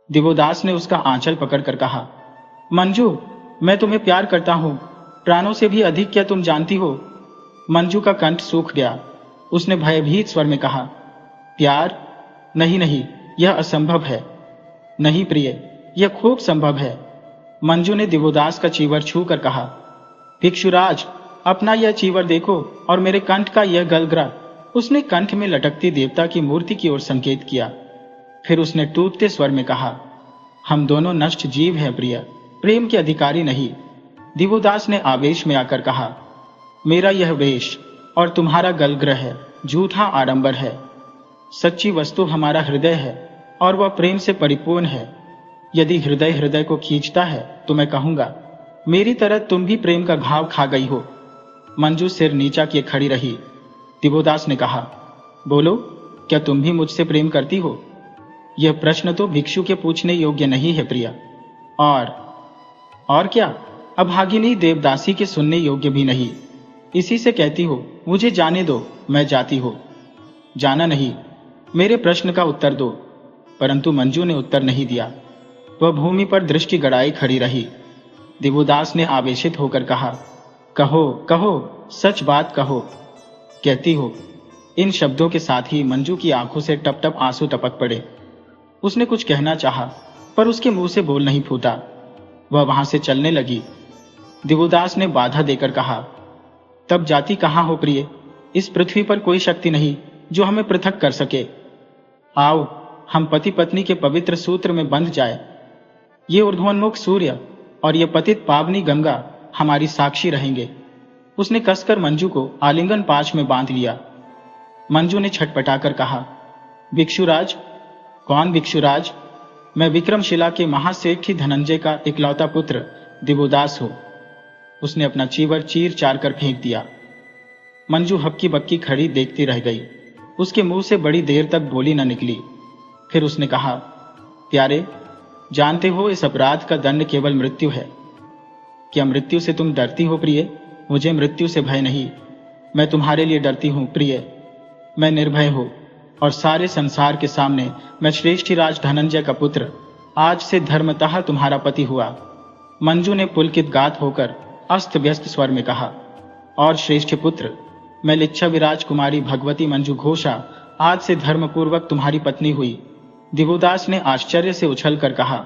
दिवोदास ने उसका आंचल पकड़कर कहा, मंजू, मैं तुम्हें प्यार करता हूं, प्राणों से भी अधिक, क्या तुम जानती हो? मंजू का कंठ सूख गया। उसने भयभीत स्वर में कहा, प्यार? नहीं नहीं, यह असंभव है। नहीं प्रिय, यह खूब संभव है। मंजू ने दिवोदास का चीवर छू कर कहा, भिक्षुराज, अपना यह चीवर देखो और मेरे कंठ का यह गलगरा। उसने कंठ में लटकती देवता की मूर्ति की ओर संकेत किया। फिर उसने टूटते स्वर में कहा, हम दोनों नष्ट जीव हैं प्रिय, प्रेम के अधिकारी नहीं। दिवोदास ने आवेश में आकर कहा, मेरा यह वेश और तुम्हारा गलग्रह झूठा आडंबर है। सच्ची वस्तु हमारा हृदय है और वह प्रेम से परिपूर्ण है। यदि हृदय हृदय को खींचता है तो मैं कहूंगा, मेरी तरह तुम भी प्रेम का घाव खा गई हो। मंजू सिर नीचा किए खड़ी रही। दिवोदास ने कहा, बोलो, क्या तुम भी मुझसे प्रेम करती हो? यह प्रश्न तो भिक्षु के पूछने योग्य नहीं है प्रिया। और क्या? अभागिनी देवदासी के सुनने योग्य भी नहीं। इसी से कहती हो, मुझे जाने दो, मैं जाती हो। जाना नहीं, मेरे प्रश्न का उत्तर दो। परंतु मंजू ने उत्तर नहीं दिया। वह भूमि पर दृष्टि गड़ाई खड़ी रही। दिवोदास ने आवेशित होकर कहा, कहो कहो, सच बात कहो। कहती हो। इन शब्दों के साथ ही मंजू की आंखों से टप टप आंसू टपक पड़े। उसने कुछ कहना चाहा, पर उसके मुंह से बोल नहीं फूटा। वह वहां से चलने लगी। दिवोदास ने बाधा देकर कहा, तब जाती कहां हो प्रिय? इस पृथ्वी पर कोई शक्ति नहीं जो हमें पृथक कर सके। आओ, हम पति पत्नी के पवित्र सूत्र में बंध जाए। ये ऊर्ध्वोन्मुख सूर्य और ये पतित पावनी गंगा हमारी साक्षी रहेंगे। उसने कसकर मंजू को आलिंगन पाश में बांध लिया। मंजू ने छटपटाकर कहा, भिक्षुराज? कौन भिक्षुराज? मैं विक्रमशिला के महासेठी धनंजय का इकलौता पुत्र दिवोदास हूं। उसने अपना चीवर चीर चार कर फेंक दिया। मंजू हक्की बक्की खड़ी देखती रह गई। उसके मुंह से बड़ी देर तक बोली न निकली। फिर उसने कहा, प्यारे, जानते हो इस अपराध का दंड केवल मृत्यु है। क्या मृत्यु से तुम डरती हो प्रिय? मुझे मृत्यु से भय नहीं, मैं तुम्हारे लिए डरती हूं प्रिय। मैं निर्भय हूं और सारे संसार के सामने मैं श्रेष्ठीराज धनंजय का पुत्र आज से धर्मतः तुम्हारा पति हुआ। मंजू ने पुलकित गात होकर अस्त व्यस्त स्वर में कहा, और श्रेष्ठ पुत्र, मैं लिच्छविराज कुमारी भगवती मंजू घोषा आज से धर्मपूर्वक तुम्हारी पत्नी हुई। दिवोदास ने आश्चर्य से उछल कर कहा,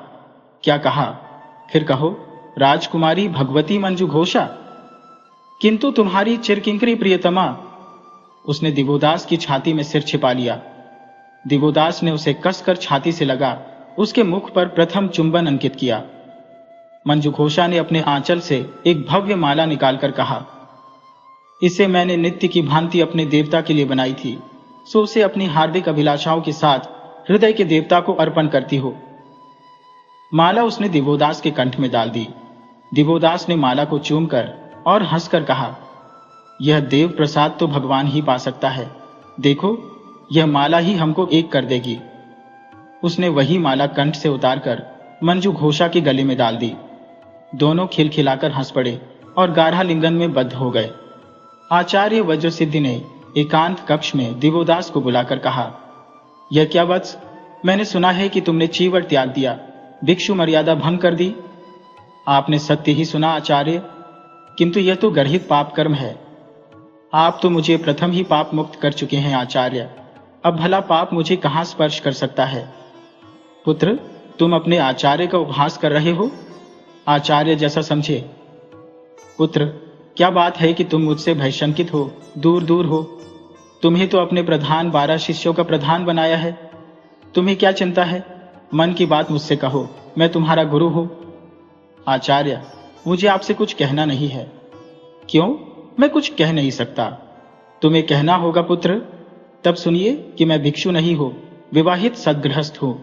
क्या कहा? फिर कहो, राजकुमारी भगवती मंजू घोषा? किंतु तुम्हारी चिरकिंकरी प्रियतमा। उसने दिवोदास की छाती में सिर छिपा लिया। दिवोदास ने उसे कसकर छाती से लगा उसके मुख पर प्रथम चुंबन अंकित किया। मंजू घोषा ने अपने आंचल से एक भव्य माला निकालकर कहा, इसे मैंने नित्य की भांति अपने देवता के लिए बनाई थी, सो उसे अपनी हार्दिक अभिलाषाओं के साथ हृदय के देवता को अर्पण करती हो। माला उसने दिवोदास के कंठ में डाल दी। दिवोदास ने माला को चूमकर और हंसकर कहा, यह देव प्रसाद तो भगवान ही पा सकता है। देखो, यह माला ही हमको एक कर देगी। उसने वही माला कंठ से उतारकर मंजू घोषा की गले में डाल दी। दोनों खिलखिलाकर हंस पड़े और गाढ़ा लिंगन में बद्ध हो गए। आचार्य वज्रसिद्धि ने एकांत कक्ष में दिवोदास को बुलाकर कहा, यह क्या वत्स, मैंने सुना है कि तुमने चीवर त्याग दिया, भिक्षु मर्यादा भंग कर दी। आपने सत्य ही सुना आचार्य, किंतु यह तो गर्हित पाप कर्म है। आप तो मुझे प्रथम ही पाप मुक्त कर चुके हैं आचार्य, अब भला पाप मुझे कहां स्पर्श कर सकता है? पुत्र, तुम अपने आचार्य का उपहास कर रहे हो? आचार्य जैसा समझे। पुत्र, क्या बात है कि तुम मुझसे भयशंकित हो, दूर दूर हो। तुम्हें तो अपने प्रधान 12 शिष्यों का प्रधान बनाया है। तुम्हें क्या चिंता है? मन की बात मुझसे कहो, मैं तुम्हारा गुरु हूं। आचार्य, मुझे आपसे कुछ कहना नहीं है। क्यों? मैं कुछ कह नहीं सकता। तुम्हें कहना होगा पुत्र। तब सुनिए कि मैं भिक्षु नहीं हूं, विवाहित सद्गृहस्थ हूं।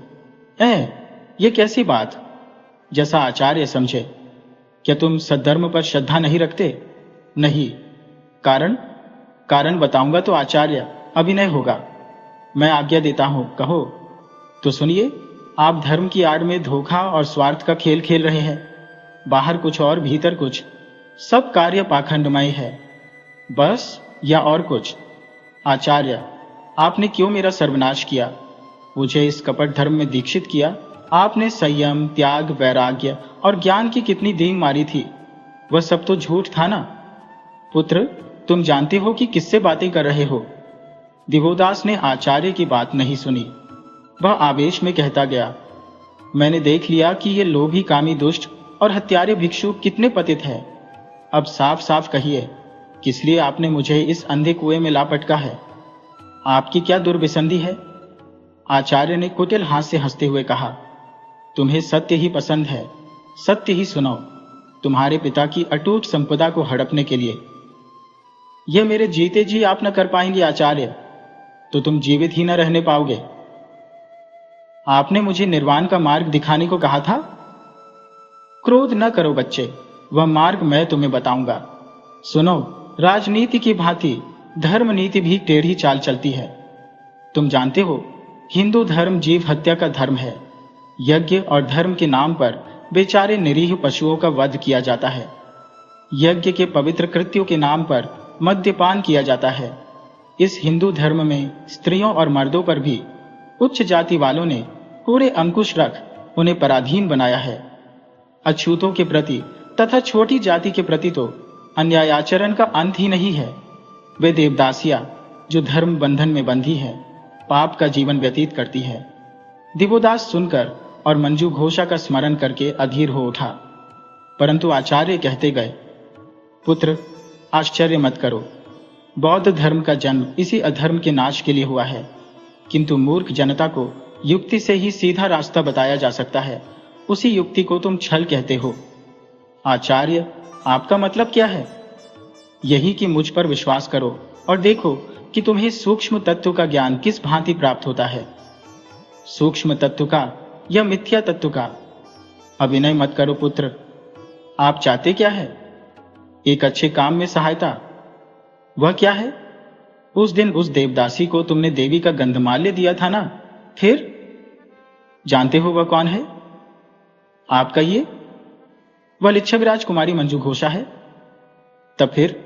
ये कैसी बात? जैसा आचार्य समझे। क्या तुम सद्धर्म पर श्रद्धा नहीं रखते? नहीं। कारण? कारण बताऊंगा तो आचार्य अभिनय होगा। मैं आज्ञा देता हूं, कहो। तो सुनिए, आप धर्म की आड़ में धोखा और स्वार्थ का खेल खेल रहे हैं। बाहर कुछ और भीतर कुछ, सब कार्य पाखंडमय है। बस या और कुछ? आचार्य, आपने क्यों मेरा सर्वनाश किया? मुझे इस कपट धर्म में दीक्षित किया, आपने संयम, त्याग, वैराग्य और ज्ञान की कितनी डींग मारी थी, वह सब तो झूठ था ना। पुत्र, तुम जानते हो कि किससे बातें कर रहे हो। दिवोदास ने आचार्य की बात नहीं सुनी। वह आवेश में कहता गया, मैंने देख लिया कि ये लोभी, कामी, दुष्ट और हत्यारे भिक्षु कितने पतित हैं। अब साफ साफ कहिए, किस लिए आपने मुझे इस अंधे कुएं में ला पटका है? आपकी क्या दुर्विसंधि है? आचार्य ने कुटिल हाथ से हंसते हुए कहा, तुम्हें सत्य ही पसंद है, सत्य ही सुनाओ। तुम्हारे पिता की अटूट संपदा को हड़पने के लिए यह मेरे जीते जी आप न कर पाएंगे आचार्य, तो तुम जीवित ही न रहने पाओगे। आपने मुझे निर्वाण का मार्ग दिखाने को कहा था। क्रोध न करो बच्चे, वह मार्ग मैं तुम्हें बताऊंगा। सुनो, राजनीति की भांति धर्म नीति भी टेढ़ी चाल चलती है। तुम जानते हो, हिंदू धर्म जीव हत्या का धर्म है। यज्ञ और धर्म के नाम पर बेचारे निरीह पशुओं का वध किया जाता है। यज्ञ के पवित्र कृत्यों के नाम पर मद्यपान किया जाता है। इस हिंदू धर्म में स्त्रियों और मर्दों पर भी उच्च जाति वालों ने पूरे अंकुश रख उन्हें पराधीन बनाया है। अछूतों के प्रति तथा छोटी जाति के प्रति तो अन्यायाचरण का अंत ही नहीं है। वे देवदासियां जो धर्म बंधन में बंधी है, पाप का जीवन व्यतीत करती है। दिवोदास सुनकर और मंजू घोषा का स्मरण करके अधीर हो उठा, परंतु आचार्य कहते गए, पुत्र, आश्चर्य मत करो। बौद्ध धर्म का जन्म इसी अधर्म के नाश के लिए हुआ है, किंतु मूर्ख जनता को युक्ति से ही सीधा रास्ता बताया जा सकता है। उसी युक्ति को तुम छल कहते हो। आचार्य, आपका मतलब क्या है? यही कि मुझ पर विश्वास करो और देखो कि तुम्हें सूक्ष्म तत्व का ज्ञान किस भांति प्राप्त होता है। सूक्ष्म तत्व का या मिथ्या तत्व का? अभिनय मत करो पुत्र। आप चाहते क्या है? एक अच्छे काम में सहायता। वह क्या है? उस दिन उस देवदासी को तुमने देवी का गंधमाल्य दिया था ना, फिर जानते हो वह कौन है? आपका ये वह लिच्छविराज कुमारी मंजू घोषा है। तब फिर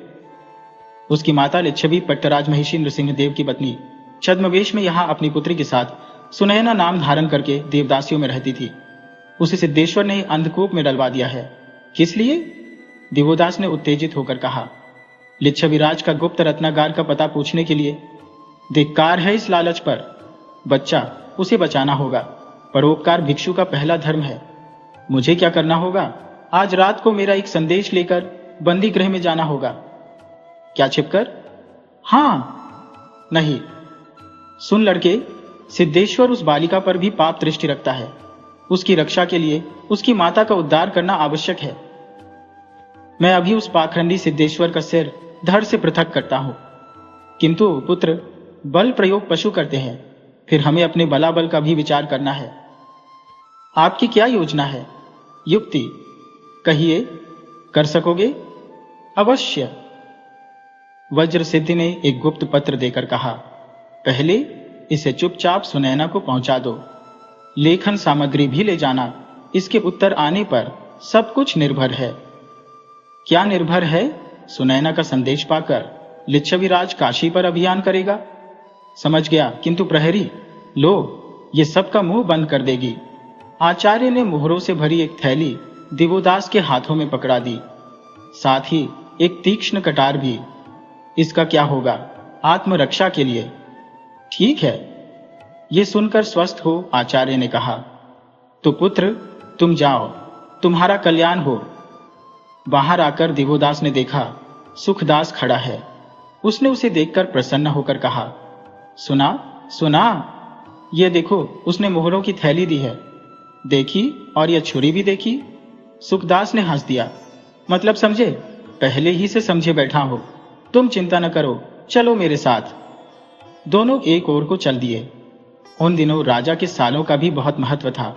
उसकी माता लिच्छवी पट्टराज महिषी नृसिंहदेव की पत्नी छद्मवेश में यहां अपनी पुत्री के साथ सुनैना नाम धारण करके देवदासियों में रहती थी। उसे सिद्धेश्वर ने अंधकूप में डलवा दिया है। किस लिए? दिवोदास ने उत्तेजित होकर कहा, लिच्छविराज का गुप्त रत्नागार का पता पूछने के लिए। धिक्कार है इस लालच पर। बच्चा, उसे बचाना होगा। परोपकार भिक्षु का पहला धर्म है। मुझे क्या करना होगा? आज रात को मेरा एक संदेश लेकर बंदी गृह में जाना होगा। क्या छिपकर? हां। नहीं। सुन लड़के, सिद्धेश्वर उस बालिका पर भी पाप दृष्टि रखता है। उसकी रक्षा के लिए उसकी माता का उद्धार करना आवश्यक है। मैं अभी उस पाखंडी सिद्धेश्वर का सिर धड़ से पृथक करता हूं। किंतु पुत्र, बल प्रयोग पशु करते हैं, फिर हमें अपने बलाबल का भी विचार करना है। आपकी क्या योजना है? युक्ति कहिए, कर सकोगे? अवश्य। वज्र सिद्धि ने एक गुप्त पत्र देकर कहा, पहले इसे चुपचाप सुनैना को पहुंचा दो। लेखन सामग्री भी ले जाना। इसके उत्तर आने पर सब कुछ निर्भर है। क्या निर्भर है? सुनैना का संदेश पाकर लिच्छविराज काशी पर अभियान करेगा। समझ गया, किंतु प्रहरी, लो, ये सबका मुंह बंद कर देगी। आचार्य ने मोहरों से भरी एक थैली दिवोदास के हाथों में पकड़ा दी, साथ ही एक तीक्ष्ण कटार भी। इसका क्या होगा? आत्मरक्षा के लिए। ठीक है। ये सुनकर स्वस्थ हो आचार्य ने कहा, तो पुत्र तुम जाओ, तुम्हारा कल्याण हो। बाहर आकर दिवोदास ने देखा सुखदास खड़ा है। उसने उसे देखकर प्रसन्न होकर कहा, सुना सुना, ये देखो, उसने मोहरों की थैली दी है। देखी, और यह छुरी भी देखी। सुखदास ने हंस दिया। मतलब समझे? पहले ही से समझे बैठा हो। तुम चिंता न करो, चलो मेरे साथ। दोनों एक ओर को चल दिए। उन दिनों राजा के सालों का भी बहुत महत्व था।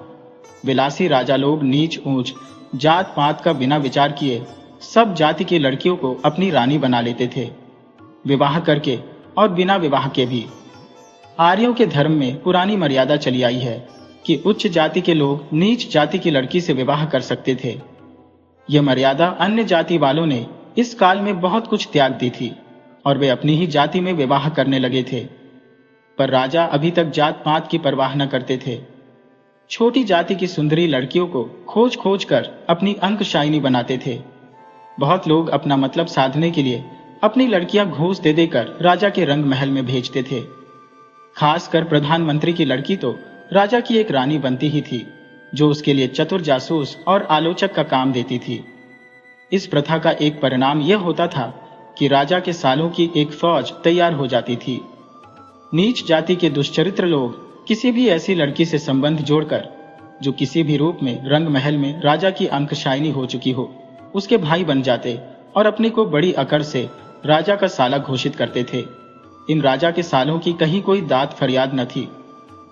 विलासी राजा लोग नीच ऊंच जात पात का बिना विचार किए सब जाति की लड़कियों को अपनी रानी बना लेते थे, विवाह करके और बिना विवाह के भी। आर्यों के धर्म में पुरानी मर्यादा चली आई है कि उच्च जाति के लोग नीच जाति की लड़की से विवाह कर सकते थे। यह मर्यादा अन्य जाति वालों ने इस काल में बहुत कुछ त्याग दी थी और वे अपनी ही जाति में विवाह करने लगे थे। पर राजा अभी तक जात पात की परवाह न करते थे। छोटी जाति की सुंदरी लड़कियों को खोज खोज कर अपनी अंकशायनी बनाते थे। बहुत लोग अपना मतलब साधने के लिए अपनी लड़कियां घूस दे देकर राजा के रंग महल में भेजते थे। खासकर प्रधानमंत्री की लड़की तो राजा की एक रानी बनती ही थी, जो उसके लिए चतुर जासूस और आलोचक का काम देती थी। इस प्रथा का एक परिणाम यह होता था कि राजा के सालों की एक फौज तैयार हो जाती थी। नीच जाति के दुष्चरित्र लोग किसी भी ऐसी लड़की से संबंध जोड़कर, जो किसी भी रूप में रंग महल में राजा की अंकशायनी हो चुकी हो, उसके भाई बन जाते और अपने को बड़ी अकड़ से राजा का साला घोषित करते थे। इन राजा के सालों की कहीं कोई दाद फरियाद न थी।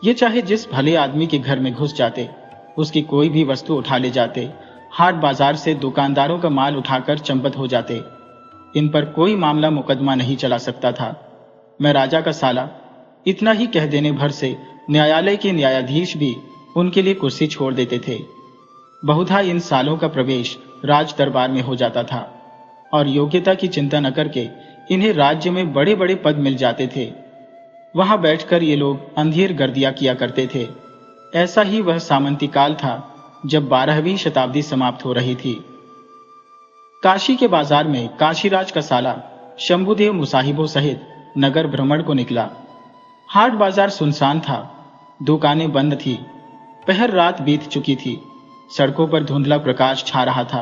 ये चाहे जिस भले आदमी के घर में घुस जाते, उसकी कोई भी वस्तु उठा ले जाते, हाट बाजार से दुकानदारों का माल उठाकर चंपत हो जाते। इन पर कोई मामला मुकदमा नहीं चला सकता था। मैं राजा का साला, इतना ही कह देने भर से न्यायालय के न्यायाधीश भी उनके लिए कुर्सी छोड़ देते थे। बहुधा इन सालों का प्रवेश राज दरबार में हो जाता था और योग्यता की चिंता न करके इन्हें राज्य में बड़े बड़े पद मिल जाते थे। वहां बैठकर ये लोग अंधेर गर्दियां किया करते थे। ऐसा ही वह सामंती काल था जब 12वीं शताब्दी समाप्त हो रही थी। काशी के बाजार में काशीराज का साला शंभुदेव मुसाहिबों सहित नगर भ्रमण को निकला। हाट बाजार सुनसान था, दुकानें बंद थी, पहर रात बीत चुकी थी, सड़कों पर धुंधला प्रकाश छा रहा था।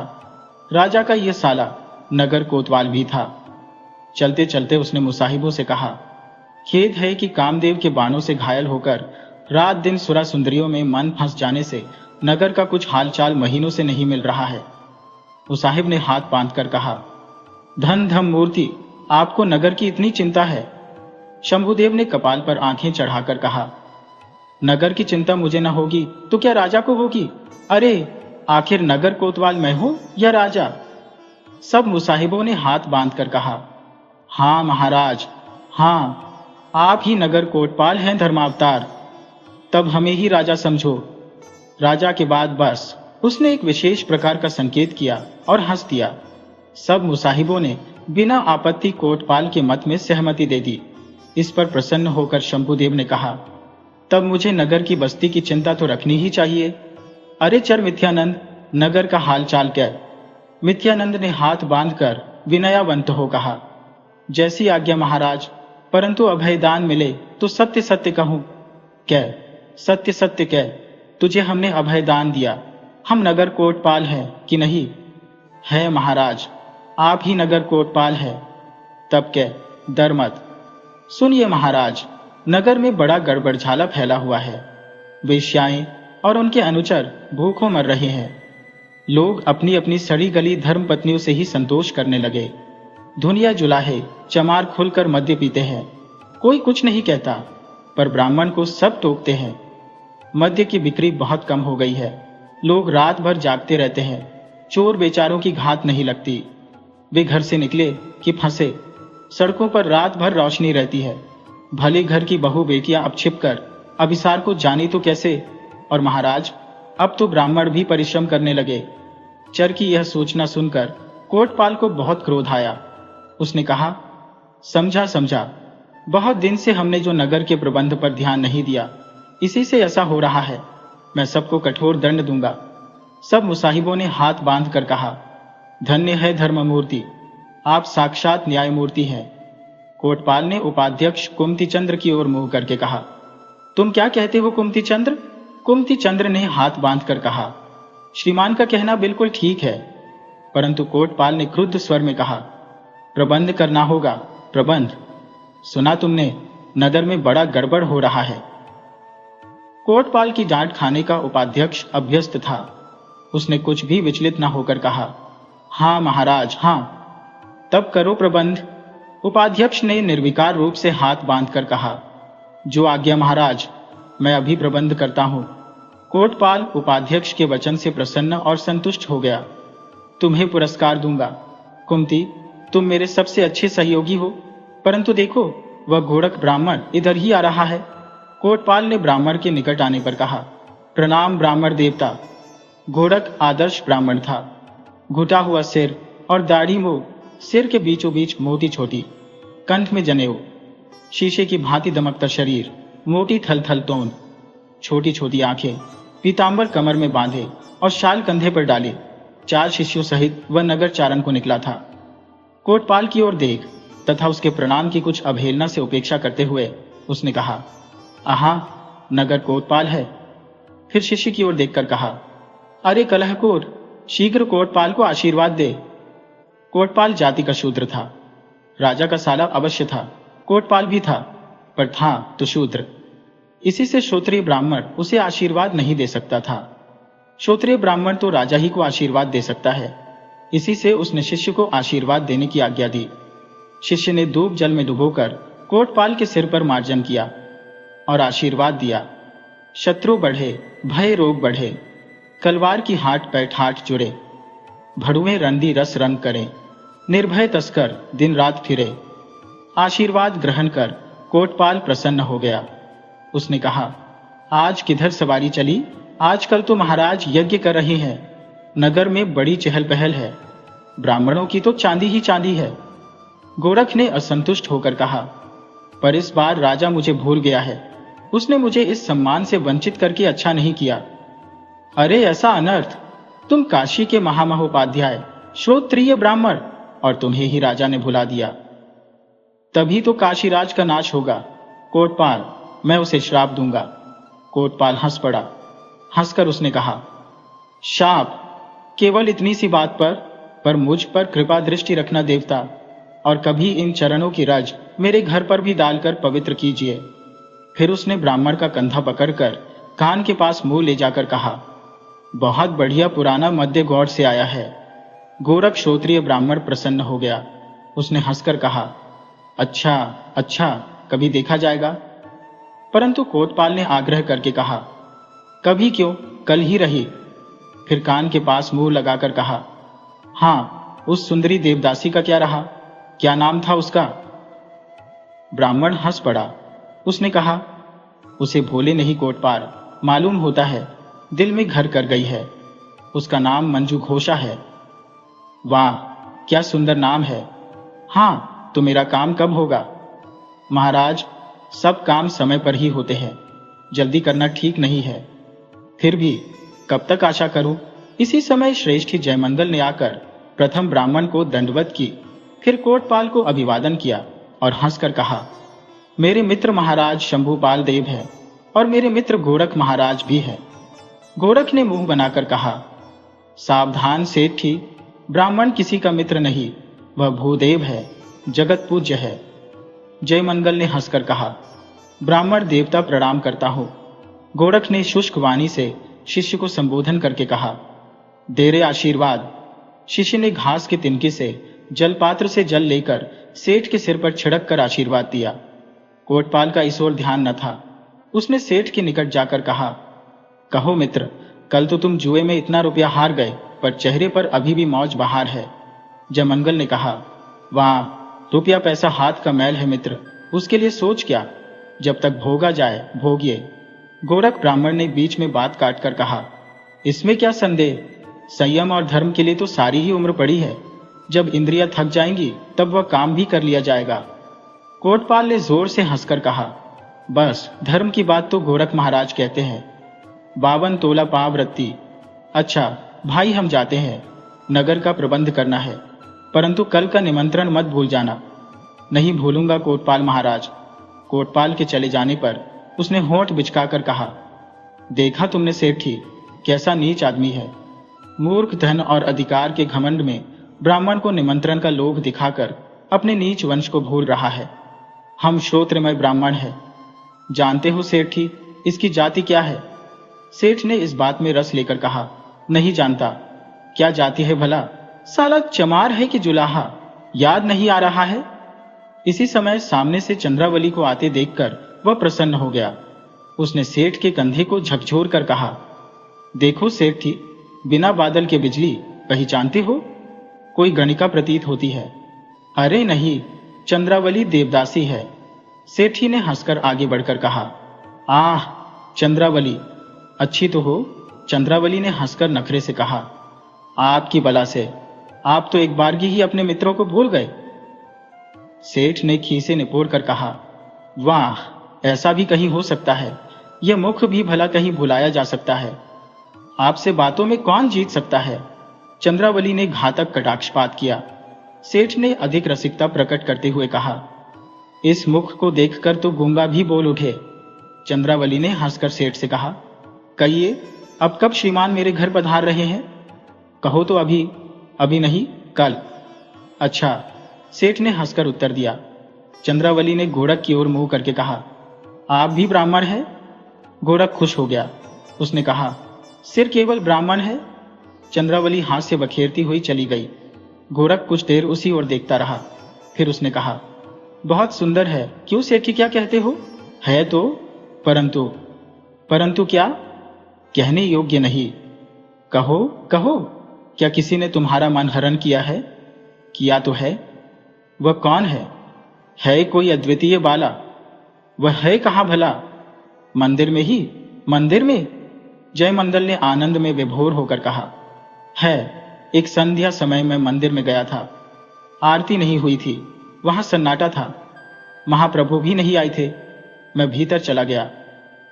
राजा का यह साला नगर कोतवाल भी था। चलते चलते उसने मुसाहिबों से कहा, खेद है कि कामदेव के बाणों से घायल होकर रात दिन सुरा सुंदरियों में मन फंस जाने से नगर का कुछ हालचाल महीनों से नहीं मिल रहा है। मुसाहिब ने हाथ बांधकर कहा, धन धम मूर्ति, आपको नगर की इतनी चिंता है? शंभुदेव ने कपाल पर आंखें चढ़ाकर कहा, नगर की चिंता मुझे न होगी तो क्या राजा को होगी? अरे आखिर नगर कोतवाल मैं हूं या राजा? सब मुसाहिबों ने हाथ बांधकर कहा, हां महाराज, हां, आप ही नगर कोतवाल हैं धर्मावतार। तब हमें ही राजा समझो। राजा के बाद बस उसने एक विशेष प्रकार का संकेत किया और हंस दिया। सब मुसाहिबों ने बिना आपत्ति कोतवाल के मत में सहमति दे दी। इस पर प्रसन्न होकर शंभुदेव ने कहा, तब मुझे नगर की बस्ती की चिंता तो रखनी ही चाहिए। अरे चर मिथ्यानंद, नगर का हाल चाल क्या? मिथ्यानंद ने हाथ बांधकर विनयावंत हो कहा, जैसी आज्ञा महाराज, परंतु अभयदान मिले तो सत्य सत्य कहूं। क्या? सत्य सत्य क्या? तुझे हमने अभयदान दिया। हम नगर कोतवाल हैं कि नहीं? है महाराज, आप ही नगर कोतवाल है। तब क्या, डर मत। सुनिए महाराज, नगर में बड़ा गड़बड़झाला फैला हुआ है। वेश्याएं और उनके अनुचर भूखों मर रहे हैं। लोग अपनी अपनी सड़ी गली धर्म पत्नियों से ही संतोष करने लगे। धुनिया जुलाहे चमार खुलकर मद्य पीते हैं। कोई कुछ नहीं कहता, पर ब्राह्मण को सब टोकते हैं। मद्य की बिक्री बहुत कम हो गई है। लोग रात भर जागते रहते हैं। चोर बेचारों की घात नहीं लगती। वे घर से निकले कि फंसे। सड़कों पर रात भर रोशनी रहती है। भले घर की बहू बेटियां अब छिपकर अभिसार को जानी तो कैसे। और महाराज, अब तो ब्राह्मण भी परिश्रम करने लगे। चर की यह सूचना सुनकर कोतवाल को बहुत क्रोध आया। उसने कहा, समझा समझा, बहुत दिन से हमने जो नगर के प्रबंध पर ध्यान नहीं दिया, इसी से ऐसा हो रहा है। मैं सबको कठोर दंड दूंगा। सब मुसाहिबों ने हाथ बांध कर कहा, धन्य है धर्ममूर्ति, आप साक्षात न्यायमूर्ति हैं। कोतवाल ने उपाध्यक्ष कुमतिचंद्र की ओर मुंह करके कहा, तुम क्या कहते हो कुमतिचंद्र? कुमतिचंद्र ने हाथ बांधकर कहा, श्रीमान का कहना बिल्कुल ठीक है। परंतु कोतवाल ने क्रुद्ध स्वर में कहा, प्रबंध करना होगा, प्रबंध। सुना तुमने, नगर में बड़ा गड़बड़ हो रहा है। कोतवाल की डांट खाने का उपाध्यक्ष अभ्यस्त था। उसने कुछ भी विचलित न होकर कहा, हां महाराज, हां। तब करो प्रबंध। उपाध्यक्ष ने निर्विकार रूप से हाथ बांधकर कहा, जो आज्ञा महाराज, मैं अभी प्रबंध करता हूं। कोतवाल उपाध्यक्ष के वचन से प्रसन्न और संतुष्ट हो गया। तुम्हें पुरस्कार दूंगा। कुंती, तुम मेरे सबसे अच्छे सहयोगी हो। परंतु देखो, वह घोड़क ब्राह्मण इधर ही आ रहा है। कोतवाल ने ब्राह्मण के निकट आने पर कहा, प्रणाम ब्राह्मण देवता। घोड़क आदर्श ब्राह्मण था। घुटा हुआ सिर और दाढ़ी मुंह, सिर के बीचों बीच मोटी छोटी, कंठ में जनेऊ, शीशे की भांति दमकता शरीर, मोटी थल थल तोंद, छोटी छोटी आंखें पीतांबर कमर में बांधे और शाल कंधे पर डाले 4 शिष्यों सहित वह नगर चारण को निकला था। कोटपाल की ओर देख तथा उसके प्रणाम की कुछ अवहेलना से उपेक्षा करते हुए उसने कहा, आहा, नगर कोटपाल है। फिर शिष्य की ओर देखकर कहा, अरे कलहकोट, शीघ्र कोटपाल को आशीर्वाद दे। कोटपाल जाति का शूद्र था। राजा का साला अवश्य था, कोटपाल भी था, पर था तो शूद्र। इसी से क्षत्रिय ब्राह्मण उसे आशीर्वाद नहीं दे सकता था। क्षत्रिय ब्राह्मण तो राजा ही को आशीर्वाद दे सकता है। इसी से उसने शिष्य को आशीर्वाद देने की आज्ञा दी। शिष्य ने दूब जल में डुबोकर कोटपाल के सिर पर मार्जन किया और आशीर्वाद दिया। शत्रु बढ़े, भय रोग बढ़े, कलवार की हाट पैठाट जुड़े, भड़ुए रंदी रस रंग करे, निर्भय तस्कर दिन रात फिरे। आशीर्वाद ग्रहण कर कोटपाल प्रसन्न हो गया। उसने कहा, आज किधर सवारी चली? आजकल तो महाराज यज्ञ कर रहे हैं। नगर में बड़ी चहल पहल है। ब्राह्मणों की तो चांदी ही चांदी है। गोरख ने असंतुष्ट होकर कहा, पर इस बार राजा मुझे भूल गया है। उसने मुझे इस सम्मान से वंचित करके अच्छा नहीं किया। अरे ऐसा अनर्थ! तुम काशी के महामहोपाध्याय, श्रोत्रिय ब्राह्मण, और तुम्हें ही राजा ने भुला दिया। तभी तो काशीराज का नाश होगा। कोटपाल, मैं उसे श्राप दूंगा। कोटपाल हंस पड़ा। हंसकर उसने कहा, शाप? केवल इतनी सी बात पर मुझ पर कृपा दृष्टि रखना देवता, और कभी इन चरणों की रज मेरे घर पर भी डालकर पवित्र कीजिए। फिर उसने ब्राह्मण का कंधा पकड़कर कान के पास मुंह ले जाकर कहा, बहुत बढ़िया पुराना मध्य गौड़ से आया है। गोरख क्षत्रिय ब्राह्मण प्रसन्न हो गया। उसने हंसकर कहा, अच्छा अच्छा, कभी देखा जाएगा। परंतु कोटपाल ने आग्रह करके कहा, कभी क्यों, कल ही रही। फिर कान के पास मुंह लगाकर कहा, हाँ, उस सुंदरी देवदासी का क्या रहा? क्या नाम था उसका? ब्राह्मण हंस पड़ा। उसने कहा, उसे भोले नहीं कोटपाल, मालूम होता है दिल में घर कर गई है। उसका नाम मंजू घोषा है। वाह, क्या सुंदर नाम है। हाँ, तो मेरा काम कब होगा? महाराज, सब काम समय पर ही होते हैं। जल्दी करना ठीक नहीं है। फिर भी कब तक आशा करूं? इसी समय श्रेष्ठी जयमंगल ने आकर प्रथम ब्राह्मण को दंडवत की, फिर कोटपाल को अभिवादन किया और हंसकर कहा, मेरे मित्र महाराज शंभुपाल देव है और मेरे मित्र गोरख महाराज भी है। गोरख ने मुंह बनाकर कहा, सावधान सेठी, ब्राह्मण किसी का मित्र नहीं, वह भूदेव है, जगत पूज्य है। जयमंगल ने हंसकर कहा, ब्राह्मण देवता प्रणाम करता हूं। गोरख ने शुष्क वाणी से शिष्य को संबोधन करके कहा, दे रे आशीर्वाद। शिष्य ने घास के तिनके से जलपात्र से जल लेकर सेठ के सिर पर छिड़क कर आशीर्वाद दिया। कोटपाल का इस ओर ध्यान न था। उसने सेठ के निकट जाकर कहा, कहो मित्र, कल तो तुम जुए में इतना रुपया हार गए, पर चेहरे पर अभी भी मौज बहार है। जयमंगल ने कहा, वाह, रुपया पैसा हाथ का मैल है मित्र, उसके लिए सोच क्या, जब तक भोगा जाए भोगिए। गोरख ब्राह्मण ने बीच में बात काटकर कहा, इसमें क्या संदेह, संयम और धर्म के लिए तो सारी ही उम्र पड़ी है। जब इंद्रियां थक जाएंगी तब वह काम भी कर लिया जाएगा। कोटपाल ने जोर से हंसकर कहा, बस धर्म की बात तो गोरख महाराज कहते हैं। 52 तोला पाव रत्ती। अच्छा भाई, हम जाते हैं, नगर का प्रबंध करना है, परंतु कल का निमंत्रण मत भूल जाना। नहीं भूलूंगा कोटपाल महाराज। कोटपाल के चले जाने पर उसने होंठ बिचकाकर कहा, देखा तुमने सेठी, कैसा नीच आदमी है। मूर्ख धन और अधिकार के घमंड में ब्राह्मण को निमंत्रण का लोभ दिखाकर अपने नीच वंश को भूल रहा है। हम श्रोत्रमय ब्राह्मण हैं। जानते हो सेठी, इसकी जाति क्या है? सेठ ने इस बात में रस लेकर कहा, नहीं जानता। क्या जाति है भला? साला चमार है कि जुलाहा, याद नहीं आ रहा है। इसी समय सामने से चंद्रावली को आते देखकर वह प्रसन्न हो गया। उसने सेठ के कंधे को झकझोर कर कहा, देखो सेठी, बिना बादल के बिजली पहचानते हो? कोई गणिका प्रतीत होती है। अरे नहीं, चंद्रावली देवदासी है। सेठी ने हंसकर आगे बढ़कर कहा, आह चंद्रावली, अच्छी तो हो। चंद्रावली ने हंसकर नखरे से कहा, आपकी बला से, आप तो एक बारगी ही अपने मित्रों को भूल गए। सेठ ने खीसे निपोड़ कर कहा, वाह, ऐसा भी कहीं हो सकता है। यह मुख भी भला कहीं भुलाया जा सकता है। आपसे बातों में कौन जीत सकता है? चंद्रावली ने घातक कटाक्षपात किया। सेठ ने अधिक रसिकता प्रकट करते हुए कहा, इस मुख को देखकर तो गूंगा भी बोल उठे। चंद्रावली ने हंसकर सेठ से कहा, कहिए, अब कब श्रीमान मेरे घर पधार रहे हैं? कहो तो अभी। अभी नहीं, कल। अच्छा, सेठ ने हंसकर उत्तर दिया। चंद्रावली ने गोरख की ओर मुंह करके कहा, आप भी ब्राह्मण हैं? गोरख खुश हो गया। उसने कहा, सिर केवल ब्राह्मण है? चंद्रावली हाथ से बखेरती हुई चली गई। गोरख कुछ देर उसी ओर देखता रहा। फिर उसने कहा, बहुत सुंदर है। क्यों सेठ जी, क्या कहते हो? है तो, परंतु। परंतु क्या? कहने योग्य नहीं। कहो कहो, क्या किसी ने तुम्हारा मन हरण किया है? किया तो है। वह कौन है? है कोई अद्वितीय बाला। वह है कहाँ भला? मंदिर में ही। मंदिर में? जयमंगल ने आनंद में विभोर होकर कहा, है। एक संध्या समय में मंदिर में गया था। आरती नहीं हुई थी, वहां सन्नाटा था। महाप्रभु भी नहीं आए थे। मैं भीतर चला गया।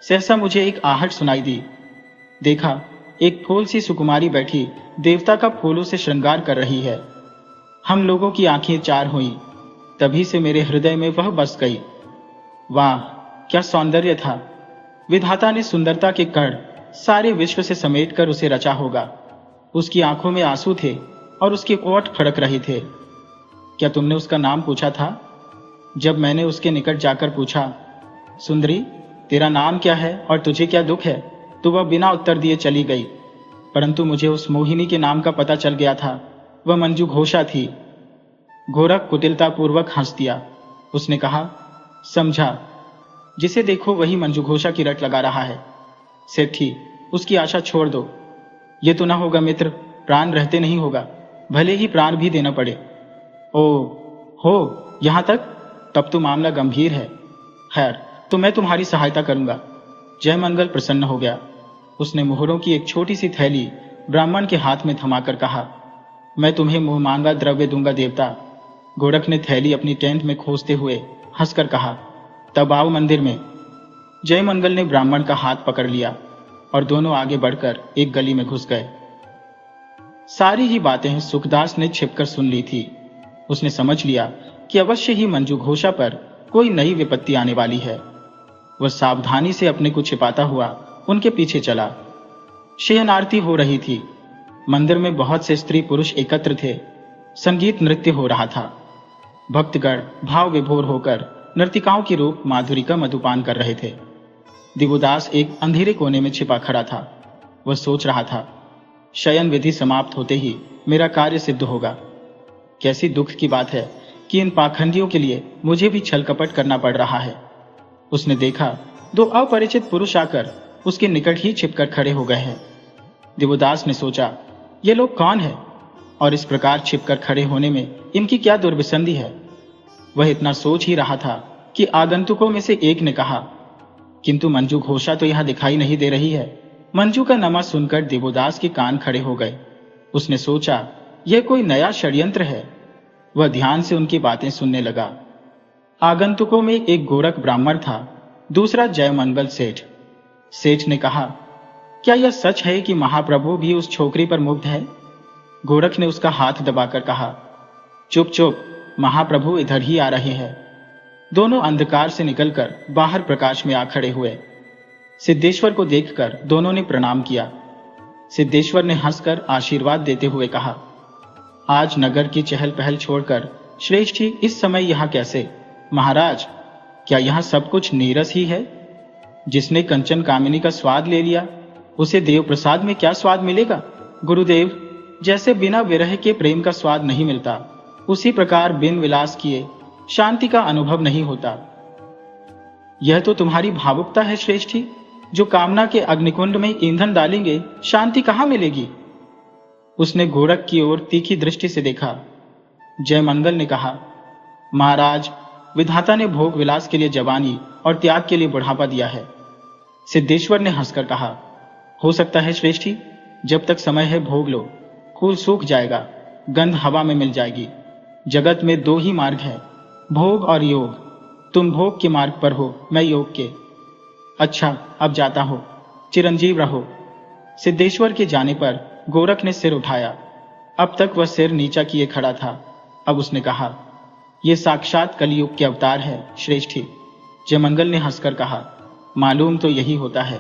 सहसा मुझे एक आहट सुनाई दी। देखा, एक फूल सी सुकुमारी बैठी देवता का फूलों से श्रृंगार कर रही है। हम लोगों की आंखें चार हुई। तभी से मेरे हृदय में वह बस गई। वाह, क्या सौंदर्य था! विधाता ने सुंदरता के कण सारे विश्व से समेटकर उसे रचा होगा। उसकी आंखों में आंसू थे और उसके ओठ फड़क रहे थे। क्या तुमने उसका नाम पूछा था? जब मैंने उसके निकट जाकर पूछा, सुंदरी, तेरा नाम क्या है और तुझे क्या दुख है, तो वह बिना उत्तर दिए चली गई। परंतु मुझे उस मोहिनी के नाम का पता चल गया था। वह मंजू घोषा थी। गोरख कुटिलतापूर्वक हंस दिया। उसने कहा, समझा, जिसे देखो वही मंजू घोषा की रट लगा रहा है। सेठी, उसकी आशा छोड़ दो। ये तो ना होगा मित्र, प्राण रहते नहीं होगा, भले ही प्राण भी देना पड़े। ओ हो, यहां तक? तब तो मामला गंभीर है। खैर, तो मैं तुम्हारी सहायता करूंगा। जयमंगल प्रसन्न हो गया। उसने मोहरों की एक छोटी सी थैली ब्राह्मण के हाथ में थमाकर कहा, मैं तुम्हें मुंह मांगा द्रव्य दूंगा देवता। गोरख ने थैली अपनी टेंट में खोसते हुए हंसकर कहा, तब आओ मंदिर में। जयमंगल ने ब्राह्मण का हाथ पकड़ लिया और दोनों आगे बढ़कर एक गली में घुस गए। सारी ही बातें सुखदास ने छिपकर सुन ली थी। उसने समझ लिया कि अवश्य ही मंजू घोषा पर कोई नई विपत्ति आने वाली है। वह सावधानी से अपने को छिपाता हुआ उनके पीछे चला। शयन आरती हो रही थी। मंदिर में बहुत से स्त्री पुरुष एकत्र थे। संगीत नृत्य हो रहा था। भक्तगण भाव विभोर होकर नर्तिकाओं की रूप माधुरी का मधुपान कर रहे थे। दिवोदास एक अंधेरे कोने में छिपा खड़ा था। वह सोच रहा था, शयन विधि समाप्त होते ही मेरा कार्य सिद्ध होगा। कैसी दुख की बात है कि इन पाखंडियों के लिए मुझे भी छल कपट करना पड़ रहा है। उसने देखा, दो अपरिचित पुरुष आकर उसके निकट ही छिपकर खड़े हो गए हैं। दिवोदास ने सोचा, ये लोग कौन है और इस प्रकार छिपकर खड़े होने में इनकी क्या दुर्विसंधि है। वह इतना सोच ही रहा था कि आगंतुकों में से एक ने कहा, किंतु मंजू घोषा तो यहां दिखाई नहीं दे रही है। मंजू का नमा सुनकर दिवोदास के कान खड़े हो गए। उसने सोचा, यह कोई नया षड्यंत्र है। वह ध्यान से उनकी बातें सुनने लगा। आगंतुकों में एक गोरख ब्राह्मण था, दूसरा जयमंगल सेठ। सेठ ने कहा, क्या यह सच है कि महाप्रभु भी उस छोकरी पर मुग्ध है? गोरख ने उसका हाथ दबाकर कहा, चुप चुप, महाप्रभु इधर ही आ रहे हैं। दोनों अंधकार से निकलकर बाहर प्रकाश में आ खड़े हुए। सिद्धेश्वर को देखकर दोनों ने प्रणाम किया। सिद्धेश्वर ने हंसकर आशीर्वाद देते हुए कहा, आज नगर की चहल पहल छोड़कर श्रेष्ठ ही इस समय यहां कैसे? महाराज, क्या यहां सब कुछ नीरस ही है? जिसने कंचन कामिनी का स्वाद ले लिया, उसे देव प्रसाद में क्या स्वाद मिलेगा? गुरुदेव, जैसे बिना विरह के प्रेम का स्वाद नहीं मिलता, उसी प्रकार बिन विलास किए शांति का अनुभव नहीं होता। यह तो तुम्हारी भावुकता है श्रेष्ठी। जो कामना के अग्निकुंड में ईंधन डालेंगे, शांति कहां मिलेगी? उसने गोरख की ओर तीखी दृष्टि से देखा। जयमंगल ने कहा, महाराज, विधाता ने भोग विलास के लिए जवानी और त्याग के लिए बुढ़ापा दिया है। सिद्धेश्वर ने हंसकर कहा, हो सकता है श्रेष्ठी, जब तक समय है भोग लो। फूल सूख जाएगा, गंध हवा में मिल जाएगी। जगत में दो ही मार्ग है, भोग और योग। तुम भोग के मार्ग पर हो, मैं योग के। अच्छा, अब जाता हो। चिरंजीव रहो। सिद्धेश्वर के जाने पर गोरख ने सिर उठाया। अब तक वह सिर नीचा किए खड़ा था। अब उसने कहा, ये साक्षात कलयुग के अवतार है श्रेष्ठी। जयमंगल ने हंसकर कहा, मालूम तो यही होता है,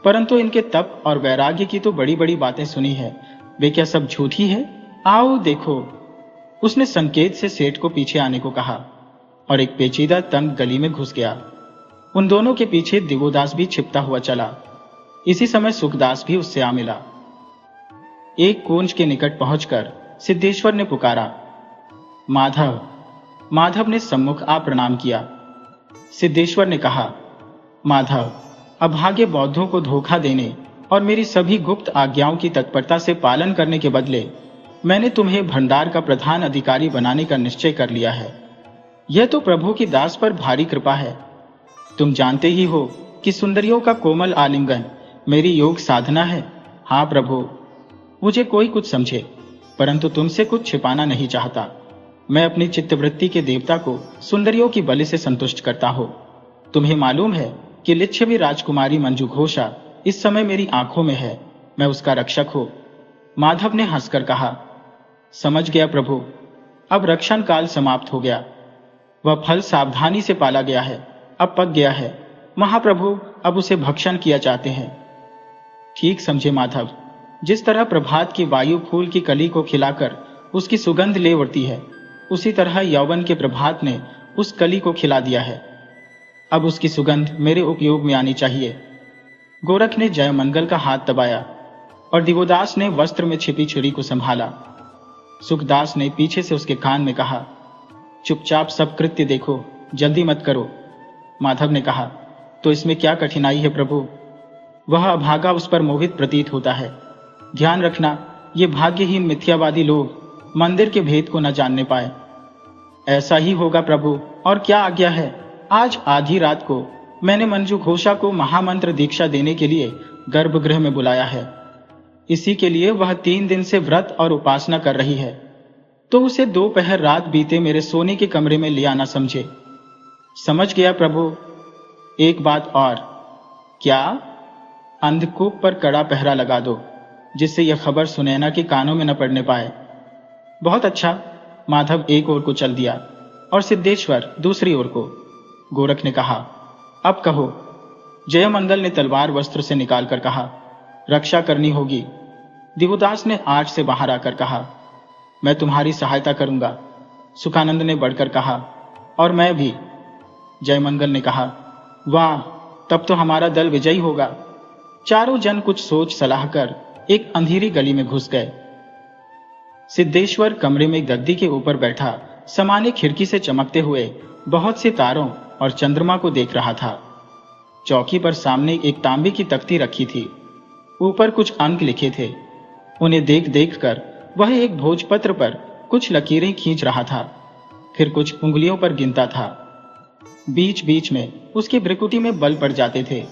परंतु इनके तप और वैराग्य की तो बड़ी बड़ी बातें सुनी है, वे क्या सब झूठी है? आओ देखो। उसने संकेत से सेठ को पीछे आने को कहा और एक पेचीदा तंग गली में घुस गया। उन दोनों के पीछे दिवोदास भी छिपता हुआ चला। इसी समय सुखदास भी उससे आ मिला। एक कुंज के निकट पहुंचकर सिद्धेश्वर ने पुकारा, माधव। माधव ने सम्मुख आ प्रणाम किया। सिद्धेश्वर ने कहा, माधव, अभागे बौद्धों को धोखा देने और मेरी सभी गुप्त आज्ञाओं की तत्परता से पालन करने के बदले मैंने तुम्हें भंडार का प्रधान अधिकारी बनाने का निश्चय कर लिया है। यह तो प्रभु की दास पर भारी कृपा है। तुम जानते ही हो कि सुंदरियों का कोमल आलिंगन मेरी योग साधना है। हाँ प्रभु, मुझे कोई कुछ समझे, परंतु तुमसे कुछ छिपाना नहीं चाहता। मैं अपनी चित्तवृत्ति के देवता को सुंदरियों की बलि से संतुष्ट करता हूं। तुम्हें मालूम है कि लिच्छवी राजकुमारी मंजू घोषा इस समय मेरी आंखों में है। मैं उसका रक्षक हूं। माधव ने हंसकर कहा, समझ गया प्रभु, अब रक्षण काल समाप्त हो गया। वह फल सावधानी से पाला गया है, अब पक गया है। महाप्रभु अब उसे भक्षण किया चाहते हैं। ठीक समझे माधव, जिस तरह प्रभात की वायु फूल की कली को खिलाकर उसकी सुगंध ले उड़ती है, उसी तरह यौवन के प्रभात ने उस कली को खिला दिया है। अब उसकी सुगंध मेरे उपयोग में आनी चाहिए। गोरख ने जयमंगल का हाथ दबाया और दिवोदास ने वस्त्र में छिपी छुरी को संभाला। सुखदास ने पीछे से उसके कान में कहा, चुपचाप सब कृत्य देखो, जल्दी मत करो। माधव ने कहा, तो इसमें क्या कठिनाई है प्रभु? वह अभागा उस पर मोहित प्रतीत होता है। ध्यान रखना, ये भाग्यहीन मिथ्यावादी लोग मंदिर के भेद को न जानने पाए। ऐसा ही होगा प्रभु, और क्या आज्ञा है? आज आधी रात को मैंने मंजू घोषा को महामंत्र दीक्षा देने के लिए गर्भगृह में बुलाया है। इसी के लिए वह 3 दिन से व्रत और उपासना कर रही है, तो उसे दोपहर रात बीते मेरे सोने के कमरे में ले आना समझे। समझ गया प्रभु। एक बात और। क्या? अंधकूप पर कड़ा पहरा लगा दो, जिससे यह खबर सुनैना के कानों में न पड़ने पाए। बहुत अच्छा। माधव एक ओर को चल दिया और सिद्धेश्वर दूसरी ओर को। गोरख ने कहा, अब कहो। जयमंगल ने तलवार वस्त्र से निकालकर कहा, रक्षा करनी होगी। दिवोदास ने आठ से बाहर आकर कहा, मैं तुम्हारी सहायता करूंगा। सुखानंद ने बढ़कर कहा, और मैं भी। जयमंगल ने कहा, वाह, तब तो हमारा दल विजयी होगा। चारों जन कुछ सोच सलाह कर एक अंधेरी गली में घुस गए। सिद्धेश्वर कमरे में गद्दी के ऊपर बैठा समाने खिड़की से चमकते हुए बहुत से तारों और चंद्रमा को देख रहा था। चौकी पर सामने एक तांबे की तख्ती रखी थी। ऊपर कुछ अंक लिखे थे। उन्हें देख देख कर वह एक भोजपत्र पर कुछ लकीरें खींच रहा था, फिर कुछ उंगलियों पर गिनता था। बीच बीच में उसकी भ्रिकुटी में बल पड़ जाते थे।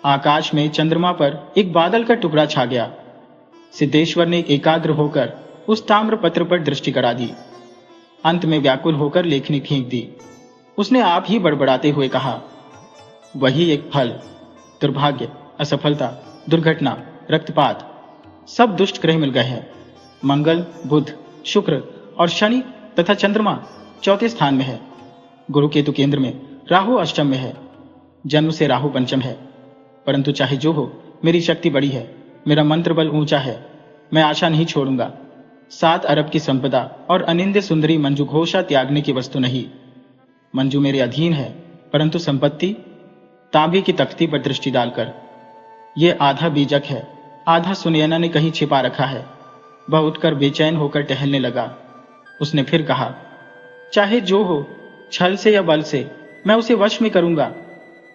आकाश में चंद्रमा पर एक बादल का टुकड़ा छा गया। सिद्धेश्वर ने एकाग्र होकर उस ताम्र पत्र पर दृष्टि गड़ा दी। अंत में व्याकुल होकर लेखनी फेंक दी। उसने आप ही बड़बड़ाते हुए कहा, वही एक फल, दुर्भाग्य, असफलता, दुर्घटना, रक्तपात, सब दुष्ट ग्रह मिल गए हैं। मंगल, बुध, शुक्र और शनि तथा चंद्रमा चौथे स्थान में है। गुरु केतु केंद्र में, राहु अष्टम में है। जन्म से राहु पंचम है। परंतु चाहे जो हो, मेरी शक्ति बड़ी है, मेरा मंत्र बल ऊंचा है। मैं आशा नहीं छोड़ूंगा। 7 अरब की संपदा और अनिंद्य सुंदरी मंजू घोषा त्यागने की वस्तु नहीं। मंजू मेरे अधीन है, परंतु संपत्ति तांबे की तख्ती पर दृष्टि डालकर। यह आधा बीजक है, आधा सुनैना ने कहीं छिपा रखा है। वह उठकर बेचैन होकर टहलने लगा। उसने फिर कहा, चाहे जो हो, छल से या बल से मैं उसे वश में करूंगा।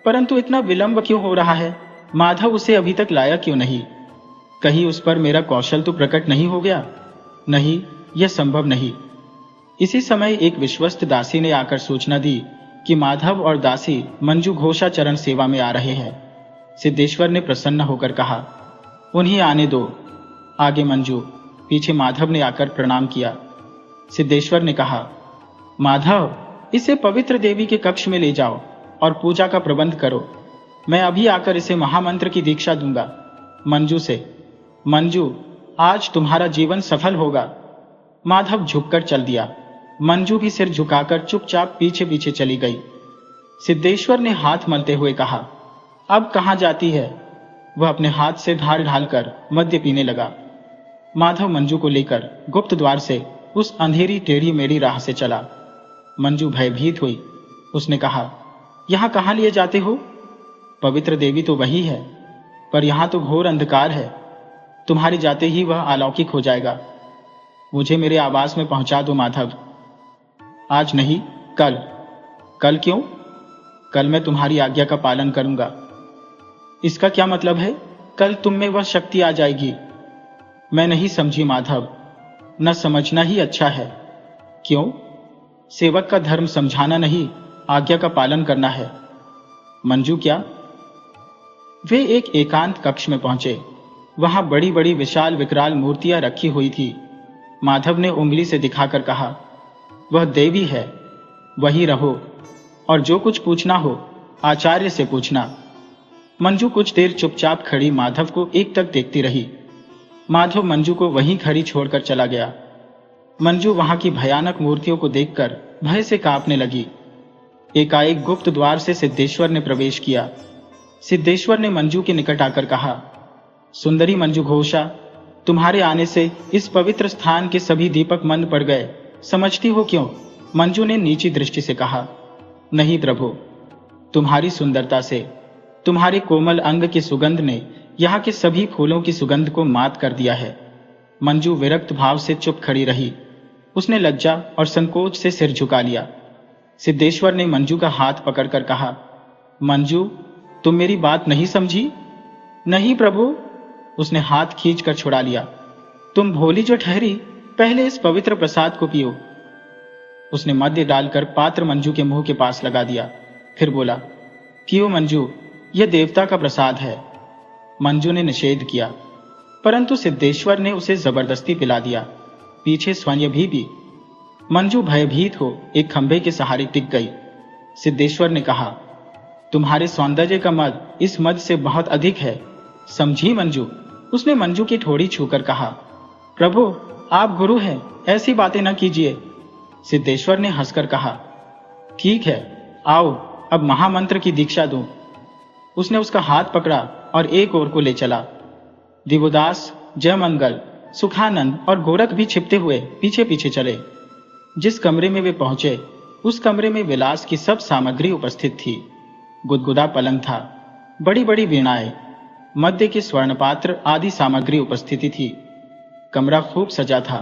परंतु इतना विलंब क्यों हो रहा है? माधव उसे अभी तक लाया क्यों नहीं? कहीं उस पर मेरा कौशल तो प्रकट नहीं हो गया? नहीं, यह संभव नहीं। इसी समय एक विश्वस्त दासी ने आकर सूचना दी कि माधव और दासी मंजू घोषा चरण सेवा में आ रहे हैं। सिद्धेश्वर ने प्रसन्न होकर कहा, उन्हें आने दो। आगे मंजू, पीछे माधव ने आकर प्रणाम किया। सिद्धेश्वर ने कहा, माधव, इसे पवित्र देवी के कक्ष में ले जाओ और पूजा का प्रबंध करो। मैं अभी आकर इसे महामंत्र की दीक्षा दूंगा। मंजू से, मंजू, आज तुम्हारा जीवन सफल होगा। माधव झुककर चल दिया। मंजू भी सिर झुकाकर चुपचाप पीछे पीछे चली गई। सिद्धेश्वर ने हाथ मलते हुए कहा, अब कहाँ जाती है? वह अपने हाथ से ढाल ढालकर मद्य पीने लगा। माधव मंजू को लेकर गुप्त द्वार से उस अंधेरी टेढ़ी मेढ़ी राह से चला। मंजू भयभीत हुई। उसने कहा, यहाँ कहाँ लिए जाते हो? पवित्र देवी तो वही है, पर यहाँ तो घोर अंधकार है। तुम्हारे जाते ही वह अलौकिक हो जाएगा। मुझे मेरे आवास में पहुंचा दो माधव। आज नहीं, कल। कल क्यों? कल मैं तुम्हारी आज्ञा का पालन करूंगा। इसका क्या मतलब है? कल तुम में वह शक्ति आ जाएगी। मैं नहीं समझी माधव। न समझना ही अच्छा है। क्यों? सेवक का धर्म समझाना नहीं, आज्ञा का पालन करना है। मंजू क्या? वे एक एकांत कक्ष में पहुंचे। वहां बड़ी बड़ी विशाल विकराल मूर्तियां रखी हुई थी। माधव ने उंगली से दिखाकर कहा, वह देवी है, वही रहो, और जो कुछ पूछना हो आचार्य से पूछना। मंजू कुछ देर चुपचाप खड़ी माधव को एकटक देखती रही। माधव मंजू को वहीं खड़ी छोड़कर चला गया। मंजू वहां की भयानक मूर्तियों को देखकर भय से कांपने लगी। एकाएक गुप्त द्वार से सिद्धेश्वर ने प्रवेश किया। सिद्धेश्वर ने मंजू के निकट आकर कहा, सुंदरी मंजू घोषा, तुम्हारे आने से इस पवित्र स्थान के सभी दीपक मंद पड़ गए, समझती हो क्यों? मंजू ने नीची दृष्टि से कहा, नहीं प्रभु, तुम्हारी सुंदरता से, तुम्हारे कोमल अंग की सुगंध ने यहाँ के सभी फूलों की सुगंध को मात कर दिया है। मंजू विरक्त भाव से चुप खड़ी रही। उसने लज्जा और संकोच से सिर झुका लिया। सिद्धेश्वर ने मंजू का हाथ पकड़कर कहा, मंजू, तुम मेरी बात नहीं समझी? नहीं प्रभु। उसने हाथ खींचकर छुड़ा लिया। तुम भोली जो ठहरी, पहले इस पवित्र प्रसाद को पियो। उसने मद्य डालकर पात्र मंजू के मुंह के पास लगा दिया। फिर बोला, पियो मंजू, यह देवता का प्रसाद है। मंजू ने निषेध किया, परंतु सिद्धेश्वर ने उसे जबरदस्ती पिला दिया। पीछे स्वयं भी। मंजू भयभीत हो एक खंभे के सहारे टिक गई। सिद्धेश्वर ने कहा, तुम्हारे सौंदर्य का मद इस मद से बहुत अधिक है, समझी मंजू? उसने मंजू की ठोड़ी छूकर कहा, प्रभु, आप गुरु हैं, ऐसी बातें न कीजिए। सिद्धेश्वर ने हंसकर कहा, ठीक है, आओ अब महामंत्र की दीक्षा दूं। उसने उसका हाथ पकड़ा और एक ओर को ले चला। दिवोदास, जयमंगल, सुखानंद और गोरख भी छिपते हुए पीछे पीछे चले। जिस कमरे में वे पहुंचे, उस कमरे में विलास की सब सामग्री उपस्थित थी। गुदगुदा पलंग था, बड़ी बड़ी वीणाएं, मद्य के स्वर्णपात्र आदि सामग्री उपस्थिति थी। कमरा खूब सजा था।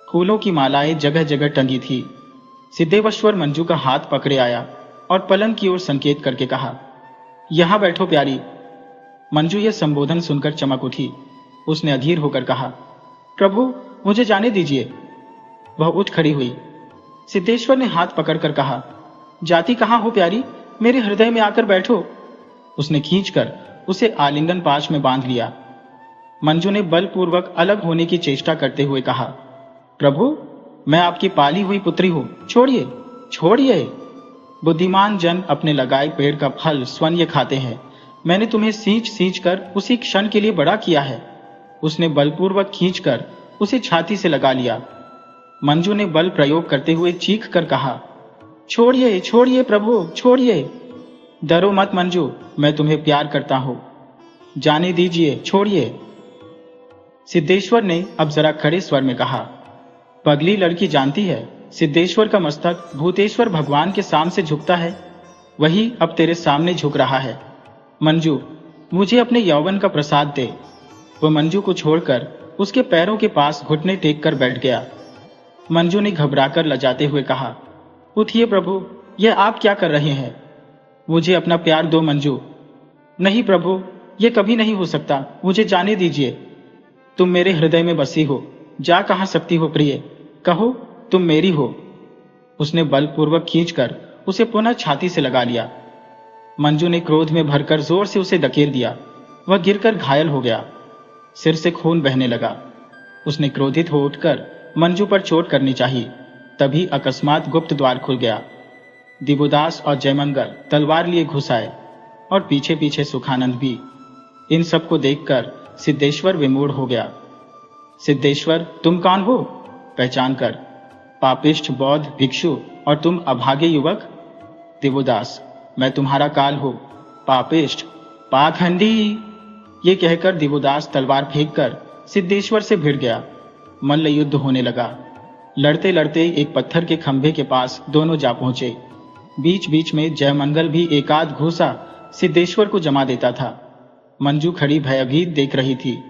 फूलों की मालाएं जगह जगह टंगी थी। सिद्धेश्वर मंजू का हाथ पकड़े आया और पलंग की ओर संकेत करके कहा, यहां बैठो प्यारी। मंजू यह संबोधन सुनकर चमक उठी। उसने अधीर होकर कहा, प्रभु, मुझे जाने दीजिए। वह उठ खड़ी हुई। सिद्धेश्वर ने हाथ पकड़कर कहा, जाती कहां हो प्यारी, मेरे हृदय में आकर बैठो। उसने खींचकर उसे आलिंगन पाश में बांध लिया। मंजू ने बलपूर्वक अलग होने की चेष्टा करते हुए कहा, प्रभु, मैं आपकी पाली हुई पुत्री हूं, छोड़िए, छोड़िए। बुद्धिमान जन अपने लगाए पेड़ का फल स्वयं खाते हैं। मैंने तुम्हें सींच सींच कर उसी क्षण के लिए बड़ा किया है। उसने बलपूर्वक खींचकर उसे छाती से लगा लिया। मंजू ने बल प्रयोग करते हुए चीख कर कहा, छोड़िए, छोड़िए प्रभु, छोड़िए। डरो मत मंजू, मैं तुम्हें प्यार करता हूं, जाने दीजिए, छोड़िए। सिद्धेश्वर ने अब जरा खड़े स्वर में कहा, पगली लड़की जानती है, सिद्धेश्वर का मस्तक भूतेश्वर भगवान के सामने झुकता है, वही अब तेरे सामने झुक रहा है। मंजू, मुझे अपने यौवन का प्रसाद दे। वह मंजू को छोड़कर उसके पैरों के पास घुटने टेक कर बैठ गया। मंजू ने घबराकर लजाते हुए कहा, उठिए प्रभु, यह आप क्या कर रहे हैं? मुझे अपना प्यार दो मंजू। नहीं प्रभु, यह कभी नहीं हो सकता, मुझे जाने दीजिए। तुम मेरे हृदय में बसी हो, जा कहां सकती हो प्रिय, कहो तुम मेरी हो। उसने बलपूर्वक खींचकर उसे पुनः छाती से लगा लिया। मंजू ने क्रोध में भरकर जोर से उसे धकेल दिया। वह गिरकर घायल हो गया। सिर से खून बहने लगा। उसने क्रोधित हो उठकर मंजू पर चोट करनी चाहिए, तभी अकस्मात गुप्त द्वार खुल गया। दिवोदास और जयमंगल तलवार लिए घुस आए और पीछे पीछे सुखानंद भी। इन सबको देखकर सिद्धेश्वर विमूढ़ हो गया। सिद्धेश्वर, तुम कौन हो? पहचान कर। पापिष्ठ बौद्ध भिक्षु, और तुम अभागे युवक? दिवोदास, मैं तुम्हारा काल हूं। पापिष्ठ, पाखंडी। ये कहकर दिवोदास तलवार फेंककर सिद्धेश्वर से भिड़ गया। मल्ल युद्ध होने लगा। लड़ते लड़ते एक पत्थर के खंभे के पास दोनों जा पहुंचे। बीच बीच में जयमंगल भी एकाध घूसा सिद्धेश्वर को जमा देता था। मंजू खड़ी भयभीत देख रही थी।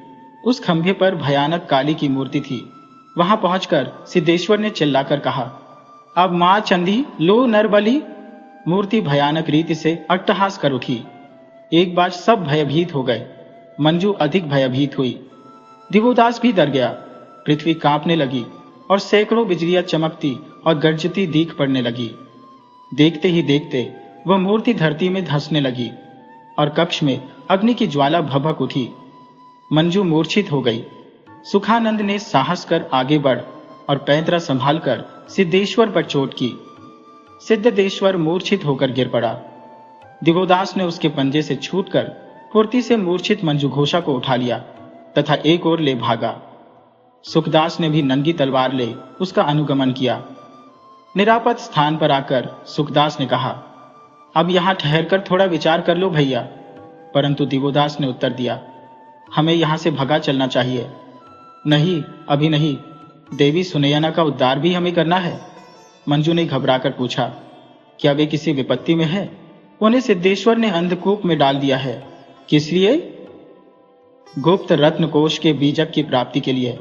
उस खंभे पर भयानक काली की मूर्ति थी। वहां पहुंचकर सिद्धेश्वर ने चिल्लाकर कहा, अब मां चंदी लो नरबली। मूर्ति भयानक रीति से अट्टहास कर उठी। एक बार सब भयभीत हो गए। मंजू अधिक भयभीत हुई। दिवोदास भी डर गया। पृथ्वी कांपने लगी और सैकड़ों बिजलियां चमकती और गरजती दीख पड़ने लगी। देखते ही देखते वह मूर्ति धरती में धंसने लगी और कक्ष में अग्नि की ज्वाला भभक उठी। मंजू मूर्छित हो गई। सुखानंद ने साहस कर आगे बढ़ और पैंतरा संभालकर सिद्धेश्वर पर चोट की। सिद्धेश्वर मूर्छित होकर गिर पड़ा। दिवोदास ने उसके पंजे से छूटकर फुर्ती से मूर्छित मंजू घोषा को उठा लिया तथा एक ओर ले भागा। सुखदास ने भी नंगी तलवार ले उसका अनुगमन किया। निरापद स्थान पर आकर सुखदास ने कहा, अब यहां ठहरकर थोड़ा विचार कर लो भैया। परंतु दिवोदास ने उत्तर दिया, हमें यहां से भगा चलना चाहिए। नहीं, अभी नहीं। देवी सुनैना का उद्धार भी हमें करना है। मंजू ने घबराकर पूछा, क्या वे किसी विपत्ति में है? उन्हें सिद्धेश्वर ने अंधकूप में डाल दिया है। किस लिए? गुप्त रत्न कोश के बीजक की प्राप्ति के लिए।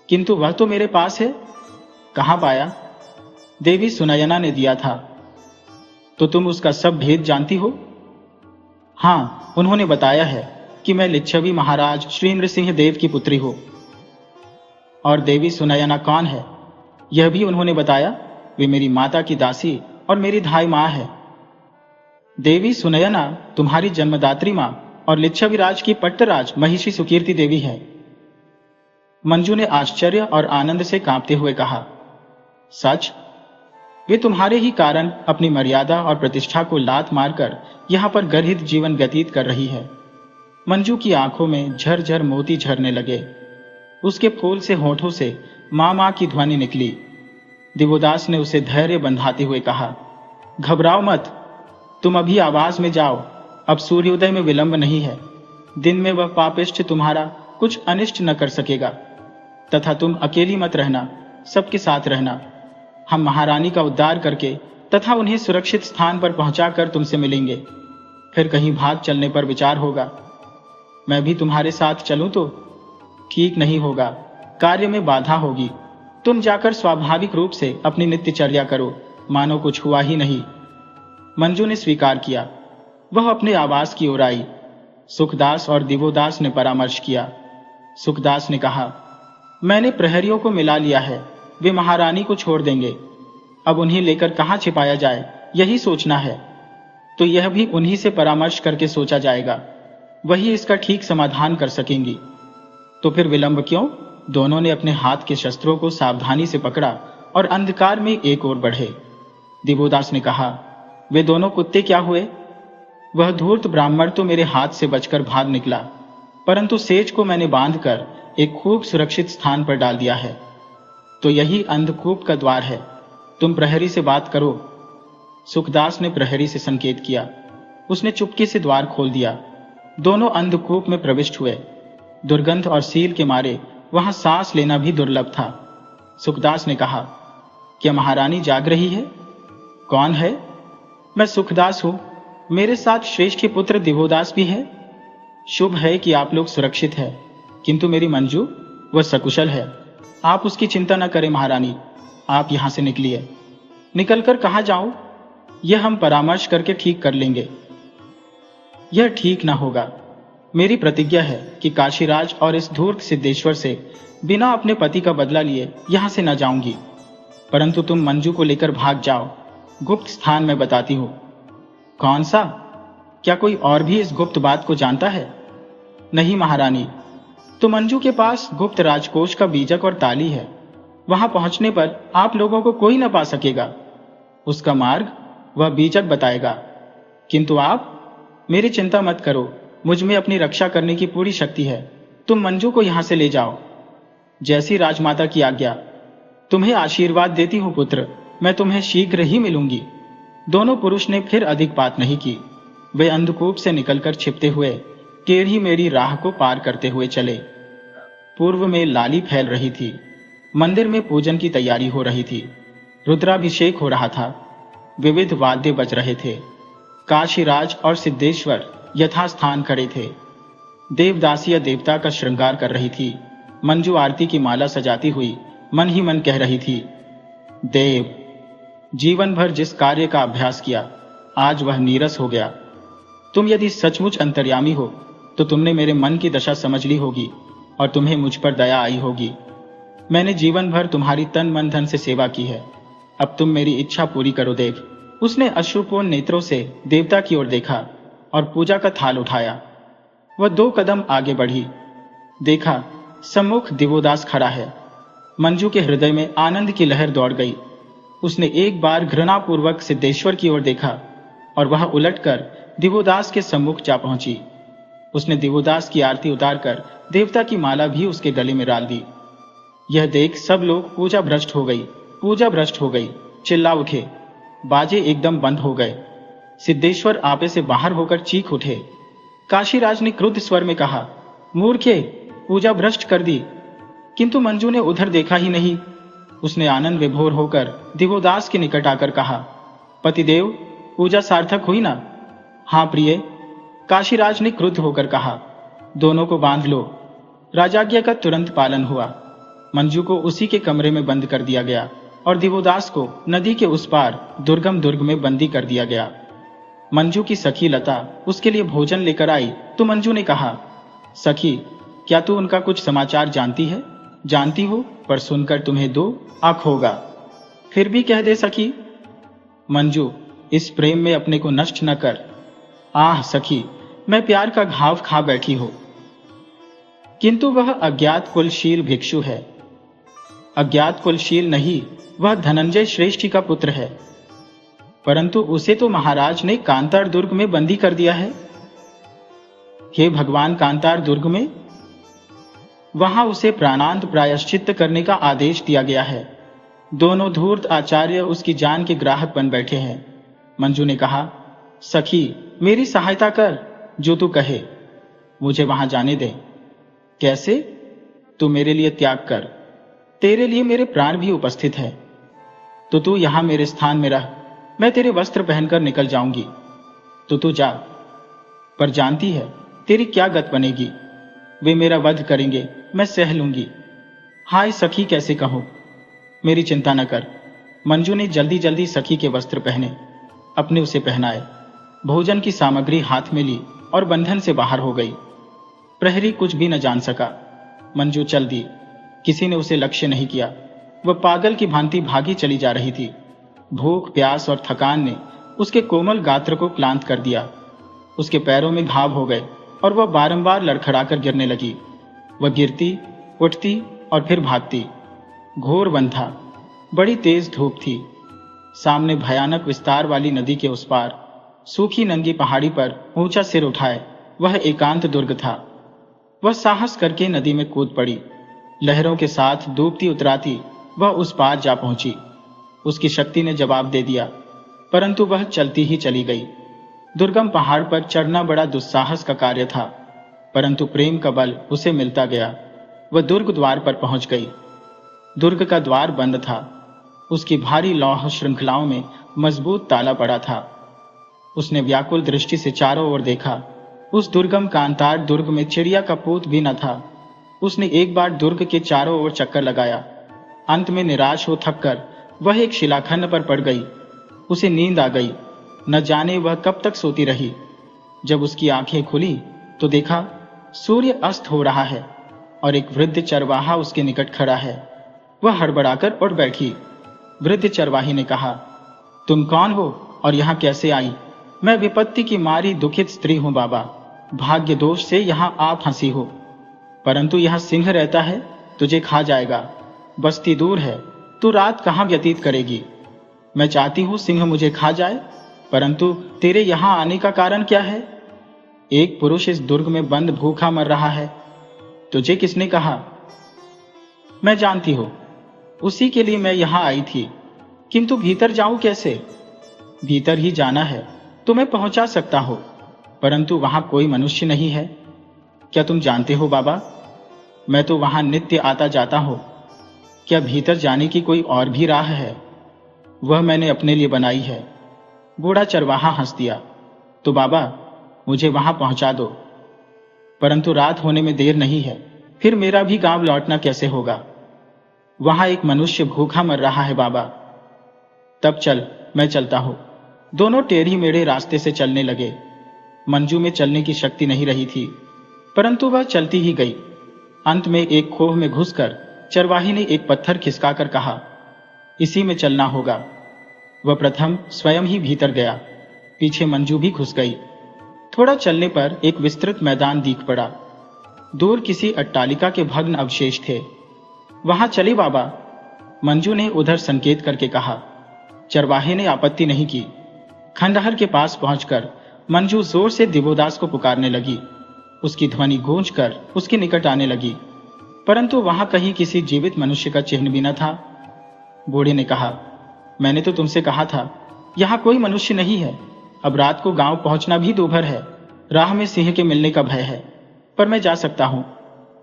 किंतु वह तो मेरे पास है। कहां पाया? देवी सुनैना ने दिया था। तो तुम उसका सब भेद जानती हो? हां, उन्होंने बताया है कि मैं लिच्छवी महाराज श्री नृसिंह देव की पुत्री हूं। और देवी सुनैना कौन है? यह भी उन्होंने बताया। वे मेरी माता की दासी और मेरी धाई मां है। देवी सुनैना तुम्हारी जन्मदात्री मां और लिच्छविराज की पट्टराज महिषी सुकीर्ति देवी है। मंजू ने आश्चर्य और आनंद से कांपते हुए कहा, सच? वे तुम्हारे ही कारण अपनी मर्यादा और प्रतिष्ठा को लात मारकर यहां पर गर्हित जीवन व्यतीत कर रही है। मंजू की आंखों में झरझर मोती झरने लगे। उसके फूल से होठों से मां मां की ध्वनि निकली। दिवोदास ने उसे धैर्य बंधाते हुए कहा, घबराओ मत, तुम अभी आवास में जाओ। अब सूर्योदय में विलंब नहीं है। दिन में वह पापिष्ठ तुम्हारा कुछ अनिष्ट न कर सकेगा। तथा तुम अकेली मत रहना, सबके साथ रहना। हम महारानी का उद्धार करके तथा उन्हें सुरक्षित स्थान पर पहुंचाकर तुमसे मिलेंगे। फिर कहीं भाग चलने पर विचार होगा। मैं भी तुम्हारे साथ चलूं तो? ठीक नहीं होगा, कार्य में बाधा होगी। तुम जाकर स्वाभाविक रूप से अपनी नित्यचर्या करो, मानो कुछ हुआ ही नहीं। मंजू ने स्वीकार किया। वह अपने आवास की ओर आई। सुखदास और दिवोदास ने परामर्श किया। सुखदास ने कहा, मैंने प्रहरियों को मिला लिया है। वे महारानी को छोड़ देंगे। अब उन्हें लेकर कहां छिपाया जाए, यही सोचना है। तो यह भी उन्हीं से परामर्श करके सोचा जाएगा। वही इसका ठीक समाधान कर सकेंगी। तो फिर विलंब क्यों? दोनों ने अपने हाथ के शस्त्रों को सावधानी से पकड़ा और अंधकार में एक ओर बढ़े। दिवोदास ने कहा, वे दोनों कुत्ते क्या हुए? वह धूर्त ब्राह्मण तो मेरे हाथ से बचकर भाग निकला, परंतु सेज को मैंने बांधकर एक खूब सुरक्षित स्थान पर डाल दिया है। तो यही अंधकूप का द्वार है। तुम प्रहरी से बात करो। सुखदास ने प्रहरी से संकेत किया। उसने चुपके से द्वार खोल दिया। दोनों अंधकूप में प्रविष्ट हुए। दुर्गंध और सील के मारे वहां सांस लेना भी दुर्लभ था। सुखदास ने कहा, क्या महारानी जाग रही है? कौन है? मैं सुखदास हूं। मेरे साथ श्रेष्ठ के पुत्र दिवोदास भी है। शुभ है कि आप लोग सुरक्षित है, किंतु मेरी मंजू, वह सकुशल है। आप उसकी चिंता न करें महारानी। आप यहां से निकलिए। निकलकर कहां जाऊं? यह हम परामर्श करके ठीक कर लेंगे। यह ठीक ना होगा। मेरी प्रतिज्ञा है कि काशीराज और इस धूर्त सिद्धेश्वर से बिना अपने पति का बदला लिए यहां से न जाऊंगी। परंतु तुम मंजू को लेकर भाग जाओ। गुप्त स्थान मैं बताती हूं। कौन सा? क्या कोई और भी इस गुप्त बात को जानता है? नहीं महारानी। तो मंजू के पास गुप्त राजकोष का बीजक और ताली है। वहां पहुंचने पर आप लोगों को कोई न पा सकेगा। उसका मार्ग वह बीजक बताएगा। किंतु आप मेरी चिंता मत करो। मुझ में अपनी रक्षा करने की पूरी शक्ति है। तुम मंजू को यहां से ले जाओ। जैसी राजमाता की आज्ञा। तुम्हें आशीर्वाद देती हूं पुत्र, मैं तुम्हें शीघ्र ही मिलूंगी। दोनों पुरुष ने फिर अधिक बात नहीं की। वे अंधकूप से निकलकर छिपते हुए टेढ़ी मेढ़ी राह को पार करते हुए चले। पूर्व में लाली फैल रही थी। मंदिर में पूजन की तैयारी हो रही थी। रुद्राभिषेक हो रहा था। विविध वाद्य बज रहे थे। काशीराज और सिद्धेश्वर यथास्थान खड़े थे। देवदासियां देवता का श्रृंगार कर रही थी। मंजू आरती की माला सजाती हुई मन ही मन कह रही थी, देव, जीवन भर जिस कार्य का अभ्यास किया आज वह नीरस हो गया। तुम यदि सचमुच अंतर्यामी हो तो तुमने मेरे मन की दशा समझ ली होगी और तुम्हें मुझ पर दया आई होगी। मैंने जीवन भर तुम्हारी तन मन धन से सेवा की है, अब तुम मेरी इच्छा पूरी करो देव। उसने अश्रुपूर्ण नेत्रों से देवता की ओर देखा और पूजा का थाल उठाया। वह 2 कदम आगे बढ़ी। देखा, सम्मुख दिवोदास खड़ा है। मंजू के हृदय में आनंद की लहर दौड़ गई। उसने एक बार घृणापूर्वक सिद्धेश्वर की ओर देखा और वह उलटकर दिवोदास के सम्मुख जा पहुंची। उसने दिवोदास की आरती उतारकर देवता की माला भी उसके गले में डाल दी। यह देख सब लोग पूजा भ्रष्ट हो गई, पूजा भ्रष्ट हो गई चिल्ला उठे। बाजे एकदम बंद हो गए। सिद्धेश्वर आपे से बाहर होकर चीख उठे। काशीराज ने क्रुद्ध स्वर में कहा, मूर्खे, पूजा भ्रष्ट कर दी। किंतु मंजू ने उधर देखा ही नहीं। उसने आनंद विभोर होकर दिवोदास के निकट आकर कहा, पतिदेव, पूजा सार्थक हुई ना? हाँ प्रिय, काशीराज ने क्रुद्ध होकर कहा। दोनों को बांध लो। राजाज्ञा का तुरंत पालन हुआ। मंजू को उसी के कमरे में बंद कर दिया गया और दिवोदास को नदी के उस पार दुर्गम दुर्ग में बंदी कर दिया गया। मंजू की सखी लता उसके लिए भोजन लेकर आई तो मंजू ने कहा, सखी, क्या तू उनका कुछ समाचार जानती है? जानती हो, पर सुनकर तुम्हें दो आंख होगा। फिर भी कह दे सखी। मंजू, इस प्रेम में अपने को नष्ट न कर। आह सखी, मैं प्यार का घाव खा बैठी हो। किंतु वह अज्ञात कुलशील भिक्षु है। अज्ञात कुलशील नहीं, वह धनंजय श्रेष्ठी का पुत्र है। परंतु उसे तो महाराज ने कांतार दुर्ग में बंदी कर दिया है। हे भगवान, कांतार दुर्ग में? वहां उसे प्राणांत प्रायश्चित्त करने का आदेश दिया गया है। दोनों धूर्त आचार्य उसकी जान के ग्राहक बन बैठे हैं। मंजू ने कहा, सखी, मेरी सहायता कर, जो तू कहे। मुझे वहां जाने दे। कैसे? तू मेरे लिए त्याग कर। तेरे लिए मेरे प्राण भी उपस्थित है। तो तू यहां मेरे स्थान में रह, मैं तेरे वस्त्र पहनकर निकल जाऊंगी। तो तू जा। पर जानती है तेरी क्या गत बनेगी? वे मेरा वध करेंगे, मैं सह लूंगी। हाय सखी, कैसे कहूं? मेरी चिंता न कर। मंजू ने जल्दी जल्दी सखी के वस्त्र पहने, अपने उसे पहनाए। भोजन की सामग्री हाथ में ली और बंधन से बाहर हो गई। प्रहरी कुछ भी न जान सका। मंजू चल दी। किसी ने उसे लक्ष्य नहीं किया। वह पागल की भांति भागी चली जा रही थी। भूख, प्यास और थकान ने उसके कोमल गात्र को क्लांत कर दिया। उसके पैरों में घाव हो गए और वह बारंबार लड़खड़ाकर गिरने लगी। वह गिरती, उठती और फिर भागती। घोर वन था। बड़ी तेज धूप थी। सामने भयानक विस्तार वाली नदी के उस पार सूखी नंगी पहाड़ी पर ऊंचा सिर उठाए वह एकांत दुर्ग था। वह साहस करके नदी में कूद पड़ी। लहरों के साथ डूबती उतराती वह उस पार जा पहुंची। उसकी शक्ति ने जवाब दे दिया, परंतु वह चलती ही चली गई। दुर्गम पहाड़ पर चढ़ना बड़ा दुस्साहस का कार्य था, परंतु प्रेम का बल उसे मिलता गया। वह दुर्ग द्वार पर पहुंच गई। दुर्ग का द्वार बंद था। उसकी भारी लौह श्रृंखलाओं में मजबूत ताला पड़ा था। उसने व्याकुल दृष्टि से चारों ओर देखा। उस दुर्गम कांतार दुर्ग में चिड़िया का पूत भी न था। उसने एक बार दुर्ग के चारों ओर चक्कर लगाया। अंत में निराश हो थककर वह एक शिलाखंड पर पड़ गई। उसे नींद आ गई। न जाने वह कब तक सोती रही। जब उसकी आंखें खुली तो देखा सूर्य अस्त हो रहा है और एक वृद्ध चरवाहा उसके निकट खड़ा है। वह हड़बड़ाकर उठ बैठी। वृद्ध चरवाही ने कहा, तुम कौन हो और यहाँ कैसे आई? मैं विपत्ति की मारी दुखित स्त्री हूं बाबा। भाग्य दोष से यहाँ आप फंसी हो, परंतु यहाँ सिंह रहता है, तुझे खा जाएगा। बस्ती दूर है, तू रात कहाँ व्यतीत करेगी? मैं चाहती हूँ सिंह मुझे खा जाए, परंतु तेरे यहाँ आने का कारण क्या है? एक पुरुष इस दुर्ग में बंद भूखा मर रहा है। तुझे किसने कहा? मैं जानती हूं, उसी के लिए मैं यहां आई थी, किंतु भीतर जाऊं कैसे? भीतर ही जाना है तो मैं पहुंचा सकता हूं, परंतु वहां कोई मनुष्य नहीं है। क्या तुम जानते हो बाबा, मैं तो वहां नित्य आता जाता हूं। क्या भीतर जाने की कोई और भी राह है? वह मैंने अपने लिए बनाई है। बूढ़ा चरवाहा हंस दिया। तो बाबा, मुझे वहां पहुंचा दो, परंतु रात होने में देर नहीं है, फिर मेरा भी गांव लौटना कैसे होगा? वहां एक मनुष्य भूखा मर रहा है बाबा। तब चल, मैं चलता हूं। दोनों टेढ़ी मेढ़े रास्ते से चलने लगे। मंजू में चलने की शक्ति नहीं रही थी, परंतु वह चलती ही गई। अंत में एक खोह में घुसकर चरवाही ने एक पत्थर खिसकाकर कहा, इसी में चलना होगा। वह प्रथम स्वयं ही भीतर गया, पीछे मंजू भी घुस गई। थोड़ा चलने पर एक विस्तृत मैदान दिख पड़ा। दूर किसी अट्टालिका के भग्न अवशेष थे। वहां चले बाबा, मंजू ने उधर संकेत करके कहा। चरवाहे ने आपत्ति नहीं की। खंडहर के पास पहुंचकर मंजू जोर से दिवोदास को पुकारने लगी। उसकी ध्वनि गूंजकर उसके निकट आने लगी, परंतु वहां कहीं किसी जीवित मनुष्य का चिन्ह भी न था। बूढ़े ने कहा, मैंने तो तुमसे कहा था, यहां कोई मनुष्य नहीं है। अब रात को गांव पहुंचना भी दूभर है। राह में सिंह के मिलने का भय है, पर मैं जा सकता हूं।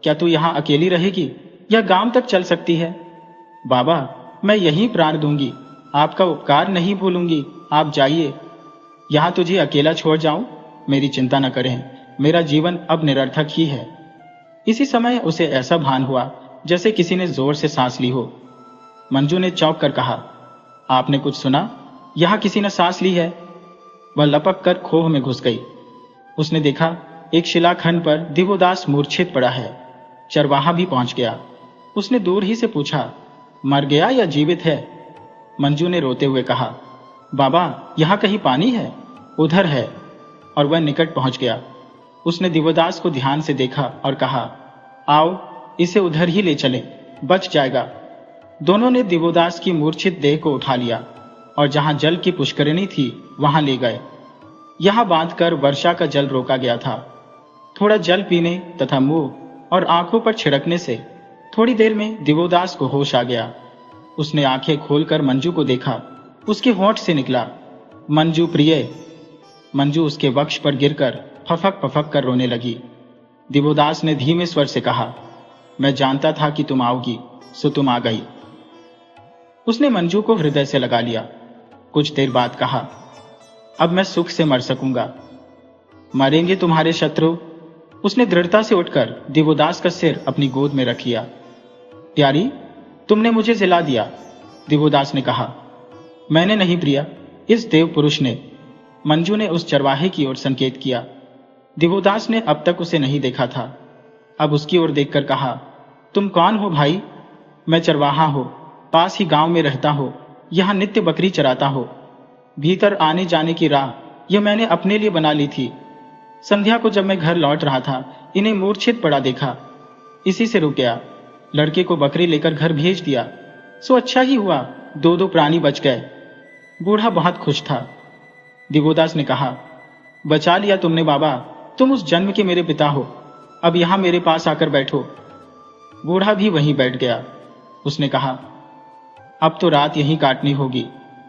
क्या तू यहां अकेली रहेगी या गांव तक चल सकती है? बाबा, मैं यहीं प्राण दूंगी, आपका उपकार नहीं भूलूंगी। आप जाइए। यहां तुझे अकेला छोड़ जाऊं? मेरी चिंता न करें, मेरा जीवन अब निरर्थक ही है। इसी समय उसे ऐसा भान हुआ जैसे किसी ने जोर से सांस ली हो। मंजू ने चौंक कर कहा, आपने कुछ सुना? यहां किसी ने सांस ली है। वह लपक कर खोह में घुस गई। उसने देखा एक शिलाखंड पर दिवोदास मूर्छित पड़ा है। चरवाहा भी पहुंच गया। उसने दूर ही से पूछा, मर गया या जीवित है? मंजू ने रोते हुए कहा, बाबा, यहां कहीं पानी है? उधर है। और वह निकट पहुंच गया। उसने दिवोदास को ध्यान से देखा और कहा, आओ, इसे उधर ही ले चलें, बच जाएगा। दोनों ने दिवोदास की मूर्छित देह को उठा लिया और जहां जल की पुष्करिणी थी वहां ले गए। यहां बांधकर वर्षा का जल रोका गया था। थोड़ा जल पीने तथा मुंह और आंखों पर छिड़कने से थोड़ी देर में दिवोदास को होश आ गया। उसने आंखें खोलकर मंजू को देखा। उसके होंठ से निकला, मंजू प्रिय। मंजू उसके वक्ष पर गिरकर फफक फफक कर रोने लगी। दिवोदास ने धीमे स्वर से कहा, मैं जानता था कि तुम आओगी, सो तुम आ गई। उसने मंजू को हृदय से लगा लिया। कुछ देर बाद कहा, अब मैं सुख से मर सकूंगा। मरेंगे तुम्हारे शत्रु। उसने दृढ़ता से उठकर दिवोदास का सिर अपनी गोद में रख लिया। प्यारी, तुमने मुझे जिला दिया, दिवोदास ने कहा। मैंने नहीं प्रिया, इस देव पुरुष ने। मंजू ने उस चरवाहे की ओर संकेत किया। दिवोदास ने अब तक उसे नहीं देखा था। अब उसकी ओर देखकर कहा, तुम कौन हो भाई? मैं चरवाहा हूं, पास ही गांव में रहता हो, यहां नित्य बकरी चराता हो। भीतर आने जाने की राह यह मैंने अपने लिए बना ली थी। संध्या को जब मैं घर लौट रहा था, इन्हें मूर्छित पड़ा देखा, इसी से रुक गया। लड़के को बकरी लेकर घर भेज दिया, सो अच्छा ही हुआ, दो प्राणी बच गए। बूढ़ा बहुत खुश था। दिवोदास ने कहा, बचा लिया तुमने बाबा, तुम उस जन्म के मेरे पिता हो। अब यहां मेरे पास आकर बैठो। बूढ़ा भी वहीं बैठ गया। उसने कहा, अब तो रात यहीं काटनी होगी,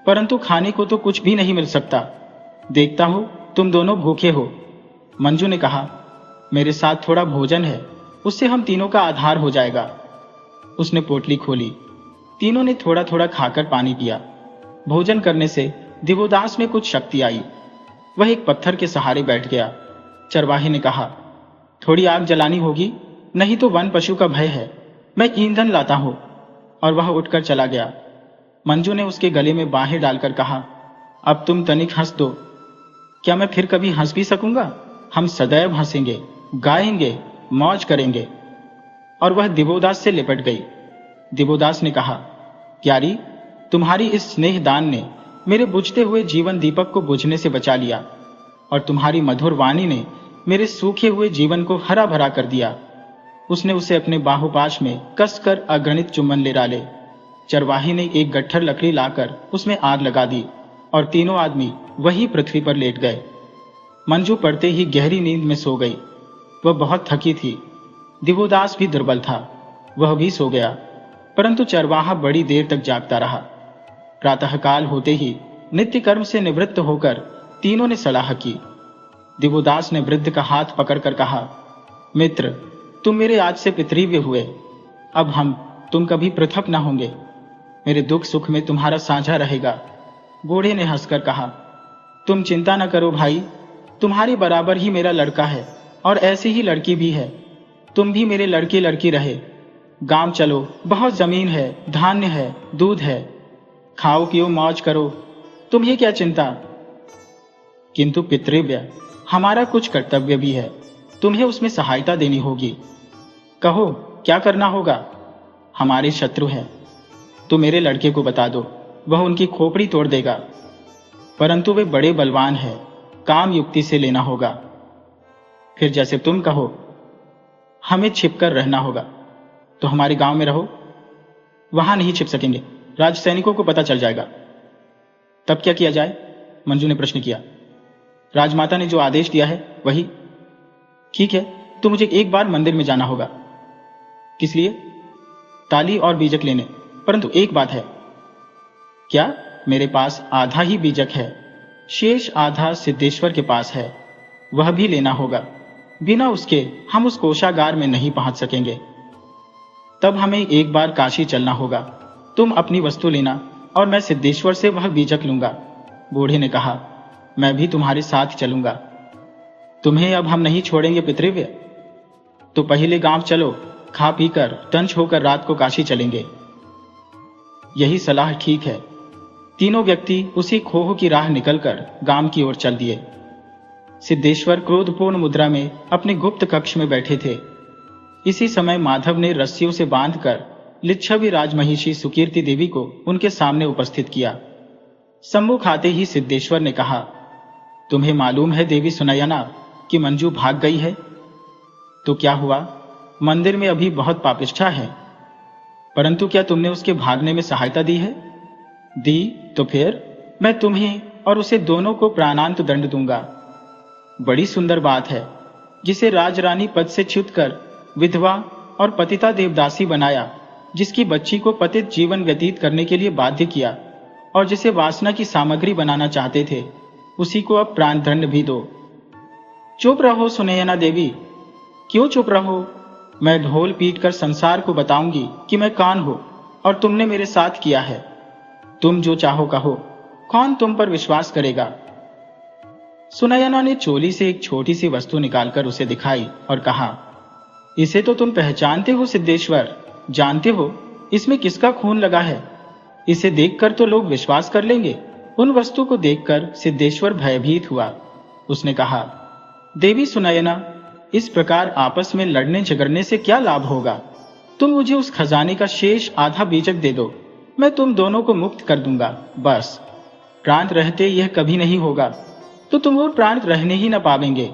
परंतु खाने को तो कुछ भी नहीं मिल सकता। देखता हूं तुम दोनों भूखे हो। मंजू ने कहा, मेरे साथ थोड़ा भोजन है, उससे हम तीनों का आधार हो जाएगा। उसने पोटली खोली। तीनों ने थोड़ा थोड़ा खाकर पानी पिया। भोजन करने से दिवोदास में कुछ शक्ति आई। वह एक पत्थर के सहारे बैठ गया। चरवाहे ने कहा, थोड़ी आग जलानी होगी, नहीं तो वन पशु का भय है। मैं ईंधन लाता हूं। और वह उठकर चला गया। मंजू ने उसके गले में बाहें डालकर कहा, अब तुम तनिक हंस दो। क्या मैं फिर कभी हंस भी सकूंगा? हम सदैव हंसेंगे, गाएंगे, मौज करेंगे। और वह दिवोदास से लिपट गई। दिवोदास ने कहा, प्यारी, तुम्हारी इस स्नेह दान ने मेरे बुझते हुए जीवन दीपक को बुझने से बचा लिया, और तुम्हारी मधुर वाणी ने मेरे सूखे हुए जीवन को हरा भरा कर दिया। उसने उसे अपने बाहुपाश में कसकर अगणित चुम्बन ले डाले। चरवाही ने एक गट्ठर लकड़ी लाकर उसमें आग लगा दी और तीनों आदमी वही पृथ्वी पर लेट गए। मंजू पड़ते ही गहरी नींद में सो गई। वह बहुत थकी थी। दिवोदास भी दुर्बल था, वह भी सो गया, परंतु चरवाहा बड़ी देर तक जागता रहा। प्रातःकाल होते ही नित्य कर्म से निवृत्त होकर तीनों ने सलाह की। दिवोदास ने वृद्ध का हाथ पकड़कर कहा, मित्र, तुम मेरे आज से पितृव्य हुए। अब हम तुम कभी पृथक न होंगे। मेरे दुख सुख में तुम्हारा साझा रहेगा। बूढ़े ने हंसकर कहा, तुम चिंता न करो भाई, तुम्हारे बराबर ही मेरा लड़का है और ऐसी ही लड़की भी है। तुम भी मेरे लड़के लड़की रहे। गांव चलो, बहुत जमीन है, धान्य है, दूध है, खाओ पियो मौज करो, तुम्हें क्या चिंता। किंतु पितृव्य, हमारा कुछ कर्तव्य भी है, तुम्हें उसमें सहायता देनी होगी। कहो क्या करना होगा। हमारे शत्रु हैं, तो मेरे लड़के को बता दो, वह उनकी खोपड़ी तोड़ देगा। परंतु वे बड़े बलवान हैं, काम युक्ति से लेना होगा। फिर जैसे तुम कहो, हमें छिपकर रहना होगा, तो हमारे गांव में रहो। वहां नहीं छिप सकेंगे, राज सैनिकों को पता चल जाएगा। तब क्या किया जाए? मंजू ने प्रश्न किया। राजमाता ने जो आदेश दिया है वही। ठीक है, तो मुझे एक बार मंदिर में जाना होगा। किस लिए? ताली और बीजक लेने। परंतु एक बात है। क्या? मेरे पास आधा ही बीजक है, शेष आधा सिद्धेश्वर के पास है, वह भी लेना होगा। बिना उसके हम उस कोषागार में नहीं पहुंच सकेंगे। तब हमें एक बार काशी चलना होगा। तुम अपनी वस्तु लेना और मैं सिद्धेश्वर से वह बीजक लूंगा। बूढ़े ने कहा, मैं भी तुम्हारे साथ चलूंगा। तुम्हें अब हम नहीं छोड़ेंगे पितृव्य। तो पहले गांव चलो, खा पीकर टंच होकर रात को काशी चलेंगे। यही सलाह ठीक है। तीनों व्यक्ति उसी खोह की राह निकलकर गांव की ओर चल दिए। सिद्धेश्वर क्रोधपूर्ण मुद्रा में अपने गुप्त कक्ष में बैठे थे। इसी समय माधव ने रस्सियों से बांधकर लिच्छवी राजमहिषी सुकीर्ति देवी को उनके सामने उपस्थित किया। सम्मुख आते ही सिद्धेश्वर ने कहा, तुम्हें मालूम है देवी सुनयना कि मंजू भाग गई है? तो क्या हुआ? मंदिर में अभी बहुत पापिष्ठा है, परंतु क्या तुमने उसके भागने में सहायता दी है? दी तो फिर मैं तुम्हें और उसे दोनों को प्राणांत दंड दूंगा। बड़ी सुंदर बात है। जिसे राजरानी पद से च्युत कर विधवा और पतिता देवदासी बनाया, जिसकी बच्ची को पतित जीवन व्यतीत करने के लिए बाध्य किया और जिसे वासना की सामग्री बनाना चाहते थे, उसी को अब प्राणदंड भी दो। चुप रहो सुनयना देवी। क्यों चुप रहो? मैं ढोल पीटकर संसार को बताऊंगी कि मैं कौन हूं और तुमने मेरे साथ किया है। तुम जो चाहो कहो, कौन तुम पर विश्वास करेगा? सुनयना ने चोली से एक छोटी सी वस्तु निकालकर उसे दिखाई और कहा, इसे तो तुम पहचानते हो सिद्धेश्वर, जानते हो इसमें किसका खून लगा है। इसे देखकर तो लोग विश्वास कर लेंगे। उन वस्तु को देखकर सिद्धेश्वर भयभीत हुआ। उसने कहा, देवी सुनयना, इस प्रकार आपस में लड़ने झगड़ने से क्या लाभ होगा? तुम मुझे उस खजाने का शेष आधा बीजक दे दो, मैं तुम दोनों को मुक्त कर दूंगा। बस, प्राण रहते यह कभी नहीं होगा, तो तुम वो प्राण रहने ही न पावेंगे।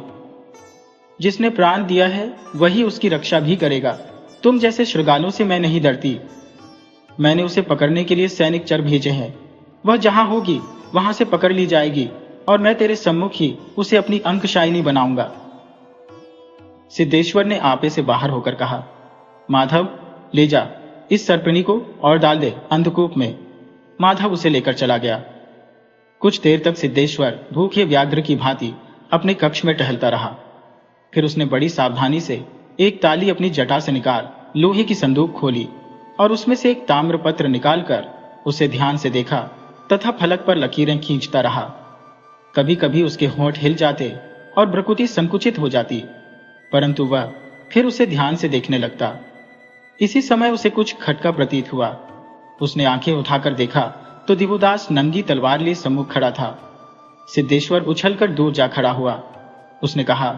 जिसने प्राण दिया है वही उसकी रक्षा भी करेगा। तुम जैसे शृगालों से मैं नहीं डरती। मैंने उसे पकड़ने के लिए सैनिक चर भेजे हैं। वह जहां होगी वहां से पकड़ ली जाएगी और मैं तेरे सम्मुख ही उसे अपनी अंकशायिनी बनाऊंगा। सिद्धेश्वर ने आपे से बाहर होकर कहा, माधव, ले जा इस सर्पिणी को और डाल दे अंधकूप में। माधव उसे लेकर चला गया। कुछ देर तक सिद्धेश्वर भूखे व्याघ्र की भांति अपने कक्ष में टहलता रहा। फिर उसने बड़ी सावधानी से एक ताली अपनी जटा से निकाल लोहे की संदूक खोली और उसमें से एक ताम्रपत्र निकालकर उसे ध्यान से देखा तथा फलक पर लकीरें खींचता रहा। कभी कभी उसके होंठ हिल जाते और भ्रुकुटी संकुचित हो जाती, परंतु वह फिर उसे ध्यान से देखने लगता। इसी समय उसे कुछ खटका प्रतीत हुआ। उसने आंखें उठाकर देखा तो दिवोदास नंगी तलवार लिए सम्मुख खड़ा था। सिद्धेश्वर उछलकर दूर जा खड़ा हुआ। उसने कहा,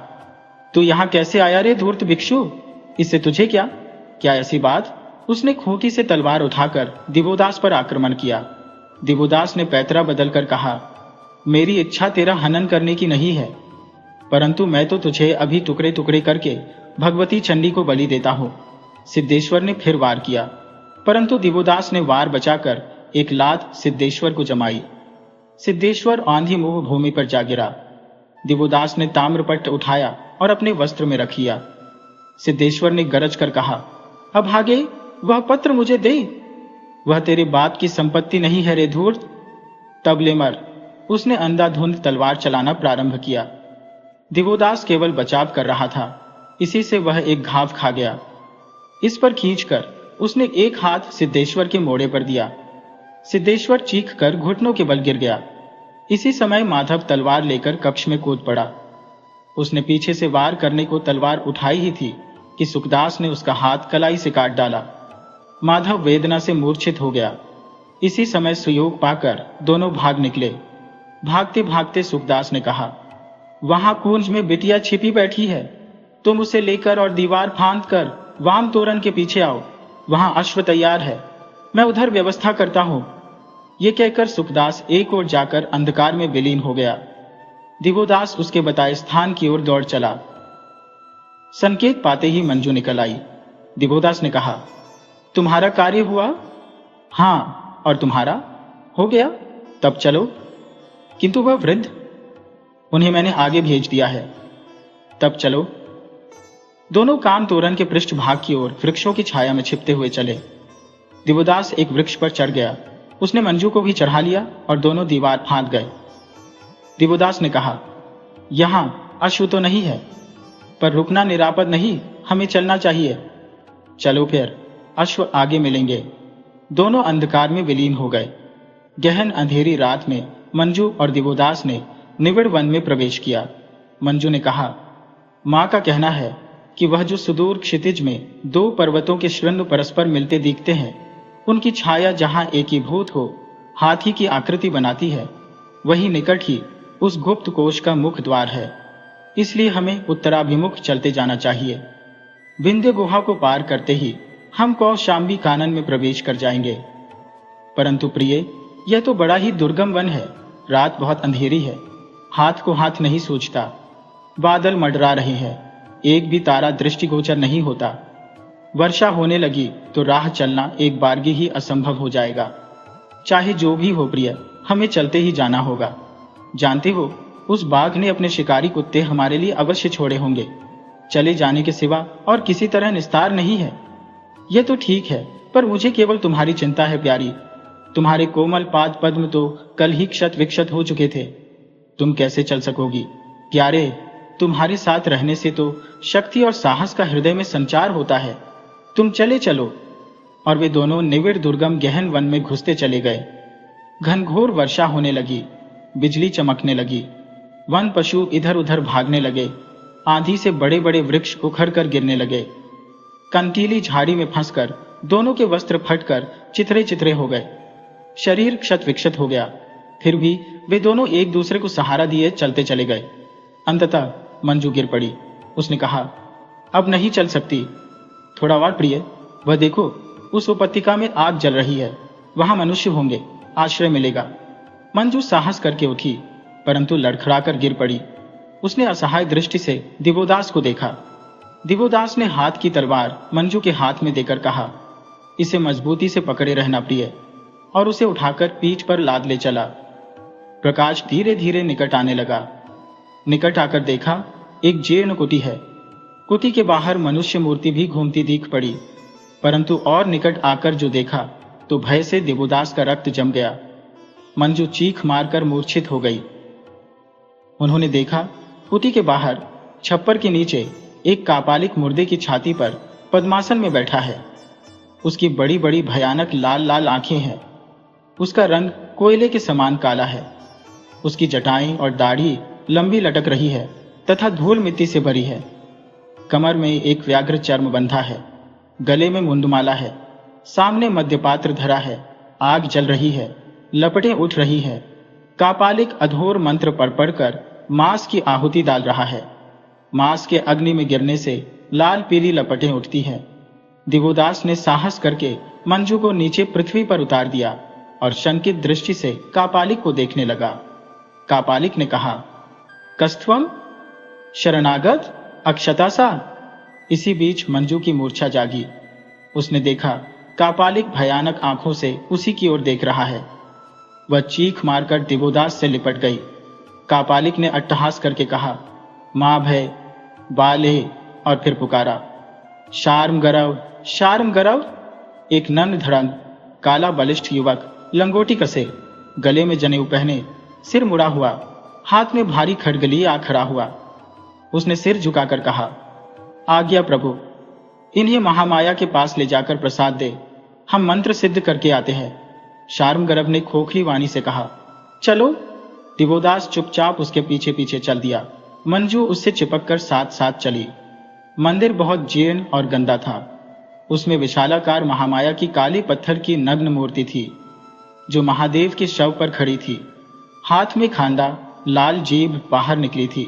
तू यहां कैसे आया रे धूर्त भिक्षु? इससे तुझे क्या? क्या ऐसी बात? उसने खोटी से तलवार उठाकर दिवोदास पर आक्रमण किया। दिवोदास ने पैतरा बदलकर कहा, मेरी इच्छा तेरा हनन करने की नहीं है, परंतु मैं तो तुझे अभी टुकड़े टुकड़े करके भगवती चंडी को बलि देता हूं। सिद्धेश्वर ने फिर वार किया, परंतु दिवोदास ने वार बचाकर एक लात सिद्धेश्वर को जमाई। सिद्धेश्वर आंधी मुंह भूमि पर जा गिरा। दिवोदास ने ताम्रपट्ट उठाया और अपने वस्त्र में रख लिया। सिद्धेश्वर ने गरज कर कहा, अब आगे वह पत्र मुझे दे। वह तेरे बाप की संपत्ति नहीं है रे धूर्त। तब ले मर। उसने अंधाधुंध तलवार चलाना प्रारंभ किया। दिवोदास केवल बचाव कर रहा था, इसी से वह एक घाव खा गया। इस पर खींचकर उसने एक हाथ सिद्धेश्वर के मोड़े पर दिया। सिद्धेश्वर चीख कर घुटनों के बल गिर गया। इसी समय माधव तलवार लेकर कक्ष में कूद पड़ा। उसने पीछे से वार करने को तलवार उठाई ही थी कि सुखदास ने उसका हाथ कलाई से काट डाला। माधव वेदना से मूर्छित हो गया। इसी समय सुयोग पाकर दोनों भाग निकले। भागते भागते सुखदास ने कहा, वहां कुंज में बिटिया छिपी बैठी है, तुम उसे लेकर और दीवार फांद कर वाम तोरण के पीछे आओ, वहां अश्व तैयार है, मैं उधर व्यवस्था करता हूं। ये कहकर सुखदास एक ओर जाकर अंधकार में विलीन हो गया। दिवोदास उसके बताए स्थान की ओर दौड़ चला। संकेत पाते ही मंजू निकल आई। दिवोदास ने कहा, तुम्हारा कार्य हुआ? हां, और तुम्हारा? हो गया, तब चलो। किंतु वह वृद्ध? उन्हें मैंने आगे भेज दिया है। तब चलो। दोनों काम तोरण के पृष्ठभाग की ओर वृक्षों की छाया में छिपते हुए चले। दिवोदास एक वृक्ष पर चढ़ गया। उसने मंजू को भी चढ़ा लिया और दोनों दीवार फांद गए। दिवोदास ने कहा, यहां अश्व तो नहीं है, पर रुकना निरापद नहीं, हमें चलना चाहिए। चलो फिर, अश्व आगे मिलेंगे। दोनों अंधकार में विलीन हो गए। गहन अंधेरी रात में मंजू और दिवोदास ने निविड़ वन में प्रवेश किया। मंजू ने कहा, मां का कहना है कि वह जो सुदूर क्षितिज में दो पर्वतों के शृंग परस्पर मिलते दिखते हैं, उनकी छाया जहां एकीभूत हो हाथी की आकृति बनाती है, वही निकट ही उस गुप्त कोश का मुख द्वार है। इसलिए हमें उत्तराभिमुख चलते जाना चाहिए। विंध्य गुहा को पार करते ही हम कौशाम्बी कानन में प्रवेश कर जाएंगे। परंतु प्रिय, यह तो बड़ा ही दुर्गम वन है। रात बहुत अंधेरी है, हाथ को हाथ नहीं सूझता। बादल मंडरा रहे हैं, एक भी तारा दृष्टिगोचर नहीं होता। वर्षा होने लगी तो राह चलना एक बारगी ही असंभव हो जाएगा। चाहे जो भी हो प्रिय, हमें चलते ही जाना होगा। जानते हो, उस बाघ ने अपने शिकारी कुत्ते हमारे लिए अवश्य छोड़े होंगे। चले जाने के सिवा और किसी तरह निस्तार नहीं है। यह तो ठीक है, पर मुझे केवल तुम्हारी चिंता है प्यारी। तुम्हारे कोमल पाद पद्म तो कल ही क्षत विक्षत हो चुके थे। तुम कैसे चल सकोगी? प्यारे, तुम्हारे साथ रहने से तो शक्ति और साहस का हृदय में संचार होता है। तुम चले चलो। और वे दोनों निविड़ दुर्गम गहन वन में घुसते चले गए। घनघोर वर्षा होने लगी, बिजली चमकने लगी, वन पशु इधर उधर भागने लगे, आंधी से बड़े बड़े वृक्ष उखड़ कर गिरने लगे। कंटीली झाड़ी में फंसकर दोनों के वस्त्र फटकर चिथरे चिथरे हो गए। शरीर क्षत विक्षत हो गया, फिर भी वे दोनों एक दूसरे को सहारा दिए चलते चले गए। अंततः मंजू गिर पड़ी। उसने कहा, अब नहीं चल सकती। थोड़ा और प्रिय, वह देखो, उस उपत्यका में आग जल रही है, वहां मनुष्य होंगे, आश्रय मिलेगा। मंजू साहस करके उठी, परंतु लड़खड़ाकर गिर पड़ी। उसने असहाय दृष्टि से दिवोदास को देखा। दिवोदास ने हाथ की तलवार मंजू के हाथ में देकर कहा, इसे मजबूती से पकड़े रहना प्रिय, और उसे उठाकर पीठ पर लाद ले चला। प्रकाश धीरे धीरे निकट आने लगा। निकट आकर देखा, एक जीर्ण कुटी है। कुटी के बाहर मनुष्य मूर्ति भी घूमती दिख पड़ी, परंतु और निकट आकर जो देखा तो भय से दिवोदास का रक्त जम गया। मंजू चीख मारकर मूर्छित हो गई। उन्होंने देखा, कुटी के बाहर छप्पर के नीचे एक कापालिक मुर्दे की छाती पर पद्मासन में बैठा है। उसकी बड़ी बड़ी भयानक लाल लाल आंखें हैं। उसका रंग कोयले के समान काला है। उसकी जटाएं और दाढ़ी लंबी लटक रही है तथा धूल मिट्टी से भरी है। कमर में एक व्याघ्र चर्म बंधा है, गले में मुंडमाला है, सामने मध्यपात्र धरा है, आग जल रही है, लपटें उठ रही है। कापालिक अधोर मंत्र पढ़कर मांस की आहुति डाल रहा है। मांस के अग्नि में गिरने से लाल पीली लपटें उठती हैं। दिवोदास ने साहस करके मंजू को नीचे पृथ्वी पर उतार दिया और शंकित दृष्टि से कापालिक को देखने लगा। कापालिक ने कहा, कस्त्वम? शरणागत? अक्षता सा? इसी बीच मंजू की मूर्छा जागी। उसने देखा, कापालिक भयानक आंखों से उसी की ओर देख रहा है। वह चीख मारकर दिवोदास से लिपट गई। कापालिक ने अट्टहास करके कहा, माँ भय, बाले, और फिर पुकारा, शार्म गरव, शार्म गरव। एक नन्न धड़ंग काला बलिष्ठ युवक लंगोटी कसे, गले में जनेऊ पहने, सिर मुड़ा हुआ, हाथ में भारी खड्ग लिए आ खड़ा हुआ। उसने सिर झुकाकर कहा, आज्ञा प्रभु, इन्हें महामाया के पास ले जाकर प्रसाद दे, हम मंत्र सिद्ध करके आते हैं। शार्मगरव ने खोखली वाणी से कहा, चलो। दिवोदास चुपचाप उसके पीछे पीछे चल दिया। मंजू उससे चिपककर साथ साथ चली। मंदिर बहुत जीर्ण और गंदा था। उसमें विशालाकार महामाया की काले पत्थर की नग्न मूर्ति थी, जो महादेव के शव पर खड़ी थी। हाथ में खांदा, लाल जीभ बाहर निकली थी।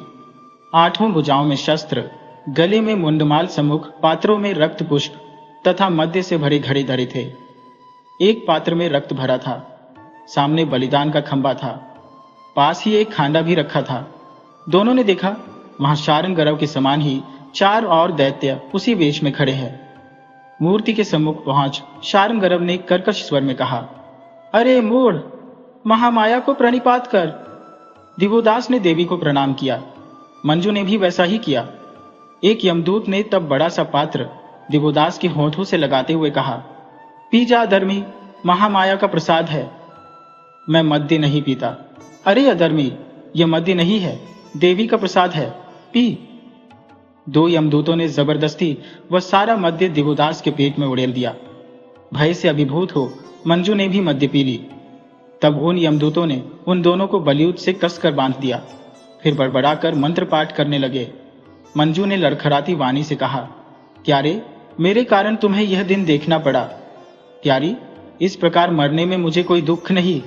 आठों भुजाओं में शस्त्र, गले में मुंडमाल सम्मुख पात्रों में रक्त पुष्प तथा मध्य से भरे घड़े धरे थे। एक पात्र में रक्त भरा था, सामने बलिदान का खंबा था, पास ही एक खांडा भी रखा था। दोनों ने देखा, वहां शार्ंगरव के समान ही 4 और दैत्य उसी वेश में खड़े हैं। मूर्ति के सम्मुख पहुंच शार्ंगरव ने कर्कश स्वर में कहा, अरे मूढ़, महामाया को प्रणिपात कर। दिवोदास ने देवी को प्रणाम किया। मंजू ने भी वैसा ही किया। एक यमदूत ने तब बड़ा सा पात्र दिवोदास के होठों से लगाते हुए कहा, पी जा अधर्मी, महामाया का प्रसाद है। मैं मद्य नहीं पीता। अरे अधर्मी, यह मद्य नहीं है, देवी का प्रसाद है, पी। 2 यमदूतों ने जबरदस्ती वह सारा मद्य दिवोदास के पेट में उड़ेल दिया। भय से अभिभूत हो मंजू ने भी मद्य पी ली। तब उन यमदूतों ने उन दोनों को बलियूद से कसकर बांध दिया। फिर बड़बड़ाकर मंत्र पाठ करने लगे। मंजू ने लड़खड़ाती वाणी से कहा, प्यारे, मेरे कारण तुम्हें यह दिन देखना पड़ा। प्यारी, इस प्रकार मरने में मुझे कोई दुख नहीं,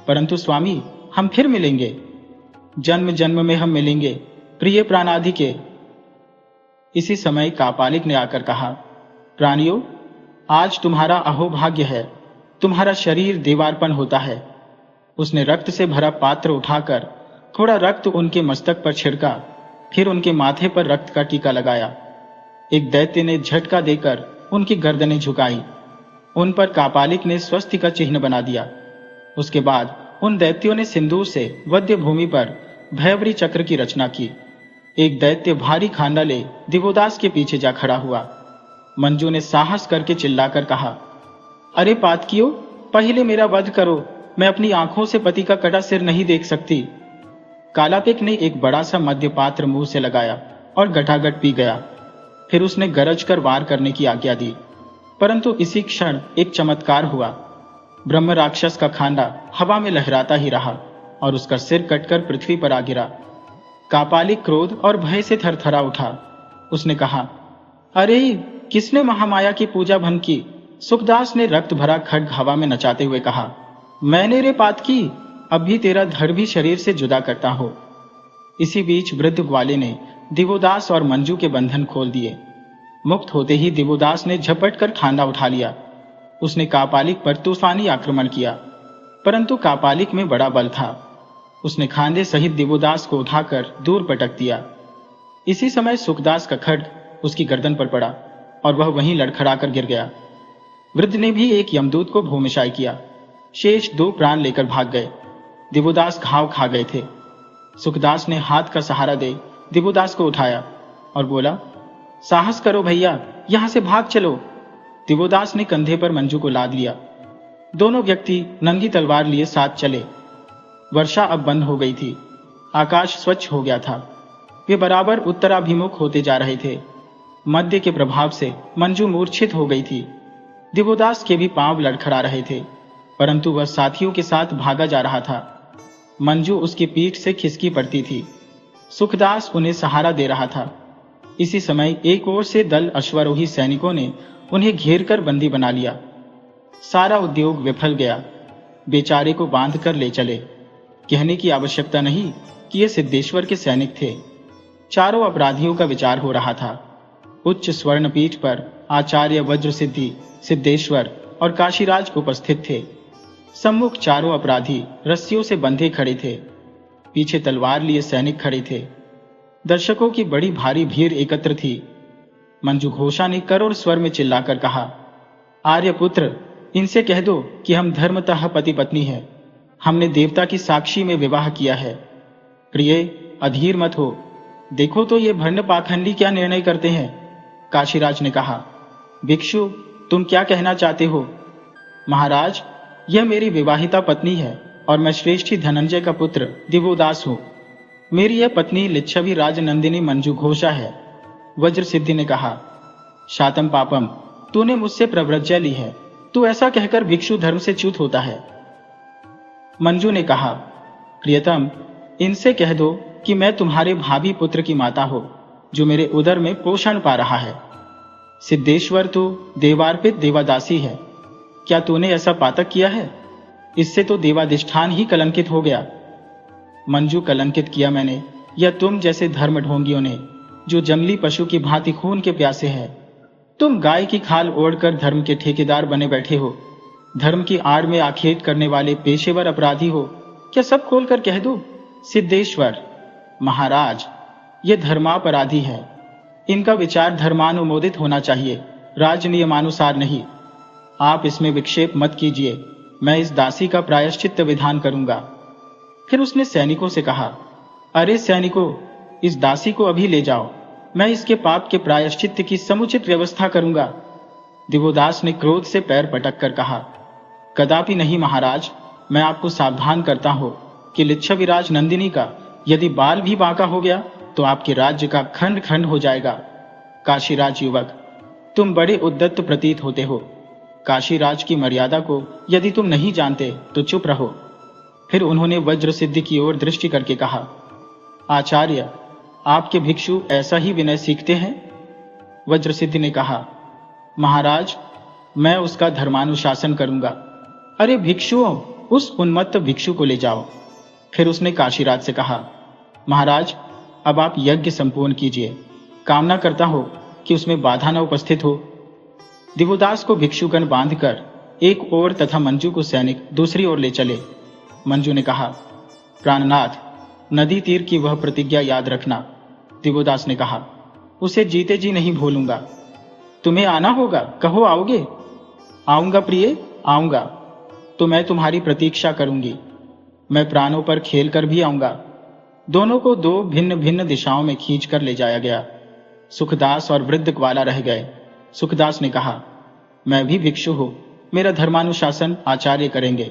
परंतु स्वामी, हम फिर मिलेंगे, जन्म जन्म में हम मिलेंगे, प्रिय प्राणादि के। इसी समय कापालिक ने आकर कहा, प्राणियों, आज तुम्हारा अहोभाग्य है, तुम्हारा शरीर देवार्पण होता है। उसने रक्त से भरा पात्र उठाकर थोड़ा रक्त उनके मस्तक पर छिड़का, फिर उनके माथे पर रक्त का टीका लगाया। एक दैत्य ने झटका देकर उनकी गर्दनें झुकाई। उन पर कापालिक ने स्वस्ति का चिन्ह बना दिया। उसके बाद उन दैत्यों ने सिंदूर से वध्य भूमि पर भैवरी चक्र की रचना की। एक दैत्य भारी खांडा ले दिवोदास के पीछे जा खड़ा हुआ। मंजू ने साहस करके चिल्लाकर कहा, अरे पातकियों, पहले मेरा वध करो, मैं अपनी आंखों से पति का कटा सिर नहीं देख सकती। कालापिक ने एक बड़ा सा मद्य पात्र मुंह से लगाया और गटागट पी गया। फिर उसने गरज कर वार करने की आज्ञा दी, परंतु इसी क्षण एक चमत्कार हुआ। ब्रह्म राक्षस का खांडा हवा में लहराता ही रहा और उसका सिर कटकर पृथ्वी पर आ गिरा। कापालिक क्रोध और भय से थरथरा उठा। उसने कहा, अरे, किसने महामाया की पूजा भंग की? सुखदास ने रक्त भरा खड्ग हवा में नचाते हुए कहा, मैंने रे पातकी, अब भी तेरा धड़ भी शरीर से जुदा करता हो। इसी बीच वृद्ध ग्वाले ने दिवोदास और मंजू के बंधन खोल दिए। मुक्त होते ही दिवोदास ने झपट कर खांडा उठा लिया। उसने कापालिक पर तूफानी आक्रमण किया, परंतु कापालिक में बड़ा बल था। उसने खांडे सहित दिवोदास को उठाकर दूर पटक दिया। इसी समय सुखदास का खड्ग उसकी गर्दन पर पड़ा और वह वहीं लड़खड़ाकर गिर गया। वृद्ध ने भी एक यमदूत को भूमिशाय किया। शेष 2 प्राण लेकर भाग गए। दिवोदास घाव खा गए थे। सुखदास ने हाथ का सहारा दे दिवोदास को उठाया और बोला, साहस करो भैया, यहां से भाग चलो। दिवोदास ने कंधे पर मंजू को लाद लिया। दोनों व्यक्ति नंगी तलवार लिए साथ चले। वर्षा अब बंद हो गई थी। आकाश स्वच्छ हो गया था। वे बराबर उत्तराभिमुख होते जा रहे थे। मद्य के प्रभाव से मंजू मूर्छित हो गई थी। दिवोदास के भी पांव लड़खड़ा रहे थे, परंतु वह साथियों के साथ भागा जा रहा था। मंजू उसकी पीठ से खिसकी पड़ती थी। सुखदास उन्हें सहारा दे रहा था। इसी समय एक ओर से दल अश्वारोही सैनिकों ने उन्हें घेरकर बंदी बना लिया। सारा उद्योग विफल गया। बेचारे को बांध कर ले चले। कहने की आवश्यकता नहीं कि ये सिद्धेश्वर के सैनिक थे। चारों अपराधियों का विचार हो रहा था। उच्च स्वर्णपीठ पर आचार्य वज्रसिद्धि, सिद्धेश्वर और काशीराज उपस्थित थे। सम्मुख चारों अपराधी रस्सियों से बंधे खड़े थे। पीछे तलवार लिए सैनिक खड़े थे। दर्शकों की बड़ी भारी भीड़ एकत्र थी। मंजू घोषा ने करोड़ स्वर में चिल्लाकर कहा, आर्यपुत्र, इनसे कह दो कि हम धर्मतः पति पत्नी हैं। हमने देवता की साक्षी में विवाह किया है। प्रिय, अधीर मत हो, देखो तो ये भंड पाखंडी क्या निर्णय करते हैं। काशीराज ने कहा, भिक्षु, तुम क्या कहना चाहते हो? महाराज, यह मेरी विवाहिता पत्नी है और मैं श्रेष्ठी धनंजय का पुत्र दिवोदास हूँ। मेरी यह पत्नी लिच्छवी राजनंदिनी मंजू घोषा है। वज्र सिद्धि ने कहा, शातम पापम, तूने मुझसे प्रव्रज्या ली है, तू ऐसा कहकर भिक्षु धर्म से च्युत होता है। मंजू ने कहा, प्रियतम, इनसे कह दो कि मैं तुम्हारे भाभी पुत्र की माता हो, जो मेरे उदर में पोषण पा रहा है। सिद्धेश्वर, तू देवार्पित देवादासी है, क्या तूने ऐसा पातक किया है? इससे तो देवाधिष्ठान ही कलंकित हो गया। मंजू, कलंकित किया मैंने या तुम जैसे धर्म ढोंगियों ने, जो जंगली पशु की भांति खून के प्यासे हैं। तुम गाय की खाल ओढ़कर धर्म के ठेकेदार बने बैठे हो, धर्म की आड़ में आखेट करने वाले पेशेवर अपराधी हो। क्या सब खोलकर कह दो? सिद्धेश्वर महाराज, ये धर्मापराधी है, इनका विचार धर्मानुमोदित होना चाहिए, राज नियमानुसार नहीं। आप इसमें विक्षेप मत कीजिए, मैं इस दासी का प्रायश्चित्त विधान करूंगा। फिर उसने सैनिकों से कहा, अरे सैनिकों, इस दासी को अभी ले जाओ, मैं इसके पाप के प्रायश्चित्त की समुचित व्यवस्था करूंगा। दिवोदास ने क्रोध से पैर पटक कर कहा, कदापि नहीं महाराज, मैं आपको सावधान करता हूं कि लिच्छविराज नंदिनी का यदि बाल भी बांका हो गया तो आपके राज्य का खंड खंड हो जाएगा। काशीराज युवक, तुम बड़े उद्दत्त प्रतीत होते हो। काशीराज की मर्यादा को यदि तुम नहीं जानते तो चुप रहो। फिर उन्होंने वज्र सिद्धि की ओर दृष्टि करके कहा, आचार्य, आपके भिक्षु ऐसा ही विनय सीखते हैं? वज्र सिद्धि ने कहा, महाराज, मैं उसका धर्मानुशासन करूंगा। अरे भिक्षुओं, उस उन्मत्त भिक्षु को ले जाओ। फिर उसने काशीराज से कहा, महाराज, अब आप यज्ञ संपूर्ण कीजिए, कामना करता हो कि उसमें बाधा न उपस्थित हो। दिवोदास को भिक्षुगण बांधकर एक ओर तथा मंजू को सैनिक दूसरी ओर ले चले। मंजू ने कहा, प्राणनाथ, नदी तीर की वह प्रतिज्ञा याद रखना। दिवोदास ने कहा, उसे जीते जी नहीं भूलूंगा। तुम्हें आना होगा, कहो आओगे? आऊंगा प्रिय, आऊंगा, तो मैं तुम्हारी प्रतीक्षा करूंगी। मैं प्राणों पर खेल कर भी आऊंगा। दोनों को दो भिन्न भिन्न दिशाओं में खींच कर ले जाया गया। सुखदास और वृद्ध ग्वाला रह गए। सुखदास ने कहा, मैं भी भिक्षु हूं, मेरा धर्मानुशासन आचार्य करेंगे।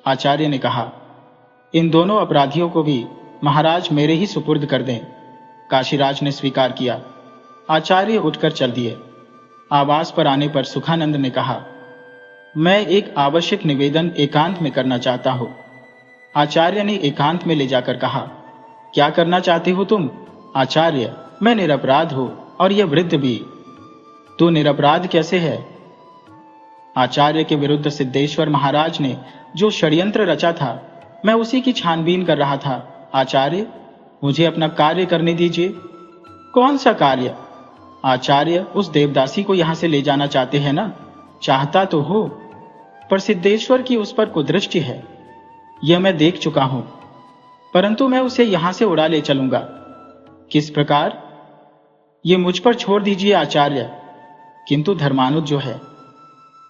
आचार्य ने कहा, इन दोनों अपराधियों को भी महाराज मेरे ही सुपुर्द कर दें। काशीराज ने स्वीकार किया। आचार्य उठकर चल दिए। आवास पर आने पर सुखानंद ने कहा, मैं एक आवश्यक निवेदन एकांत में करना चाहता हूं। आचार्य ने एकांत में ले जाकर कहा, क्या करना चाहते हो तुम? आचार्य, मैं निरपराध हूं और यह वृद्ध भी। तू निरपराध कैसे है? आचार्य के विरुद्ध सिद्धेश्वर महाराज ने जो षड्यंत्र रचा था, मैं उसी की छानबीन कर रहा था। आचार्य, मुझे अपना कार्य करने दीजिए। कौन सा कार्य? आचार्य, उस देवदासी को यहां से ले जाना चाहते हैं ना? चाहता तो हो, पर सिद्धेश्वर की उस पर कुदृष्टि है, यह मैं देख चुका हूं, परंतु मैं उसे यहां से उड़ा ले चलूंगा। किस प्रकार? ये मुझ पर छोड़ दीजिए आचार्य। किंतु धर्मानुज जो है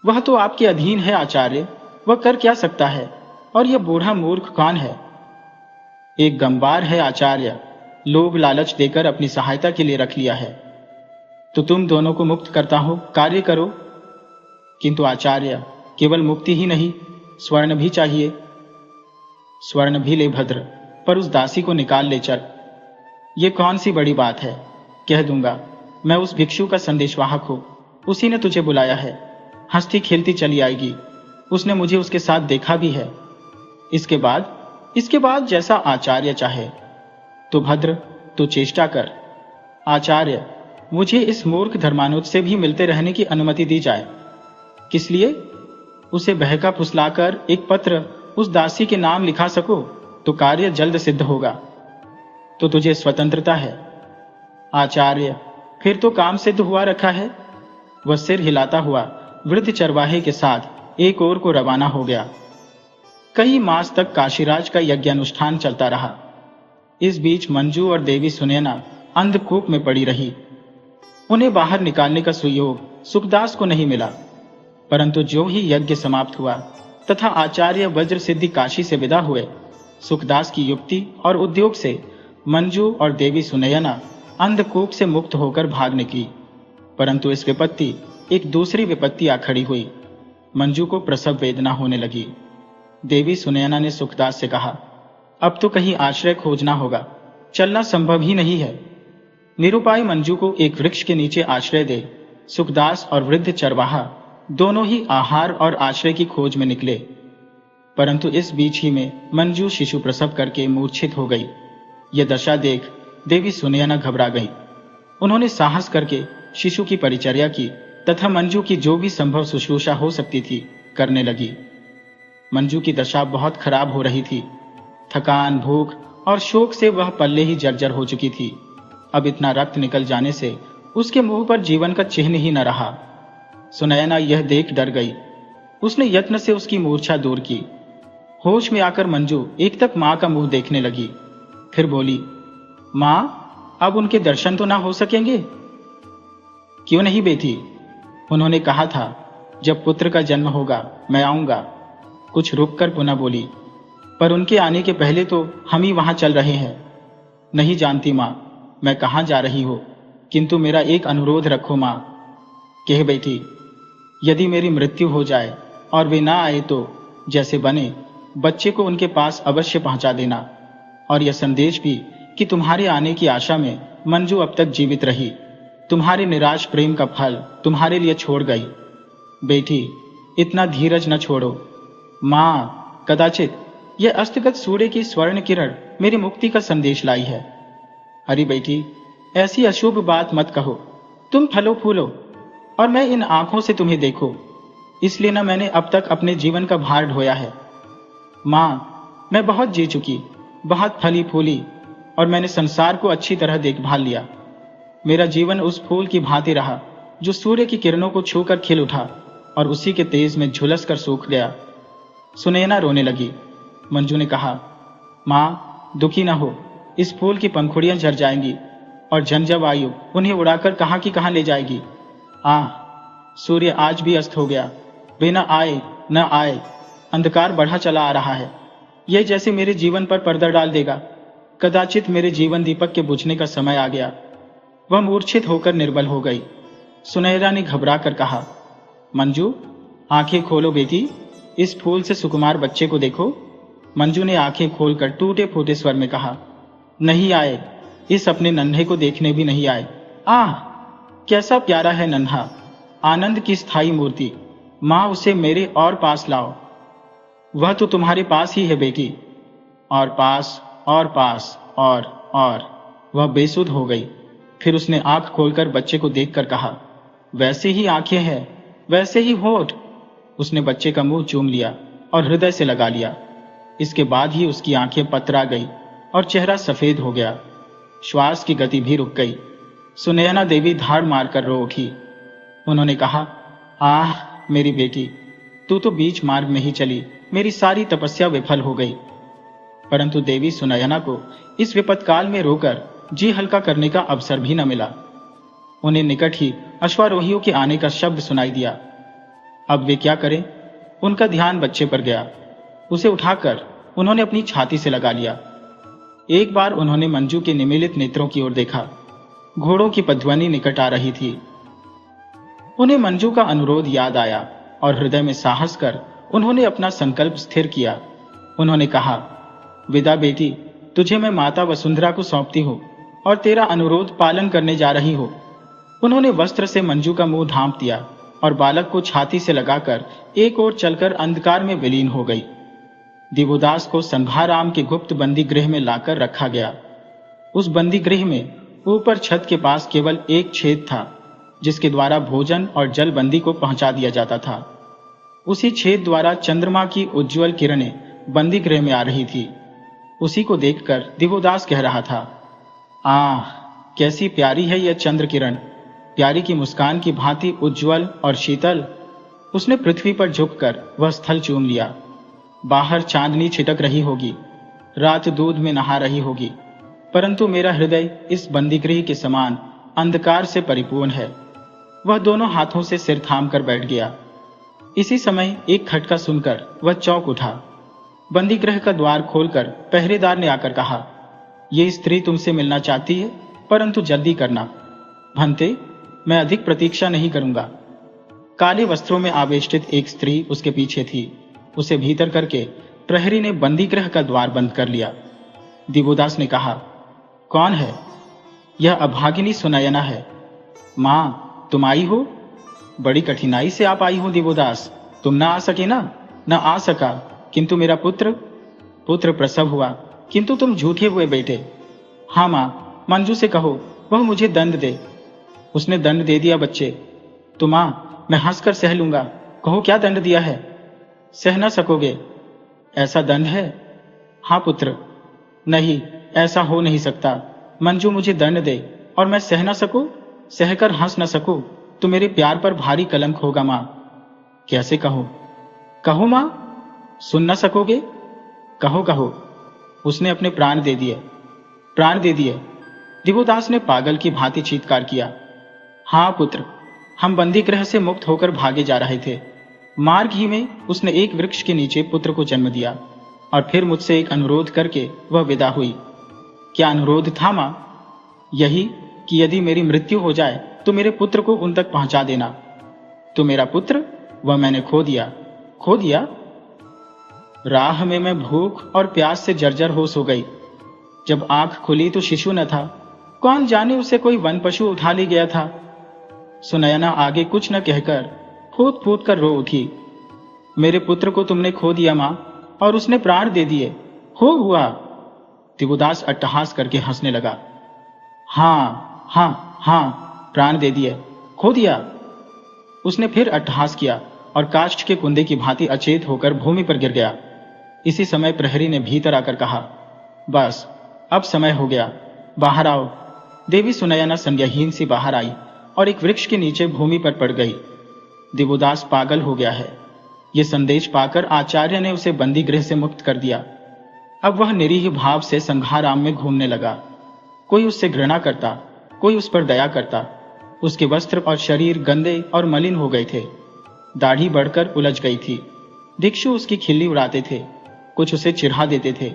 वह तो आपके अधीन है आचार्य, वह कर क्या सकता है? और यह बूढ़ा मूर्ख कौन है? एक गंवार है आचार्य, लोभ लालच देकर अपनी सहायता के लिए रख लिया है। तो तुम दोनों को मुक्त करता हो, कार्य करो। किंतु आचार्य, केवल मुक्ति ही नहीं, स्वर्ण भी चाहिए। स्वर्ण भी ले भद्र, पर उस दासी को निकाल ले चल। ये कौन सी बड़ी बात है? कह दूंगा, मैं उस भिक्षु का संदेशवाहक हूं, उसी ने तुझे बुलाया है। हंसती खेलती चली आएगी। उसने मुझे उसके साथ देखा भी है। इसके बाद जैसा आचार्य चाहे। तो भद्र, तू चेष्टा कर। आचार्य, मुझे इस मूर्ख धर्मानुज से भी मिलते रहने की अनुमति दी जाए। किस लिए? उसे बहका फुसलाकर एक पत्र उस दासी के नाम लिखा सको तो कार्य जल्द सिद्ध होगा। तो तुझे स्वतंत्रता है। आचार्य, फिर तो काम सिद्ध हुआ रखा है। वह सिर हिलाता हुआ वृद्ध चरवाहे के साथ एक ओर को रवाना हो गया। कई मास तक काशीराज का यज्ञानुष्ठान चलता रहा। इस बीच मंजू और देवी सुनैना अंधकूप में पड़ी रही। उन्हें बाहर निकालने का सुयोग सुखदास को नहीं मिला, परंतु जो ही यज्ञ समाप्त हुआ तथा आचार्य वज्र सिद्धि काशी से विदा हुए, सुखदास की युक्ति और उद्योग से मंजू और देवी सुनयना अंधकूप से मुक्त होकर भाग निकली। परंतु इस विपत्ति एक दूसरी विपत्ति आ खड़ी हुई। मंजू को प्रसव वेदना होने लगी। देवी सुनयना ने सुखदास से कहा, अब तो कहीं आश्रय खोजना होगा, चलना संभव ही नहीं है। निरुपाय मंजू को एक वृक्ष के नीचे आश्रय दे सुखदास और वृद्ध चरवाहा दोनों ही आहार और आश्रय की खोज में निकले। परंतु इस बीच ही में मंजू शिशु प्रसव करके मूर्छित हो गई। यह दशा देख देवी सुनयना घबरा गई। उन्होंने साहस करके शिशु की परिचर्या की तथा मंजू की जो भी संभव शुश्रूषा हो सकती थी करने लगी। मंजू की दशा बहुत खराब हो रही थी। थकान, भूख और शोक से वह पल्ले ही जर्जर हो चुकी थी। अब इतना रक्त निकल जाने से उसके मुंह पर जीवन का चिन्ह ही न रहा। सुनयना यह देख डर गई। उसने यत्न से उसकी मूर्छा दूर की। होश में आकर मंजू एक तक मां का मुंह देखने लगी, फिर बोली, मां, अब उनके दर्शन तो ना हो सकेंगे? क्यों नहीं बेटी, उन्होंने कहा था जब पुत्र का जन्म होगा मैं आऊंगा। कुछ रुककर पुनः बोली, पर उनके आने के पहले तो हम ही वहां चल रहे हैं। नहीं जानती मां मैं कहां जा रही हूं, किंतु मेरा एक अनुरोध रखो मां। कह बेटी, यदि मेरी मृत्यु हो जाए और वे ना आए तो जैसे बने बच्चे को उनके पास अवश्य पहुंचा देना, और यह संदेश भी कि तुम्हारे आने की आशा में मंजू अब तक जीवित रही। तुम्हारे निराश प्रेम का फल तुम्हारे लिए छोड़ गई। बेटी, इतना धीरज न छोड़ो। मां, कदाचित यह अस्तगत सूर्य की स्वर्ण किरण मेरी मुक्ति का संदेश लाई है। अरे बेटी, ऐसी अशुभ बात मत कहो। तुम फलो फूलो और मैं इन आंखों से तुम्हें देखो, इसलिए न मैंने अब तक अपने जीवन का भार ढोया है। मां, मैं बहुत जी चुकी, बहुत फली फूली, और मैंने संसार को अच्छी तरह देखभाल लिया। मेरा जीवन उस फूल की भांति रहा जो सूर्य की किरणों को छूकर खिल उठा और उसी के तेज में झुलस कर सूख गया। सुनैना रोने लगी। मंजू ने कहा, मां, दुखी न हो, इस फूल की पंखुड़ियां झड़ जाएंगी और झंझवायु उन्हें उड़ाकर कहां की कहां ले जाएगी। सूर्य आज भी अस्त हो गया। वे न आए न आए, अंधकार बढ़ा चला आ रहा है। यह जैसे मेरे जीवन पर पर्दा डाल देगा। कदाचित मेरे जीवन दीपक के बुझने का समय आ गया। वह मूर्छित होकर निर्बल हो गई। सुनैना ने घबरा कर कहा, मंजू, आंखें खोलो बेटी, इस फूल से सुकुमार बच्चे को देखो। मंजू ने आंखें खोलकर टूटे फूटे स्वर में कहा, नहीं आए, इस अपने नन्हे को देखने भी नहीं आए। कैसा प्यारा है नन्हा, आनंद की स्थायी मूर्ति। मां, उसे मेरे और पास लाओ। वह तो तुम्हारे पास ही है बेटी। और पास और पास और वह बेसुध हो गई। फिर उसने आंख खोलकर बच्चे को देखकर कहा, वैसे ही आंखें हैं, वैसे ही होठ। उसने बच्चे का मुंह चूम लिया और हृदय से लगा लिया। इसके बाद ही उसकी आंखें पतरा गई और चेहरा सफेद हो गया। श्वास की गति भी रुक गई। सुनैना देवी धाड़ मारकर रो उठी। उन्होंने कहा, मेरी बेटी, तू तो बीच मार्ग में ही चली, मेरी सारी तपस्या विफल हो गई। परंतु देवी सुनैना को इस विपत्काल में रोकर जी हल्का करने का अवसर भी न मिला। उन्हें निकट ही अश्वारोहियों के आने का शब्द सुनाई दिया। अब वे क्या करें? उनका ध्यान बच्चे पर गया। उसे उठाकर उन्होंने अपनी छाती से लगा लिया। एक बार उन्होंने मंजू के निमीलित नेत्रों की ओर देखा। घोड़ों की पध्वनि निकट आ रही थी। उन्हें मंजू का अनुरोध याद आया और हृदय में साहस कर उन्होंने अपना संकल्प स्थिर किया। उन्होंने कहा, विदा बेटी, तुझे मैं माता वसुंधरा को सौंपती हूँ और तेरा अनुरोध पालन करने जा रही हूँ। उन्होंने वस्त्र से मंजू का मुंह ढांप दिया और बालक को छाती से लगाकर एक ओर चलकर अंधकार में विलीन हो गई। दिवोदास को संघाराम के गुप्त बंदी गृह में लाकर रखा गया। उस बंदी गृह में ऊपर छत के पास केवल एक छेद था, जिसके द्वारा भोजन और जल बंदी को पहुंचा दिया जाता था। उसी छेद द्वारा चंद्रमा की उज्ज्वल किरणें बंदी गृह में आ रही थी। उसी को देखकर दिवोदास कह रहा था, कैसी प्यारी है यह चंद्र किरण, प्यारी की मुस्कान की भांति उज्ज्वल और शीतल। उसने पृथ्वी पर झुककर वह स्थल चूम लिया। बाहर चांदनी छिटक रही होगी, रात दूध में नहा रही होगी, परंतु मेरा हृदय इस बंदीगृह के समान अंधकार से परिपूर्ण है। वह दोनों हाथों से सिर थाम कर बैठ गया। इसी समय एक खटका सुनकर वह चौंक उठा। बंदी गृह का द्वार खोलकर पहरेदार ने आकर कहा, ये स्त्री तुमसे मिलना चाहती है, परंतु जल्दी करना। भंते, मैं अधिक प्रतीक्षा नहीं करूंगा। काले वस्त्रों में आवेष्टित एक स्त्री उसके पीछे थी। उसे भीतर करके प्रहरी ने बंदी गृह का द्वार बंद कर लिया। दिवोदास ने कहा, कौन है? यह अभागिनी सुनयना है। मां, तुम आई हो? बड़ी कठिनाई से आप आई हो दिवोदास। तुम ना आ सके ना? न आ सका, किंतु मेरा पुत्र प्रसव हुआ, किंतु तुम झूठे हुए बेटे। हाँ मां, मंजू से कहो वह मुझे दंड दे। उसने दंड दे दिया बच्चे। तो मां, मैं हंसकर सह लूंगा। कहो क्या दंड दिया है? सह न सकोगे? ऐसा दंड है? हाँ पुत्र। नहीं, ऐसा हो नहीं सकता। मंजू मुझे दंड दे और मैं सह न सकूं, सहकर हंस न सकूं, तो मेरे प्यार पर भारी कलंक होगा मां। कैसे कहूं? कहो मां। सुन न सकोगे? कहो कहो। उसने अपने प्राण दे दिए। दिवोदास ने पागल की भांति चीत्कार किया। हाँ पुत्र, हम बंदी गृह से मुक्त होकर भागे जा रहे थे। मार्ग ही में उसने एक वृक्ष के नीचे पुत्र को जन्म दिया और फिर मुझसे एक अनुरोध करके वह विदा हुई। क्या अनुरोध था मां? यही कि यदि मेरी मृत्यु हो जाए तो मेरे पुत्र को उन तक पहुंचा देना। तो मेरा पुत्र, वह मैंने खो दिया। राह में मैं भूख और प्यास से जर्जर होश हो गई। जब आंख खुली तो शिशु न था। कौन जाने उसे कोई वन पशु उठा ले गया था। सुनयना आगे कुछ न कहकर फूट फूट कर रो उठी। मेरे पुत्र को तुमने खो दिया मां, और उसने प्राण दे दिए। हो हुआ। दिवोदास अट्टहास करके हंसने लगा। हाँ, प्राण दे दिए, खो दिया। उसने फिर अट्टहास किया और काष्ठ के कुंदे की भांति अचेत होकर भूमि पर गिर गया। इसी समय प्रहरी ने भीतर आकर कहा, बस अब समय हो गया, बाहर आओ। देवी सुनयना संज्ञाहीन सी बाहर आई और एक वृक्ष के नीचे भूमि पर पड़ गई। दिवोदास पागल हो गया है। ये संदेश पाकर आचार्य ने उसे बंदी गृह से मुक्त कर दिया। अब वह निरीह भाव से संघाराम में घूमने लगा। कोई उससे घृणा करता, कोई उस पर दया करता। उसके वस्त्र और शरीर गंदे और मलिन हो गए थे। दाढ़ी बढ़कर उलझ गई थी। भिक्षु उसकी खिल्ली उड़ाते थे, कुछ उसे चिढ़ा देते थे,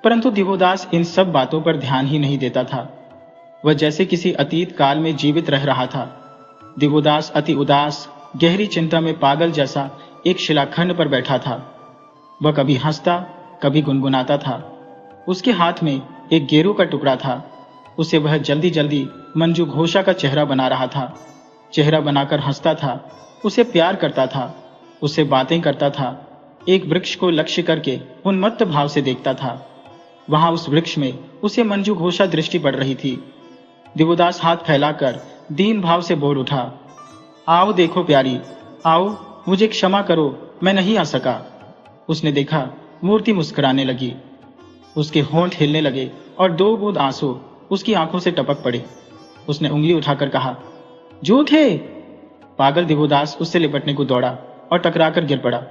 परंतु दिवोदास इन सब बातों पर ध्यान ही नहीं देता था। वह जैसे किसी अतीत काल में जीवित रह रहा था। दिवोदास अति उदास, गहरी चिंता में पागल जैसा एक शिलाखंड पर बैठा था। वह कभी हंसता, कभी गुनगुनाता था। उसके हाथ में एक गेरू का टुकड़ा था। उसे वह जल्दी जल्दी मंजू घोषा का चेहरा बना रहा था। चेहरा बनाकर हंसता था, उसे प्यार करता था, उससे बातें करता था। एक वृक्ष को लक्ष्य करके उन्मत्त भाव से देखता था। वहां उस वृक्ष में उसे मंजू घोषा दृष्टि पड़ रही थी। दिवोदास हाथ फैलाकर दीन भाव से बोल उठा, आओ देखो प्यारी, आओ, मुझे क्षमा करो, मैं नहीं आ सका। उसने देखा, मूर्ति मुस्कुराने लगी। उसके होंठ हिलने लगे और 2 बूंद आंसू उसकी आंखों से टपक पड़े। उसने उंगली उठाकर कहा, झूठे। पागल दिवोदास उससे लिपटने को दौड़ा और टकराकर गिर पड़ा।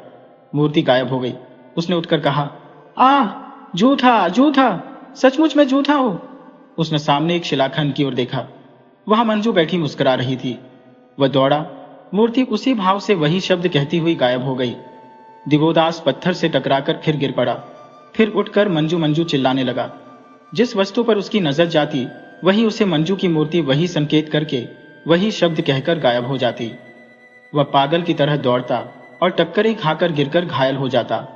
मूर्ति गायब हो गई। उसने उठकर कहा, झूठा, सचमुच मैं झूठा हूं। उसने सामने एक शिलाखंड की ओर देखा। वहां मंजू बैठी मुस्कुरा रही थी। वह दौड़ा। मूर्ति उसी भाव से वही शब्द कहती हुई गायब हो गई। दिवोदास पत्थर से टकराकर फिर गिर पड़ा। फिर उठकर मंजू मंजू चिल्लाने लगा। जिस वस्तु पर उसकी नजर जाती, वही उसे मंजू की मूर्ति वही संकेत करके, वही शब्द कहकर गायब हो जाती। वह पागल की तरह दौड़ता और टक्करें खाकर गिरकर घायल हो जाता।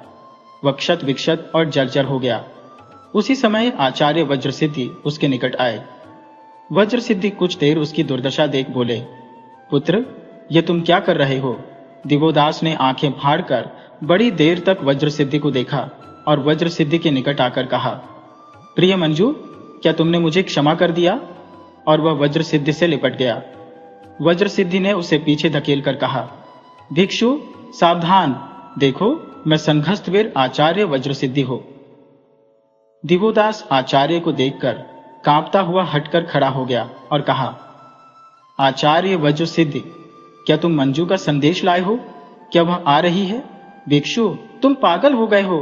वह क्षत विक्षत और जर्जर हो गया। उसी समय आचार्य वज्रसिद्धि उसके निकट आए। वज्रसिद्धि कुछ देर उसकी दुर्दशा देख बोले, पुत्र, ये तुम क्या कर रहे हो? दिवोदास ने आंखें फाड़कर बड़ी देर तक वज्रसिद्धि को देखा और वज्रसिद्धि के निकट आकर कहा, प्रिय मंजू, क्या तुमने मुझे क्षमा कर दिया? और वह वज्रसिद्धि से लिपट गया। वज्रसिद्धि ने उसे पीछे धकेल कर कहा, भिक्षु सावधान, देखो मैं संघस्थ वीर आचार्य वज्रसिद्धि हो। दिवोदास आचार्य को देखकर कांपता हुआ हटकर खड़ा हो गया और कहा, आचार्य वज्रसिद्धि, क्या तुम मंजू का संदेश लाए हो? क्या वह आ रही है? भिक्षु, तुम पागल हो गए हो।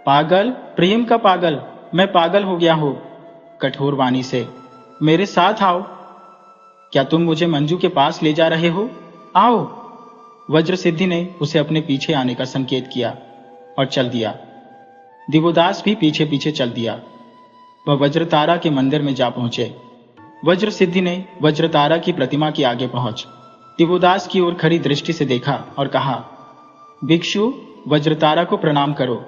पागल, प्रेम का पागल, मैं पागल हो गया हूं। कठोर वाणी से, मेरे साथ आओ। क्या तुम मुझे मंजू के पास ले जा रहे हो? आओ। वज्रसिद्धि ने उसे अपने पीछे आने का संकेत किया और चल दिया। दिवोदास भी पीछे पीछे चल दिया। वह वज्रतारा के मंदिर में जा पहुंचे। वज्र सिद्धि ने वज्रतारा की प्रतिमा के आगे पहुंच दिवोदास की ओर खड़ी दृष्टि से देखा और कहा, भिक्षु, वज्रतारा को प्रणाम करो।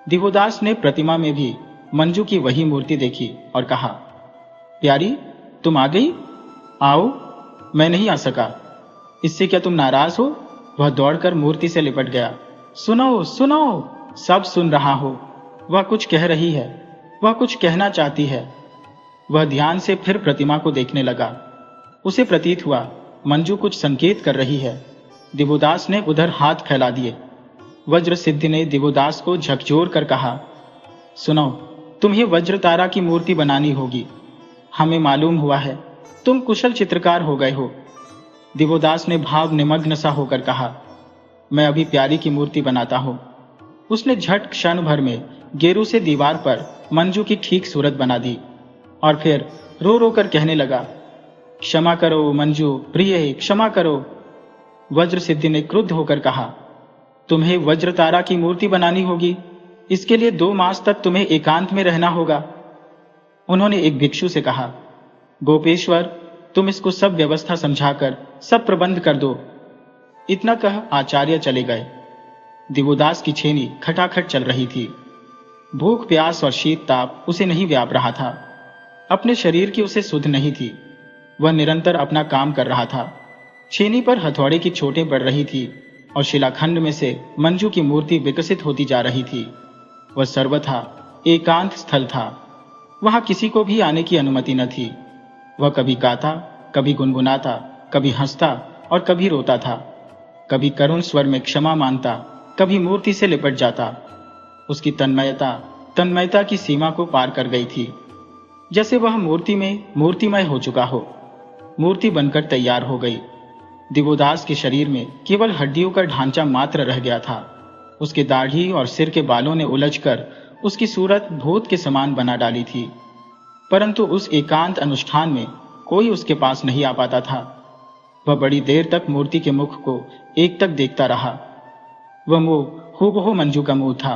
दिवोदास ने प्रतिमा में भी मंजू की वही मूर्ति देखी और कहा, प्यारी, तुम आ गई? आओ, मैं नहीं आ सका। इससे क्या तुम नाराज हो? वह दौड़कर मूर्ति से लिपट गया। सुनो सुनो, सब सुन रहा हो। वह कुछ कह रही है, वह कुछ कहना चाहती है। वह ध्यान से फिर प्रतिमा को देखने लगा। उसे प्रतीत हुआ मंजू कुछ संकेत कर रही है। दिवोदास ने उधर हाथ फैला दिए। वज्र सिद्धि ने दिवोदास को झकझोर कर कहा, सुनो, तुम्हें वज्रतारा की मूर्ति बनानी होगी। हमें मालूम हुआ है तुम कुशल चित्रकार हो गए हो। दिवोदास ने भाव निमग्न सा होकर कहा, मैं अभी प्यारी की मूर्ति बनाता हूं। उसने झट क्षण भर में गेरू से दीवार पर मंजू की ठीक सूरत बना दी और फिर रो रो कर कहने लगा, क्षमा करो मंजू प्रिय, क्षमा करो। वज्र सिद्धि ने क्रुद्ध होकर कहा, तुम्हें वज्रतारा की मूर्ति बनानी होगी, इसके लिए 2 मास तक तुम्हें एकांत में रहना होगा। उन्होंने एक भिक्षु से कहा, गोपेश्वर, तुम इसको सब व्यवस्था समझाकर सब प्रबंध कर दो। इतना कह आचार्य चले गए। दिवोदास की छेनी खटाखट चल रही थी। भूख प्यास और शीत ताप उसे नहीं व्याप रहा था। अपने शरीर की उसे सुध नहीं थी। वह निरंतर अपना काम कर रहा था। छेनी पर हथौड़े की चोटें पड़ रही थी और शिलाखंड में से मंजू की मूर्ति विकसित होती जा रही थी। वह सर्वथा एकांत स्थल था। वहां किसी को भी आने की अनुमति न थी। वह कभी गाता, कभी गुनगुनाता, कभी हंसता और कभी रोता था। कभी करुण स्वर में क्षमा मांगता, कभी मूर्ति से लिपट जाता। उसकी तन्मयता की सीमा को पार कर गई थी, जैसे वह मूर्ति में मूर्तिमय हो चुका हो। मूर्ति बनकर तैयार हो गई। दिवोदास के शरीर में केवल हड्डियों का ढांचा मात्र रह गया था। उसके दाढ़ी और सिर के बालों ने उलझकर उसकी सूरत भूत के समान बना डाली थी। परंतु उस एकांत अनुष्ठान में कोई उसके पास नहीं आ पाता था। वह बड़ी देर तक मूर्ति के मुख को एकटक देखता रहा। वह मुंह हूबहू मंजू का मुंह था।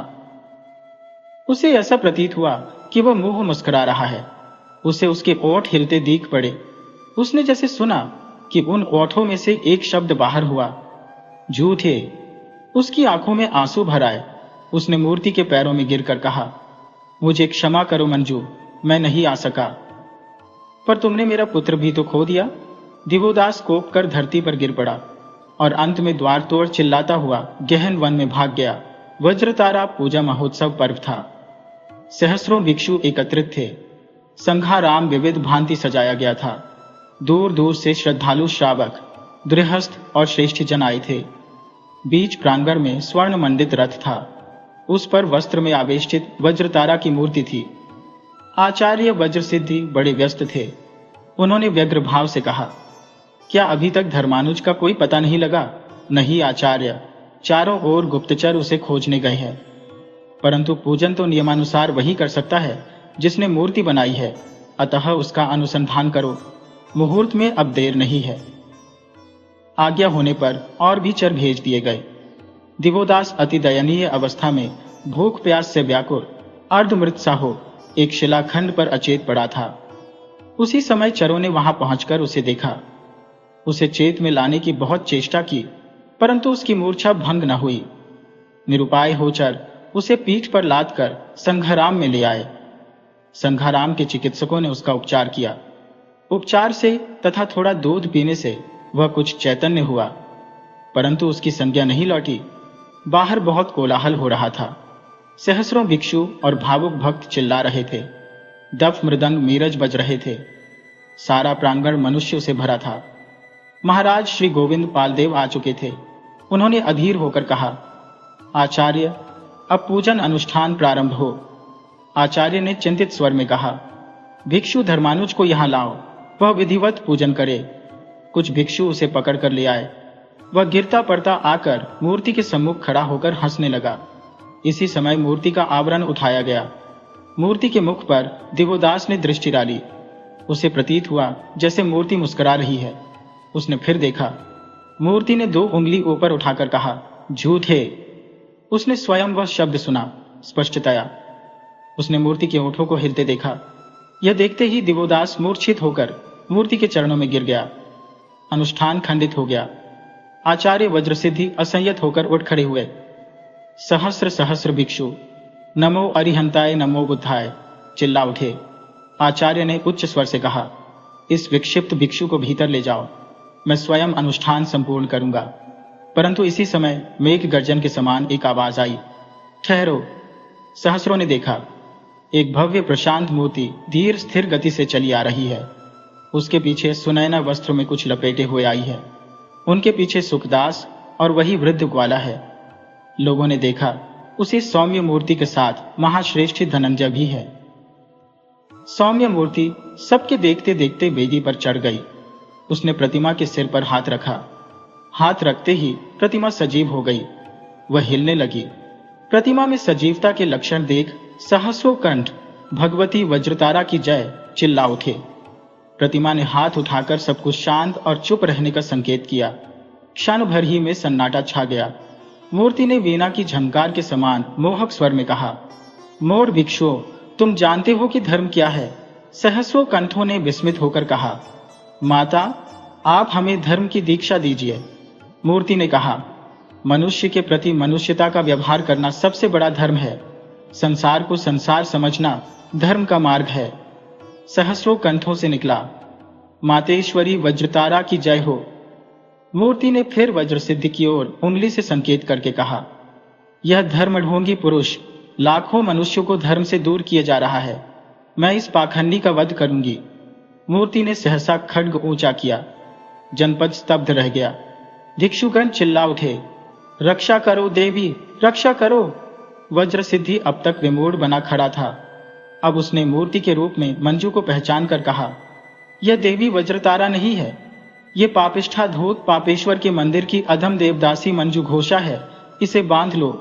उसे ऐसा प्रतीत हुआ कि वह मुंह मुस्कुरा रहा है। उसे उसके ओठ हिलते दिख पड़े। उसने जैसे सुना कि उन ओठों में से एक शब्द बाहर हुआ, झूठे। उसकी आंखों में आंसू भर आए। उसने मूर्ति के पैरों में गिरकर कहा, मुझे क्षमा करो मंजू, मैं नहीं आ सका। पर तुमने मेरा पुत्र भी तो खो दिया। दिवोदास कोप कर धरती पर गिर पड़ा और अंत में द्वार तोड़ चिल्लाता हुआ गहन वन में भाग गया। वज्रतारा पूजा महोत्सव पर्व था। सहस्रों भिक्षु एकत्रित थे। संघाराम विविध भांति सजाया गया था। दूर दूर से श्रद्धालु श्रावक, गृहस्थ और श्रेष्ठ जन आए थे। बीच प्रांगण में स्वर्ण मंडित रथ था। उस पर वस्त्र में आवेष्टित वज्रतारा की मूर्ति थी। आचार्य वज्र सिद्धि बड़े व्यस्त थे। उन्होंने व्यग्र भाव से कहा, क्या अभी तक धर्मानुज का कोई पता नहीं लगा? नहीं आचार्य, चारों ओर गुप्तचर उसे खोजने गए हैं। परंतु पूजन तो नियमानुसार वही कर सकता है जिसने मूर्ति बनाई है, अतः उसका अनुसंधान करो। मुहूर्त में अब देर नहीं है। आज्ञा होने पर और भी चर भेज दिए गए। दिवोदास अति दयनीय अवस्था में भूख प्यास से व्याकुल अर्धमृत सा हो एक शिलाखंड पर अचेत पड़ा था। उसी समय चरों ने वहां पहुंचकर उसे देखा। उसे चेत में लाने की बहुत चेष्टा की, परंतु उसकी मूर्छा भंग न हुई। निरुपाय हो चर उसे पीठ पर लादकर संघाराम में ले आए। संघाराम के चिकित्सकों ने उसका उपचार किया। उपचार से तथा थोड़ा दूध पीने से वह कुछ चैतन्य हुआ, परंतु उसकी संज्ञा नहीं लौटी। बाहर बहुत कोलाहल हो रहा था। सहस्रों भिक्षु और भावुक भक्त चिल्ला रहे थे। दफ मृदंग मीरज बज रहे थे। सारा प्रांगण मनुष्यों से भरा था। महाराज श्री गोविंद पालदेव आ चुके थे। उन्होंने अधीर होकर कहा, आचार्य, अब पूजन अनुष्ठान प्रारंभ हो। आचार्य ने चिंतित स्वर में कहा, भिक्षु धर्मानुज को यहां लाओ, वह विधिवत पूजन करे। कुछ भिक्षु उसे पकड़ कर ले आए। वह गिरता पड़ता आकर मूर्ति के सम्मुख खड़ा होकर हंसने लगा। इसी समय मूर्ति का आवरण उठाया गया। मूर्ति के मुख पर दिवोदास ने दृष्टि डाली। उसे प्रतीत हुआ जैसे मूर्ति मुस्कुरा रही है। उसने फिर देखा। मूर्ति ने 2 उंगली ऊपर उठाकर कहा, झूठे। उसने स्वयं वह शब्द सुना। स्पष्टतया। उसने मूर्ति के ओठों को हिलते देखा। यह देखते ही दिवोदास मूर्छित होकर मूर्ति के चरणों में गिर गया। अनुष्ठान खंडित हो गया। आचार्य वज्रसिद्धि असंयत होकर उठ खड़े हुए। सहस्र सहस्र भिक्षु, नमो अरिहंताय नमो बुद्धाय, चिल्ला उठे। आचार्य ने उच्च स्वर से कहा, इस विक्षिप्त भिक्षु को भीतर ले जाओ, मैं स्वयं अनुष्ठान संपूर्ण करूंगा। परंतु इसी समय मेघ गर्जन के समान एक आवाज आई, ठहरो। सहस्रों ने देखा, एक भव्य प्रशांत मूर्ति धीर स्थिर गति से चली आ रही है। उसके पीछे सुनैना वस्त्र में कुछ लपेटे हुए आई है। उनके पीछे सुखदास और वही वृद्ध ग्वाला है। लोगों ने देखा, उसी सौम्य मूर्ति के साथ महाश्रेष्ठ धनंजय भी है। सौम्य मूर्ति सबके देखते देखते वेदी पर चढ़ गई। उसने प्रतिमा के सिर पर हाथ रखा। हाथ रखते ही प्रतिमा सजीव हो गई। वह हिलने लगी। प्रतिमा में सजीवता के लक्षण देख सहस्रों कंठ भगवती वज्रतारा की जय चिल्ला उठे। प्रतिमा ने हाथ उठाकर सबको शांत और चुप रहने का संकेत किया। क्षण भर ही में सन्नाटा छा गया। मूर्ति ने वीणा की झंकार के समान मोहक स्वर में कहा, मोर भिक्षुओं, तुम जानते हो कि धर्म क्या है? सहस्रों कंठों ने विस्मित होकर कहा, माता, आप हमें धर्म की दीक्षा दीजिए। मूर्ति ने कहा, मनुष्य के प्रति मनुष्यता का व्यवहार करना सबसे बड़ा धर्म है। संसार को संसार समझना धर्म का मार्ग है। सहस्रों कंठों से निकला, मातेश्वरी वज्रतारा की जय हो। मूर्ति ने फिर वज्रसिद्धि की ओर उंगली से संकेत करके कहा, यह धर्मढोंगी पुरुष लाखों मनुष्यों को धर्म से दूर किए जा रहा है। मैं इस पाखंडी का वध करूंगी। मूर्ति ने सहसा खड्ग ऊंचा किया। जनपद स्तब्ध रह गया। भिक्षुगण चिल्ला उठे, रक्षा करो देवी, रक्षा करो। वज्रसिद्धि अब तक विमूढ़ बना खड़ा था। अब उसने मूर्ति के रूप में मंजू को पहचान कर कहा, यह देवी वज्रतारा नहीं है, ये पापिष्ठा धूत पापेश्वर के मंदिर की अधम देवदासी मंजू घोषा है। इसे बांध लो।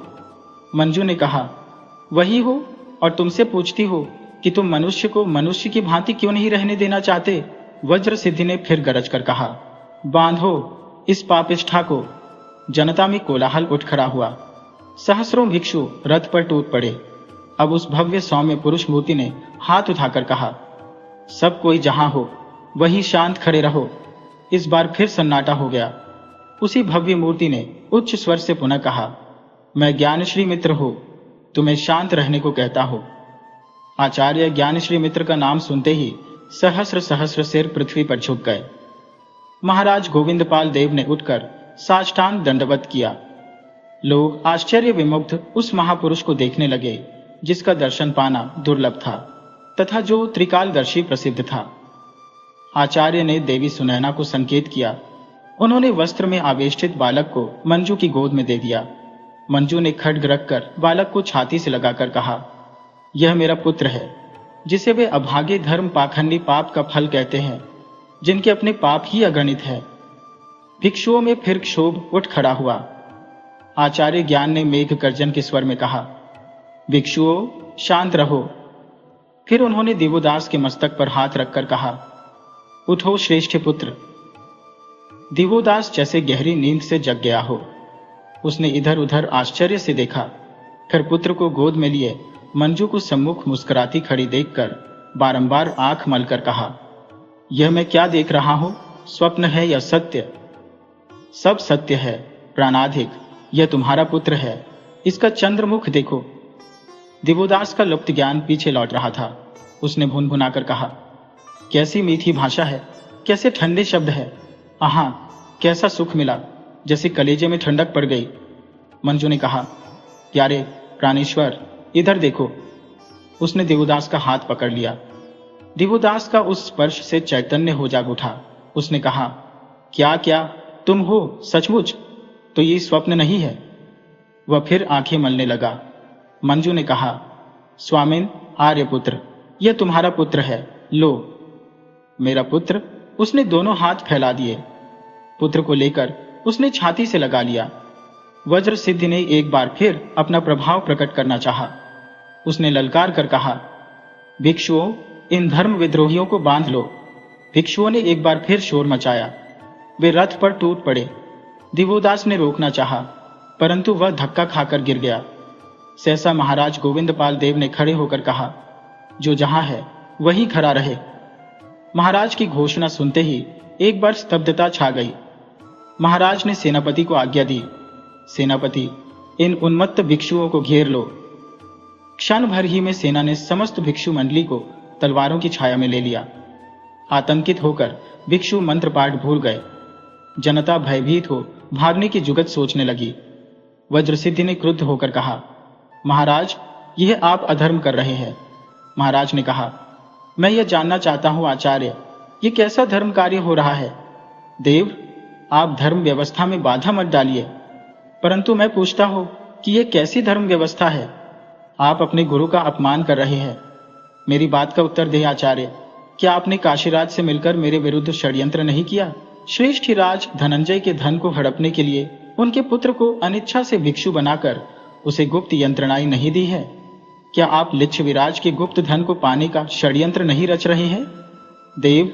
मंजू ने कहा, वही हो, और तुमसे पूछती हो कि तुम मनुष्य को मनुष्य की भांति क्यों नहीं रहने देना चाहते? वज्रसिद्धि ने फिर गरज कर कहा, बांधो इस पापिष्ठा को। जनता में कोलाहल उठ खड़ा हुआ। सहस्रों भिक्षु रथ पर टूट पड़े। अब उस भव्य सौम्य पुरुष मूर्ति ने हाथ उठाकर कहा, सब कोई जहां हो वहीं शांत खड़े रहो। इस बार फिर सन्नाटा हो गया। उसी भव्य मूर्ति ने उच्च स्वर से पुनः कहा, मैं ज्ञानश्री मित्र हूं, तुम्हें शांत रहने को कहता हूं। आचार्य ज्ञानश्री मित्र का नाम सुनते ही सहस्र सहस्र सिर पृथ्वी पर झुक गए। महाराज गोविंदपाल देव ने उठकर साष्टांग दंडवत किया। लोग आश्चर्य विमुग्ध उस महापुरुष को देखने लगे, जिसका दर्शन पाना दुर्लभ था तथा जो त्रिकालदर्शी प्रसिद्ध था। आचार्य ने देवी सुनैना को संकेत किया। उन्होंने वस्त्र में आवेष्टित बालक को मंजू की गोद में दे दिया। मंजू ने खड्ग रखकर बालक को छाती से लगाकर कहा, यह मेरा पुत्र है, जिसे वे अभागे धर्म पाखंडी पाप का फल कहते हैं, जिनके अपने पाप ही अगणित है। भिक्षुओं में फिर क्षोभ उठ खड़ा हुआ। आचार्य ज्ञान ने मेघ गर्जन के स्वर में कहा, भिक्षुओं शांत रहो। फिर उन्होंने दिवोदास के मस्तक पर हाथ रखकर कहा, उठो श्रेष्ठ पुत्र। दिवोदास जैसे गहरी नींद से जग गया हो। उसने इधर उधर आश्चर्य से देखा, फिर पुत्र को गोद में लिए मंजू को सम्मुख मुस्कुराती खड़ी देखकर बारंबार आंख मलकर कहा, यह मैं क्या देख रहा हूं? स्वप्न है या सत्य? सब सत्य है प्राणाधिक। यह तुम्हारा पुत्र है, इसका चंद्रमुख देखो। दिवोदास का लुप्त ज्ञान पीछे लौट रहा था। उसने भुनभुनाकर कहा, कैसी मीठी भाषा है, कैसे ठंडे शब्द है। आहा, कैसा सुख मिला, जैसे कलेजे में ठंडक पड़ गई। मंजू ने कहा, प्यारे प्राणेश्वर, इधर देखो। उसने दिवोदास का हाथ पकड़ लिया। दिवोदास का उस स्पर्श से चैतन्य हो जाग उठा। उसने कहा, क्या क्या तुम हो सचमुच? तो ये स्वप्न नहीं है। वह फिर आंखें मलने लगा। मंजू ने कहा, स्वामिन आर्यपुत्र, यह तुम्हारा पुत्र है, लो। मेरा पुत्र? उसने दोनों हाथ फैला दिए। पुत्र को लेकर उसने छाती से लगा लिया। वज्रसिद्धि ने एक बार फिर अपना प्रभाव प्रकट करना चाहा। उसने ललकार कर कहा, भिक्षुओं, इन धर्म विद्रोहियों को बांध लो। भिक्षुओं ने एक बार फिर शोर मचाया। वे रथ पर टूट पड़े। दिवोदास ने रोकना चाहा, परंतु वह धक्का खाकर गिर गया। सहसा महाराज गोविंदपाल देव ने खड़े होकर कहा, जो जहां है वहीं खड़ा रहे। महाराज की घोषणा सुनते ही एक बार स्तब्धता छा गई। महाराज ने सेनापति को आज्ञा दी, सेनापति, इन उन्मत्त भिक्षुओं को घेर लो। क्षण भर ही में सेना ने समस्त भिक्षु मंडली को तलवारों की छाया में ले लिया। आतंकित होकर भिक्षु मंत्र पाठ भूल गए। जनता भयभीत हो भागने की जुगत सोचने लगी। वज्रसिद्धि ने क्रुद्ध होकर कहा, महाराज, यह आप अधर्म कर रहे हैं। महाराज ने कहा, मैं यह जानना चाहता हूं आचार्य, ये कैसा धर्म कार्य हो रहा है। देव, आप धर्म व्यवस्था में बाधा मत डालिए, परंतु मैं पूछता हूं कि यह कैसी धर्म व्यवस्था है। आप अपने गुरु का अपमान कर रहे हैं। मेरी बात का उत्तर दे आचार्य, क्या आपने काशीराज से मिलकर मेरे विरुद्ध षड्यंत्र नहीं किया? श्रेष्ठीराज धनंजय के धन को हड़पने के लिए उनके पुत्र को अनिच्छा से भिक्षु बनाकर उसे गुप्त यंत्रणाएं नहीं दी है? क्या आप लिच्छविराज के गुप्त धन को पाने का षड्यंत्र नहीं रच रहे हैं? देव,